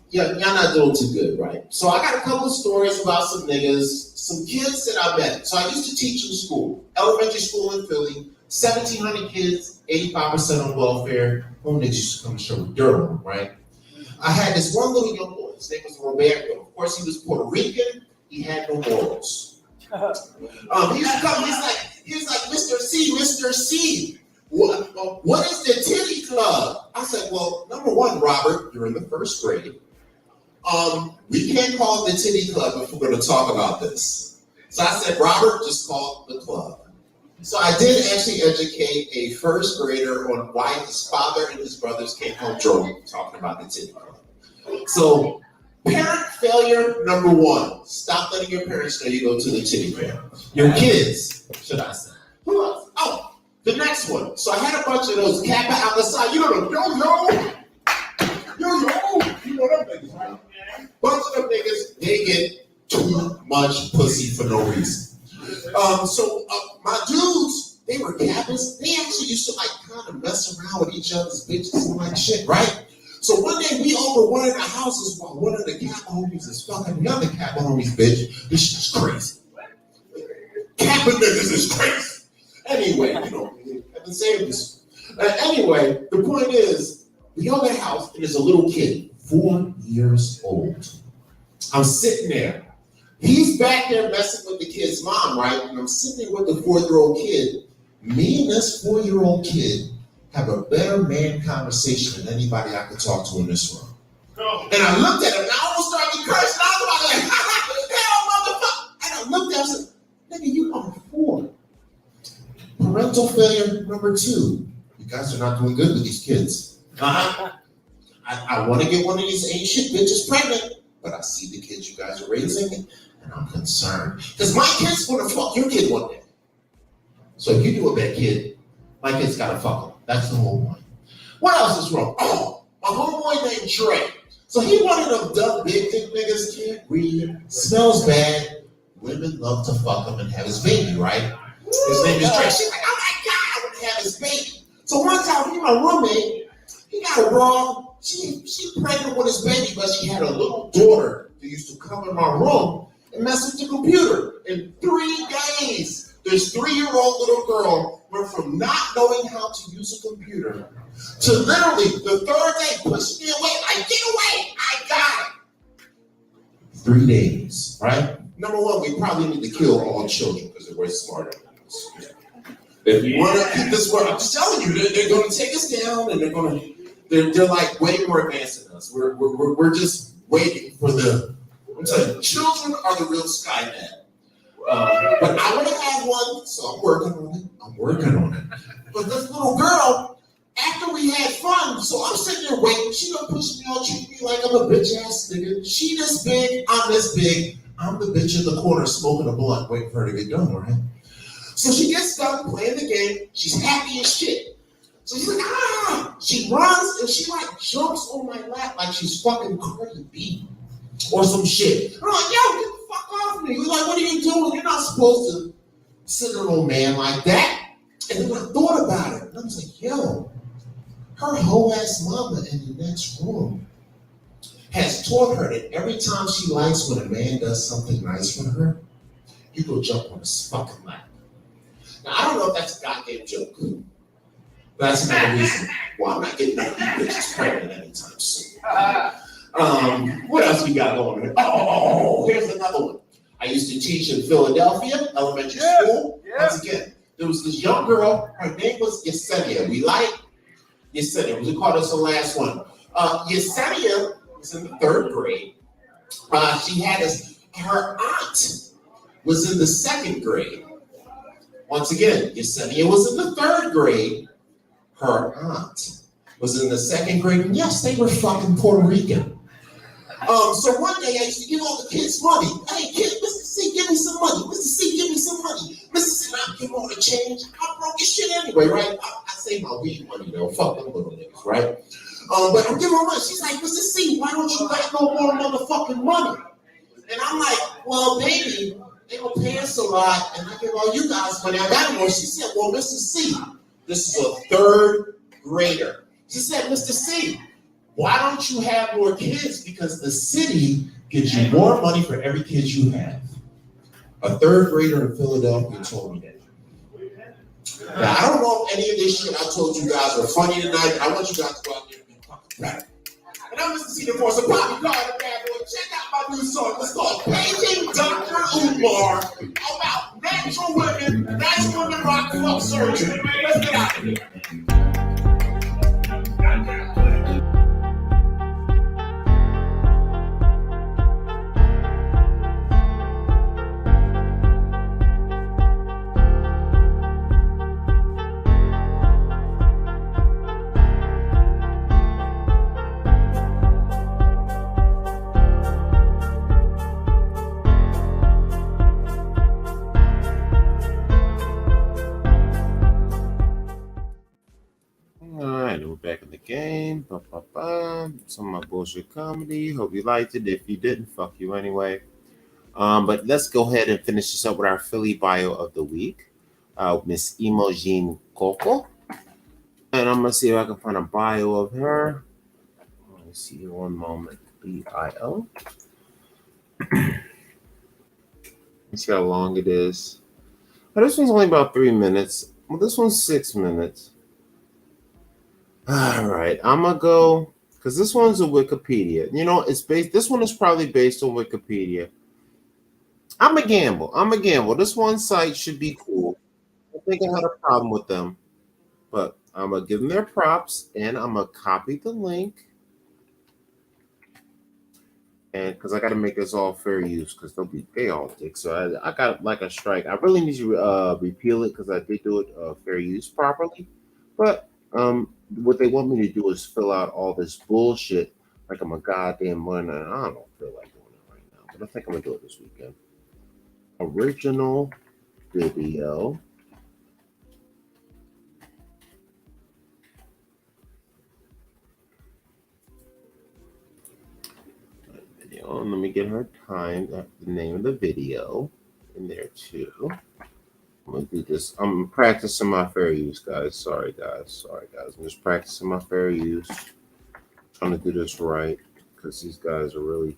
Y'all not doing too good, right? So I got a couple of stories about some niggas, some kids that I met. So I used to teach in school, elementary school in Philly, 1,700 kids, 85% on welfare. Home niggas used to come to show with dirt on them, right? I had this one little young boy. His name was Roberto. Of course, he was Puerto Rican. He had no morals. He used to come. He was like, Mr. C. What is the titty club? I said, well, number one, Robert, you're in the first grade. We can't call it the titty club if we're going to talk about this. So I said, Robert, just call it the club. So I did actually educate a first grader on why his father and his brothers came home drunk talking about the titty club. So parent failure number one, stop letting your parents know you go to the titty club. Your kids, should I say. Who else? Oh, the next one. So I had a bunch of those Kappa out the side. You know them, yo. You know them niggas, right? Bunch of them niggas, they get too much pussy for no reason. My dudes, they were Kappas. They actually used to like kind of mess around with each other's bitches and like shit, right? So one day we over one of the houses while one of the Kappa homies is fucking the other Kappa homie's bitch. This shit's crazy. Kappa niggas is crazy. Anyway, I've been saying this. Anyway, the point is, we go to the house and there's a little kid, 4 years old. I'm sitting there. He's back there messing with the kid's mom, right? And I'm sitting there with the 4-year-old kid. Me and this 4-year-old kid have a better man conversation than anybody I could talk to in this room. And I looked at him and I almost started to curse. And I was like, hell, motherfucker. And I looked at him and said, nigga, you are 4. Parental failure number 2. You guys are not doing good with these kids. I want to get one of these ain't shit bitches pregnant, but I see the kids you guys are raising, and I'm concerned. Because my kid's going to fuck your kid one day. So if you do a bad kid, my kid's got to fuck him. That's the whole point. What else is wrong? Oh, my homeboy named Trey. So he one of them dumb big thick niggas, can't read, smells bad. Women love to fuck him and have his baby, right? His name is Trey. She's like, oh my God, I want to have his baby. So one time, he my roommate, he got it wrong. She pregnant with his baby, but she had a little daughter that used to come in my room and mess with the computer. In 3 days, this 3-year-old little girl went from not knowing how to use a computer to literally the 3rd day pushing me away. Like, get away! I got it. 3 days, right? Number one, we probably need to kill all children because they're way smarter than us. If we want to keep this world, I'm just telling you, they're going to take us down, and they're like way more advanced than us. We're just waiting for I'm telling you, children are the real Skynet. But I want to have one, so I'm working on it. But this little girl, after we had fun, so I'm sitting there waiting. She gonna push me on, treat me like I'm a bitch ass nigga. She this big, I'm this big. I'm the bitch in the corner smoking a blunt, waiting for her to get done, right? So she gets done playing the game. She's happy as shit. So she's like, ah! She runs and she like jumps on my lap like she's fucking Cardi B or some shit. I'm like, yo, get the fuck off me. We're like, what are you doing? You're not supposed to sit on a man like that. And then I thought about it. And I was like, yo, her whole ass mama in the next room has taught her that every time she likes when a man does something nice for her, you go jump on his fucking lap. Now, I don't know if that's a goddamn joke. But that's another reason why I'm not getting none of these bitches pregnant anytime soon. What else we got going on? Oh, here's another one. I used to teach in Philadelphia, elementary school. Once again, there was this young girl. Her name was Yesenia. We like Yesenia. We call this the last one. Yesenia was in the 3rd grade. She had her aunt was in the 2nd grade. Once again, Yesenia was in the 3rd grade. Her aunt was in the 2nd grade. And yes, they were fucking Puerto Rican. So one day I used to give all the kids money. Hey, kid, Mr. C, give me some money. Mr. C, give me some money. Mr. C, I'll give all the change. I broke your shit anyway, right? I save my weed money, though. Fuck them little niggas, right? But I'm giving her money. She's like, Mr. C, why don't you got no more motherfucking money? And I'm like, well, baby, they don't pay us a lot, and I give all you guys money. I got more. She said, well, Mr. C, this is a 3rd grader. She said, Mr. C, why don't you have more kids? Because the city gives you more money for every kid you have. A third grader in Philadelphia told me that. Now, I don't know if any of this shit I told you guys were funny tonight, but I want you guys to go out there and be fucking better. And I'm listening to the voice of Bobby Carter, bad boy. Check out my new song. It's called Painting Dr. Umar about natural women rock fuck surgery. Let's get out of here. Alright, we're back in the game. Some of my bullshit comedy. Hope you liked it. If you didn't, fuck you anyway. But let's go ahead and finish this up with our Philly bio of the week. Miss Imogene Coca. And I'm gonna see if I can find a bio of her. Let me see here one moment. bio. Let's see how long it is. Oh, this one's only about 3 minutes. Well, this one's 6 minutes. All right, I'm gonna go because this one's a Wikipedia. You know, it's based. This one is probably based on Wikipedia. I'm a gamble. This one site should be cool. I think I had a problem with them, but I'm gonna give them their props and I'm gonna copy the link. And because I got to make this all fair use, because they all dick. So I got like a strike. I really need to repeal it because I did do it fair use properly. But what they want me to do is fill out all this bullshit like I'm a goddamn winner. I don't feel like doing it right now, but I think I'm gonna do it this weekend. Original video. Let me get her time, the name of the video in there too. I'm gonna do this. I'm practicing my fair use, guys. Sorry, guys. I'm just practicing my fair use. Trying to do this right because these guys are really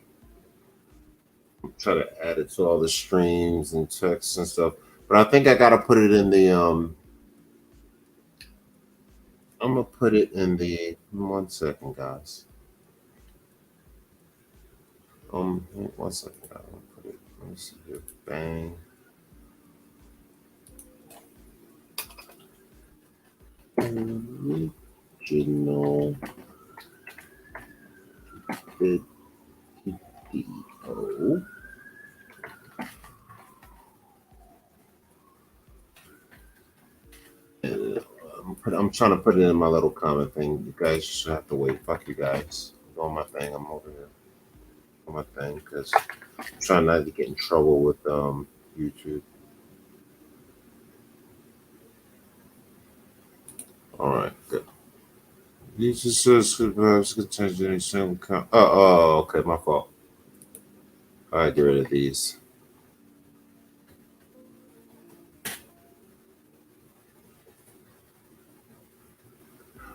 trying to add it to all the streams and texts and stuff. But I think I gotta put it in the I'm gonna put it in the 1 second, guys. 1 second. I'm gonna put it. Let me see here. Bang. Original video. I'm trying to put it in my little comment thing. You guys just have to wait. Fuck you guys. I'm doing my thing. I'm over here on my thing because I'm trying not to get in trouble with YouTube. All right, good. These says contains any single okay, my fault. All right, get rid of these.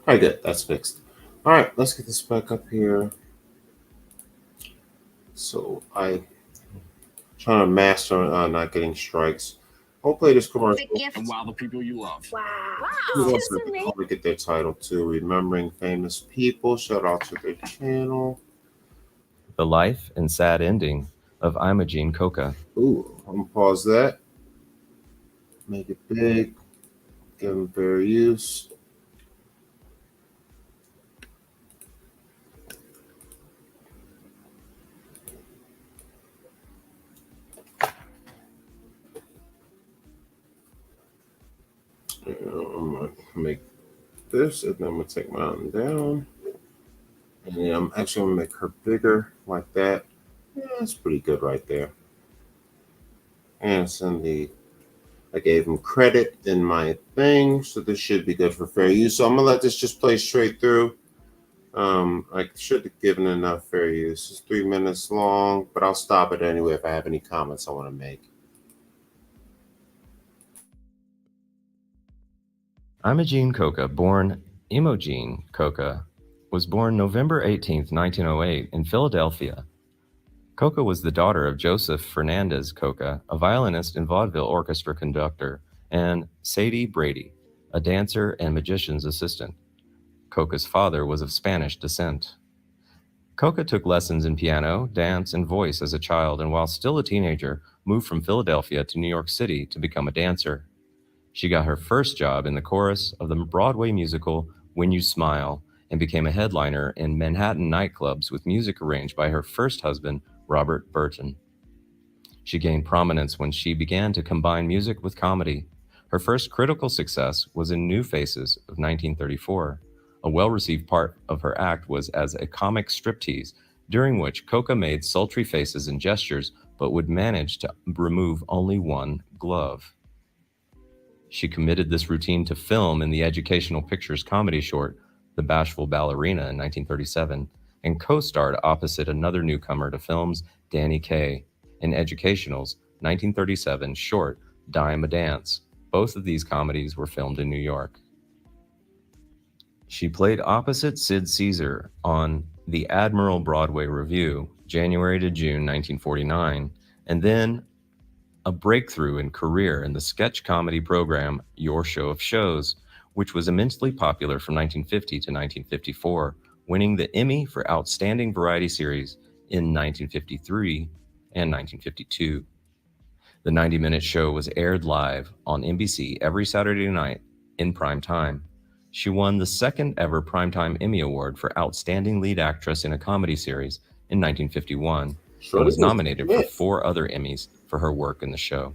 All right, good. That's fixed. All right, let's get this back up here. So I'm trying to master not getting strikes. Hopefully this commercial. And while the people you love. Wow. Hopefully get their title too. Remembering famous people. Shout out to their channel. The life and sad ending of Imogene Coca. Ooh, I'm gonna pause that. Make it big. Give them fair use. I'm gonna make this, and then I'm gonna take mine down, and then I'm actually gonna make her bigger like that. Yeah, that's pretty good right there. And send I gave him credit in my thing, so this should be good for fair use. So I'm gonna let this just play straight through. I should have given enough fair use. It's 3 minutes long, but I'll stop it anyway if I have any comments I want to make. Imogene Coca, born Imogene Coca, was born November 18th, 1908 in Philadelphia. Coca was the daughter of Joseph Fernandez Coca, a violinist and vaudeville orchestra conductor, and Sadie Brady, a dancer and magician's assistant. Coca's father was of Spanish descent. Coca took lessons in piano, dance, and voice as a child, and while still a teenager, moved from Philadelphia to New York City to become a dancer. She got her first job in the chorus of the Broadway musical When You Smile and became a headliner in Manhattan nightclubs with music arranged by her first husband, Robert Burton. She gained prominence when she began to combine music with comedy. Her first critical success was in New Faces of 1934. A well-received part of her act was as a comic striptease, during which Coca made sultry faces and gestures, but would manage to remove only one glove. She committed this routine to film in the Educational Pictures comedy short, The Bashful Ballerina in 1937, and co-starred opposite another newcomer to films, Danny Kaye, in Educational's 1937 short, Dime a Dance. Both of these comedies were filmed in New York. She played opposite Sid Caesar on The Admiral Broadway Review, January to June 1949, and then a breakthrough in career in the sketch comedy program Your Show of Shows, which was immensely popular from 1950 to 1954, winning the Emmy for Outstanding Variety Series in 1953 and 1952. The 90-minute show was aired live on NBC every Saturday night in prime time. She won the second ever Primetime Emmy Award for Outstanding Lead Actress in a Comedy Series in 1951 and was nominated for 4 other Emmys for her work in the show.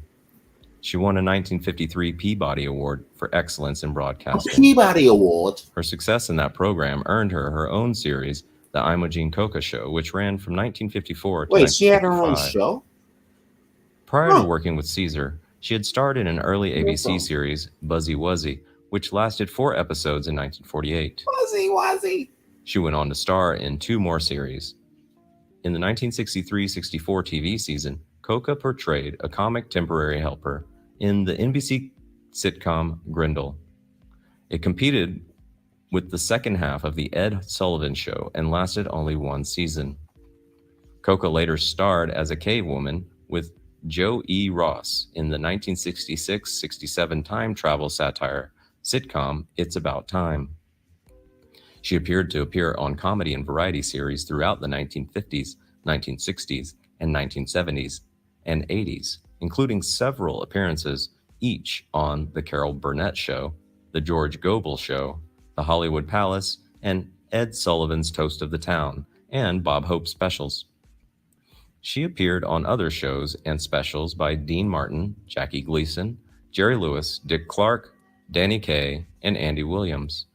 She won a 1953 Peabody Award for Excellence in Broadcasting. A Peabody Award. Her success in that program earned her her own series, The Imogene Coca Show, which ran from 1954 to 1955. Wait, she had her own show? Prior to working with Caesar, she had starred in an early ABC series, Buzzy Wuzzy, which lasted 4 episodes in 1948. Wuzzy Wuzzy. She went on to star in 2 more series. In the 1963-64 TV season, Coca portrayed a comic temporary helper in the NBC sitcom Grindle. It competed with the second half of The Ed Sullivan Show and lasted only 1 season. Coca later starred as a cave woman with Joe E. Ross in the 1966-67 time travel satire sitcom It's About Time. She appeared on comedy and variety series throughout the 1950s, 1960s, and 1970s and 80s, including several appearances each on The Carol Burnett Show, The George Gobel Show, The Hollywood Palace, and Ed Sullivan's Toast of the Town, and Bob Hope specials. She appeared on other shows and specials by Dean Martin, Jackie Gleason, Jerry Lewis, Dick Clark, Danny Kaye, and Andy Williams.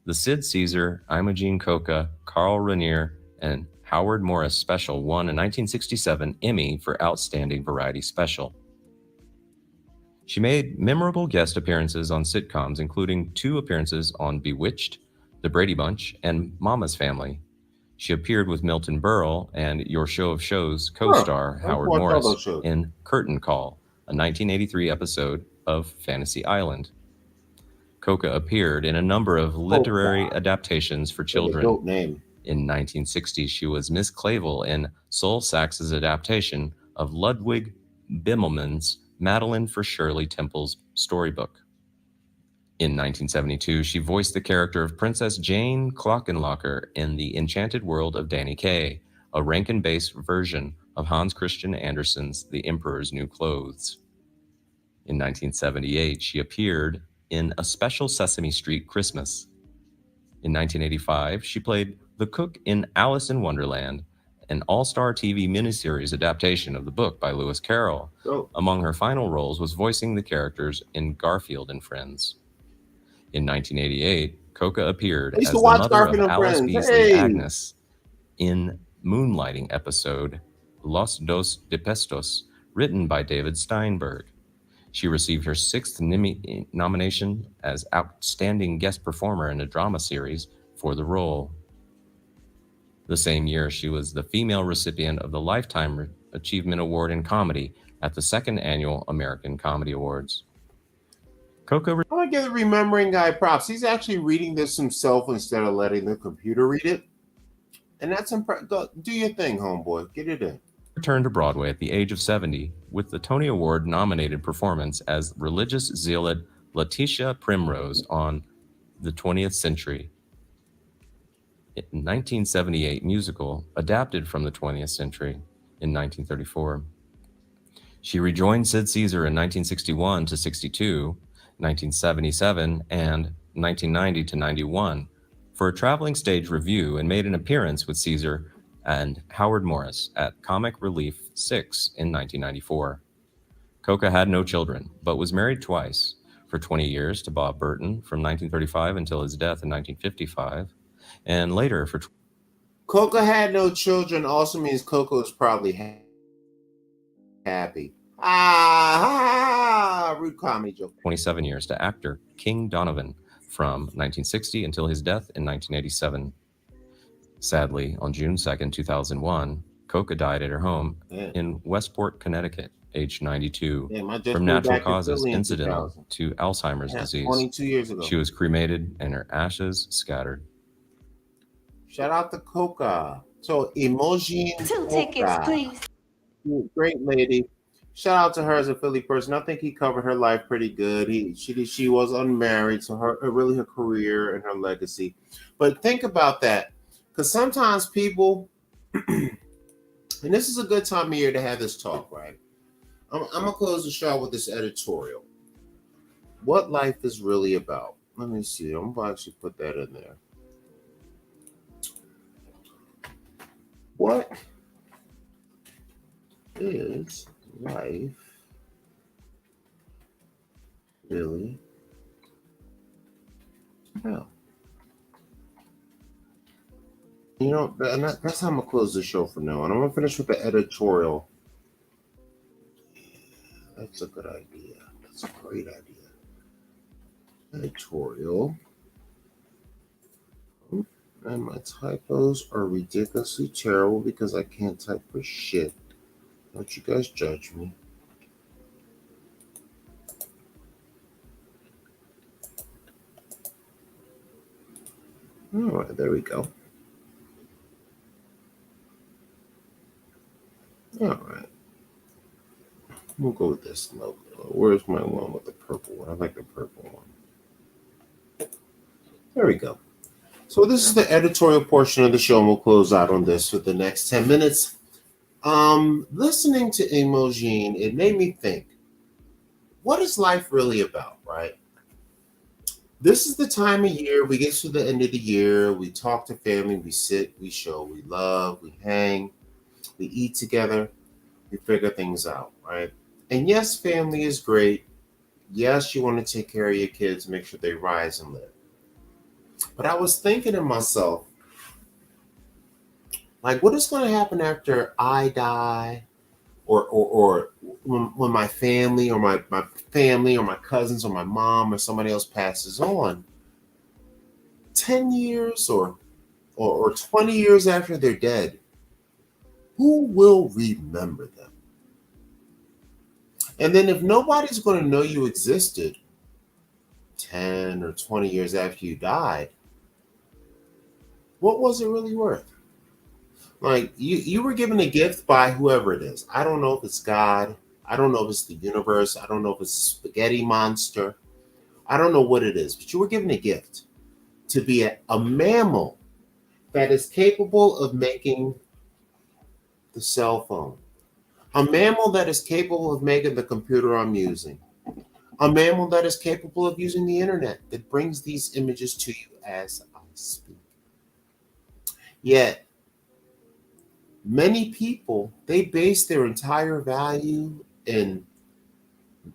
The Sid Caesar, Imogene Coca, Carl Rainier, and Howard Morris special won a 1967 Emmy for Outstanding Variety Special. She made memorable guest appearances on sitcoms, including 2 appearances on Bewitched, The Brady Bunch, and Mama's Family. She appeared with Milton Berle and Your Show of Shows co-star Howard Morris in Curtain Call, a 1983 episode of Fantasy Island. Coca appeared in a number of literary adaptations for children. In 1960, she was Miss Clavel in Sol Sax's adaptation of Ludwig Bimmelmann's Madeline for Shirley Temple's storybook. In 1972, she voiced the character of Princess Jane Clockenlocker in The Enchanted World of Danny Kaye, a Rankin-based version of Hans Christian Andersen's The Emperor's New Clothes. In 1978, she appeared in A Special Sesame Street Christmas. In 1985, she played the cook in Alice in Wonderland, an all-star TV miniseries adaptation of the book by Lewis Carroll. Among her final roles was voicing the characters in Garfield and Friends. In 1988, Coca appeared as the mother of Alice Beasley Agnes in Moonlighting episode Los Dos de Pestos, written by David Steinberg. She received her 6th nomination as Outstanding Guest Performer in a Drama Series for the role. The same year, she was the female recipient of the Lifetime Achievement Award in Comedy at the 2nd Annual American Comedy Awards. Coca. I want to give the remembering guy props. He's actually reading this himself instead of letting the computer read it. And that's impressive. Do your thing, homeboy. Get it in. Returned to Broadway at the age of 70 with the Tony Award-nominated performance as religious zealot Letitia Primrose on The 20th Century. In 1978 musical adapted from The 20th Century in 1934. She rejoined Sid Caesar in 1961 to 62, 1977, and 1990 to 91 for a traveling stage review and made an appearance with Caesar and Howard Morris at Comic Relief 6 in 1994. Coca had no children, but was married twice, for 20 years to Bob Burton from 1935 until his death in 1955, and later for... Coca had no children also means Coco is probably happy. Rude comedy joke. 27 years to actor King Donovan from 1960 until his death in 1987. Sadly, on June 2nd, 2001, Coca died at her home in Westport, Connecticut, age 92, from natural causes incidental to Alzheimer's disease. 22 years ago. She was cremated and her ashes scattered. Shout out to Coca. So Imogene Coca. 2 tickets, please. Great lady. Shout out to her as a Philly person. I think he covered her life pretty good. She was unmarried, so her career and her legacy. But think about that, because sometimes people, and this is a good time of year to have this talk, right? I'm gonna close the show with this editorial. What life is really about. Let me see. I'm gonna actually put that in there. What is life really about? You know, that's how I'm gonna close the show for now, and I'm gonna finish with the editorial. That's a good idea. That's a great idea. Editorial. And my typos are ridiculously terrible because I can't type for shit. Don't you guys judge me. All right, there we go. All right. We'll go with this logo. Where's my one with the purple one? I like the purple one. There we go. So this is the editorial portion of the show, and we'll close out on this for the next 10 minutes. Listening to Imogene, it made me think, what is life really about, right? This is the time of year, we get to the end of the year, we talk to family, we sit, we show, we love, we hang, we eat together, we figure things out, right? And yes, family is great. Yes, you want to take care of your kids, make sure they rise and live. But I was thinking to myself, like, what is going to happen after I die, or when my family or my family or my cousins or my mom or somebody else passes on? 10 years or 20 years after they're dead, who will remember them? And then if nobody's going to know you existed 10 or 20 years after you died, what was it really worth? Like, you were given a gift by whoever it is. I don't know if it's God. I don't know if it's the universe. I don't know if it's a spaghetti monster. I don't know what it is, but you were given a gift to be a mammal that is capable of making the cell phone. A mammal that is capable of making the computer I'm using. A mammal that is capable of using the internet that brings these images to you as I speak. Yet, many people, they base their entire value in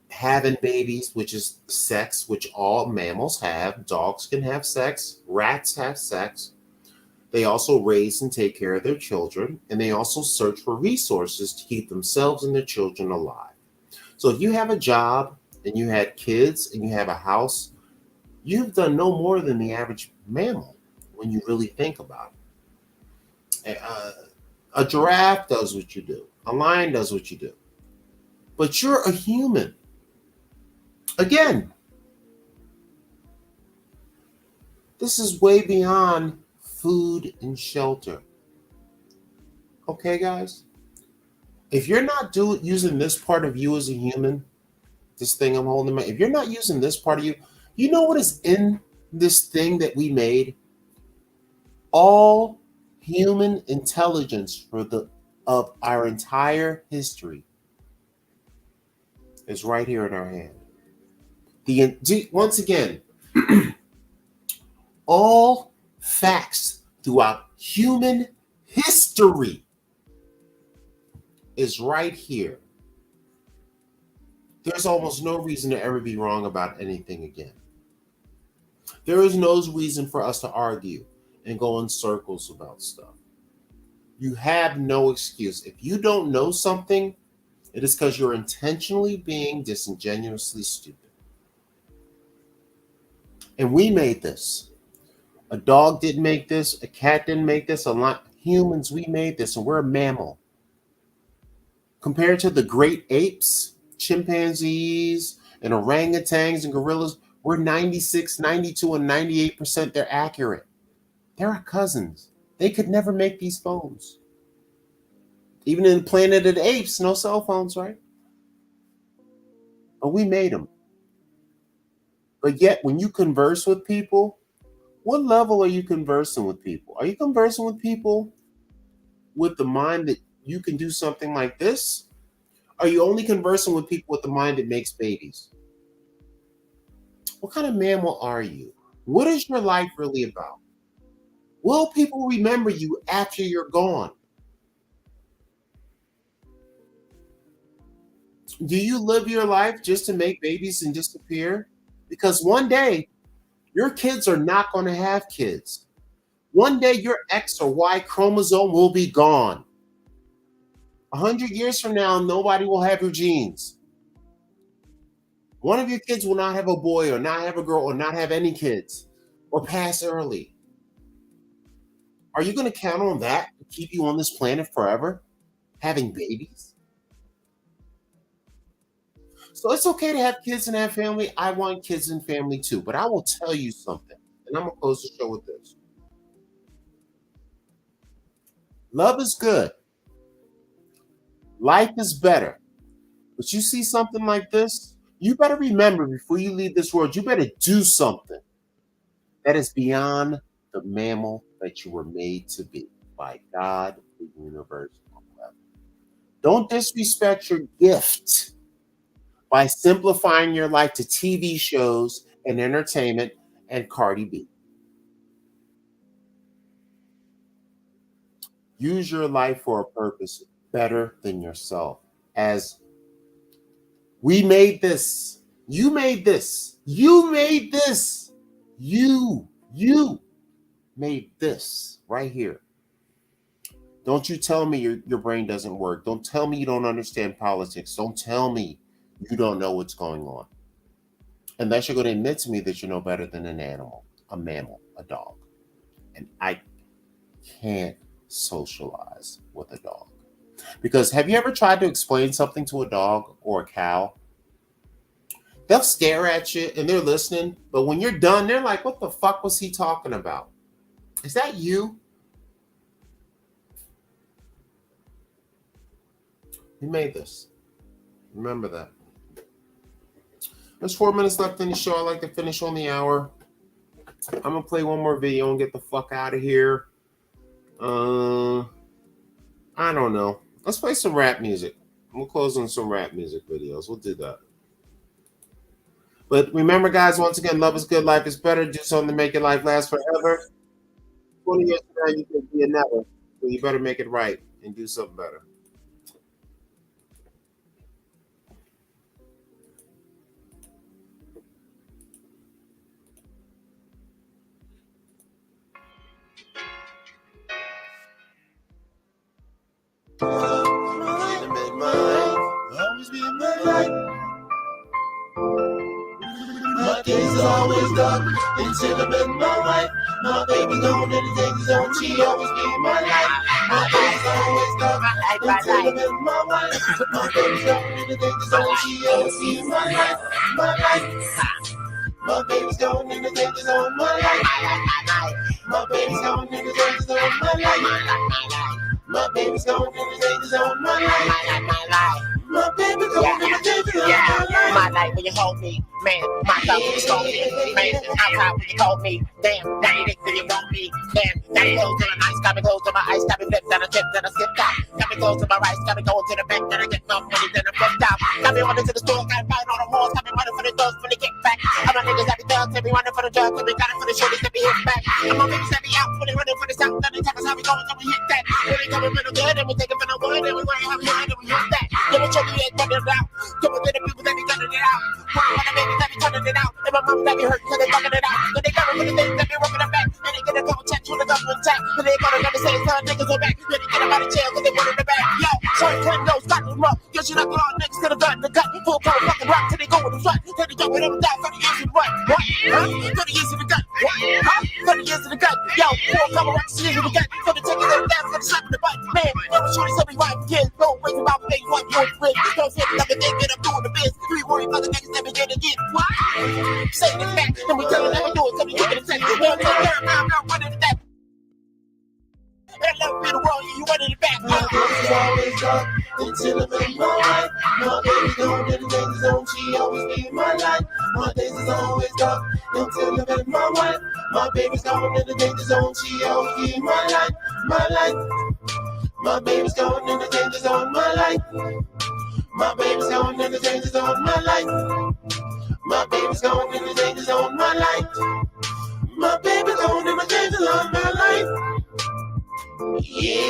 having babies, which is sex, which all mammals have. Dogs can have sex. Rats have sex. They also raise and take care of their children, and they also search for resources to keep themselves and their children alive. So if you have a job and you had kids and you have a house, you've done no more than the average mammal when you really think about it. A giraffe does what you do. A lion does what you do. But you're a human. Again, this is way beyond food and shelter. Okay, guys? If you're not using this part of you as a human, this thing I'm holding, if you're not using this part of you, you know what is in this thing that we made? All human intelligence of our entire history is right here in our hand. Once again, all facts throughout human history is right here. There's almost no reason to ever be wrong about anything again. There is no reason for us to argue and go in circles about stuff. You have no excuse. If you don't know something, it is because you're intentionally being disingenuously stupid. And we made this. A dog didn't make this. A cat didn't make this. A lot humans, we made this, and we're a mammal. Compared to the great apes, chimpanzees, and orangutans and gorillas, we're 96, 92, and 98% they're accurate. They're our cousins. They could never make these phones. Even in Planet of the Apes, no cell phones, right? But we made them. But yet, when you converse with people, what level are you conversing with people? Are you conversing with people with the mind that you can do something like this? Are you only conversing with people with the mind that makes babies? What kind of mammal are you? What is your life really about? Will people remember you after you're gone? Do you live your life just to make babies and disappear? Because one day, your kids are not going to have kids. One day, your X or Y chromosome will be gone. 100 years from now, nobody will have your genes. One of your kids will not have a boy or not have a girl or not have any kids or pass early. Are you going to count on that to keep you on this planet forever, having babies? So it's okay to have kids and have family. I want kids and family too. But I will tell you something, and I'm going to close the show with this. Love is good. Life is better. But you see something like this, you better remember before you leave this world, you better do something that is beyond the mammal that you were made to be by God, the universe. Don't disrespect your gift by simplifying your life to TV shows and entertainment and Cardi B. Use your life for a purpose better than yourself. As we made this, you made this, you made this, you made this right here. Don't you tell me your brain doesn't work. Don't tell me you don't understand politics. Don't tell me you don't know what's going on. Unless you're going to admit to me that you're no better than an animal, a mammal, a dog. And I can't socialize with a dog. Because have you ever tried to explain something to a dog or a cow? They'll stare at you and they're listening, but when you're done, they're like, what the fuck was he talking about? Is that you? You made this. Remember that. There's 4 minutes left in the show. I like to finish on the hour. I'm going to play one more video and get the fuck out of here. I don't know. Let's play some rap music. We'll close on some rap music videos. We'll do that. But remember, guys, once again, love is good, life is better. Do something to make your life last forever. 20 years from now, you can be another. So you better make it right and do something better. Always be in my life. My days are always dark until I met my wife. My baby gone and the things on. She always be in my life. My days are always dark until I met my wife. My baby gone and the things on. She always be in my life. My life. My baby's gone and the things on my life. My baby's gone and the things on my life. My baby's going in the danger zone. My life, my life. My baby's going in the danger zone. My life when you hold me, man. My love when you scold me, man. I'm proud when you call me, damn. Now you think that you want me, damn. Now you close to the ice, got me close to my ice, got me flipped, then I trip, then I skip out. Got me close to my rice, got me going to the bank, then I get no money, then I flipped out. Got me running to the store, got me buying all the walls, got me running for the doors when they get back. I'm a niggas that be thugs, they be running for the drugs, they be got it for the shorties that be hit back. I'm a niggas that be out when they running for the south, then they tell us how we going, so we hit that. When they coming for the good, and we take it for the wood, and we want to have fun, and we hit that. Then we check the egg, turn it out. Come with the people that be turning it out. One of the babies that be turning it out. And my mom that be hurt because they talking it out. Then they coming for the things that be working them back. Then they get a couple checks with the government tax. Then they gonna never say son niggas are back. Then they get them out of jail because they put in the back. Yo, sorry, couldn't go, start them up. Yo, she like all niggas to the gun, the gun. Full cover fucking rock till they go with the front. Then they go with them down 30 years in the run. What? Huh? 30 years in the gun. What? Huh? 30 years in the gun. Yo, full cover rock years in the gun. So they take them down for the slap in the butt. Man, yo, shorty said me right kids. Don't wait about me, one point three. Don't say nothing, they get up doing the biz. We worry about the niggas that be getting it. What? Say the fact, then we tell them that we do it, so we give it a second. Well, take care of now, I'm running it back. And let me the world, you running it back. My baby's always up until I'm in my life. My baby's going in the danger zone, she always be in my life. My days is always dark until I'm in my wife. My baby's going in the danger zone, she always be in my life. My life. My baby's going in the danger zone, my life. My baby's going in the danger zone, my life. My baby's going in the danger zone, my life. My baby's going in the danger zone, my life. Yeah.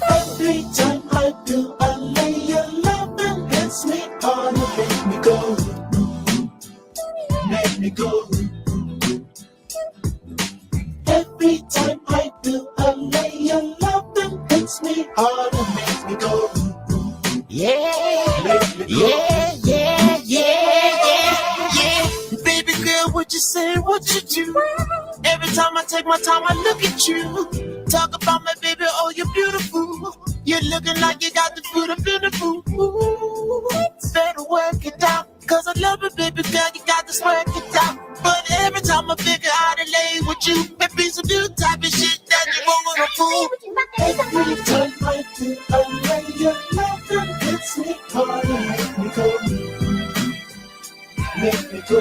Every time I do, I lay your love and hits me hard and make me go, make me go. Every time I do, I lay your love and hits me hard and makes me go. Yeah, yeah, yeah, yeah, yeah. Baby girl, what you say, what you do? Every time I take my time, I look at you. Talk about my baby, oh, you're beautiful. You're looking like you got the food of beautiful. Ooh, better work it out, cause I love it, baby girl, you got to work it out. But every time I figure out to lay with you, it be some new type of shit that you won't wanna fool. Every time I do, I lay your love and hits me hard and make me go. Make me go.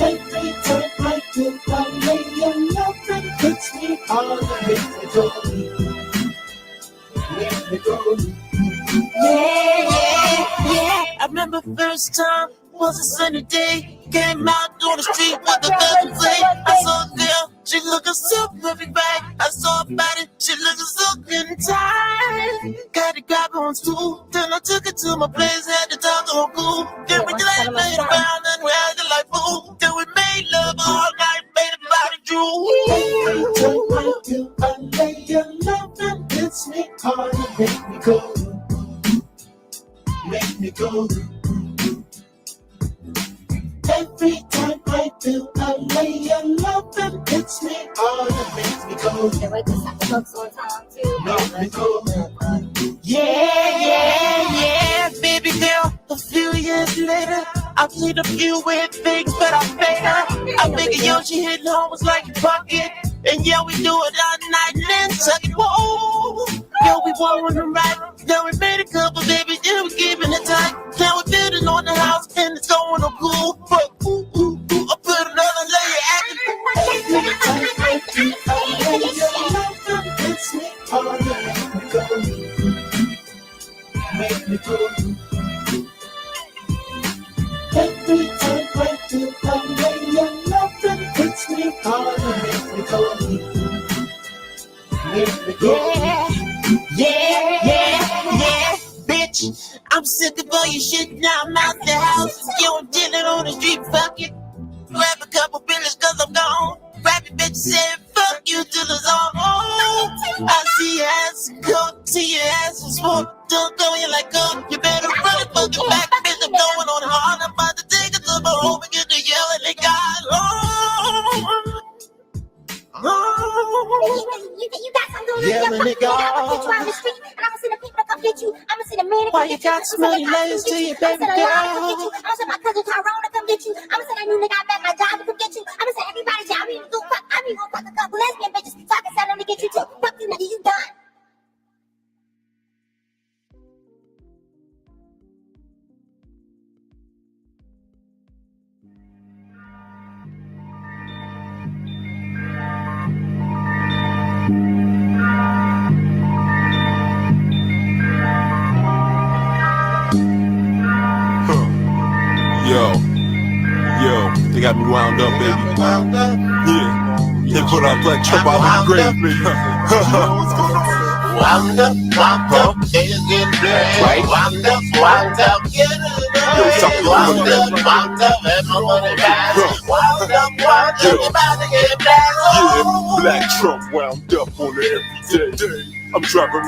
Every time I do, I lay your love and hits me hard and make me go. Make me go. Yeah, yeah, yeah. I remember first time was a sunny day. Came out on the street with the cousin play. I saw a girl, she looking so perfect back. I saw her body, she looking so good and tight. Got to grab her on stool, then I took her to my place, had to talk to her cool. Then we laid around and we acted like fool. Then we made love all night, made her body drool. Every time I do, I lay your love and hits me hard and make me go. Make me go. Every time I do, I lay your love and hits me hard and makes me go. Make me go. Yeah, yeah, yeah, baby girl. A few years later, I played a few weird things, but I paid her. I figured, yo, she hitting home was like a bucket. And yeah, we do it all night and then tuck it. Whoa, yo, we won the right. Then we made a couple, baby, then we keeping it tight. Now we're building on the house and it's going to cool. But ooh, ooh, ooh, I put another layer acting. Every time I do, I lay your love and hits me hard and make me go. Make me go. Every time I do, I lay your love and hits me hard and make me go. Make me go. Yeah, yeah, yeah, bitch. I'm sick of all your shit, now I'm out the house. You ain't dealing on the street, fuck it. Grab a couple billions cause I'm gone. Grab your bitch, say fuck you till it's all on. I see your ass, go to your yelling it God. Why you got so many layers to your baby girl? I'ma send my cousin Tyrone to come get you. I'ma send that new nigga I met my job to come get you. I'ma send everybody job. I mean, gonna fuck a couple lesbian bitches so I can send them to get you too. Fuck you, nigga, you done. Yo, they got me wound up, baby. Yeah, they put out Black Trump out of the grave, baby. Wound up, niggas getting black. Right. Wound up, get it. Wound up, and my money back. Wound up, you about to get black. Yeah, Black Trump wound up on it every day. I'm driving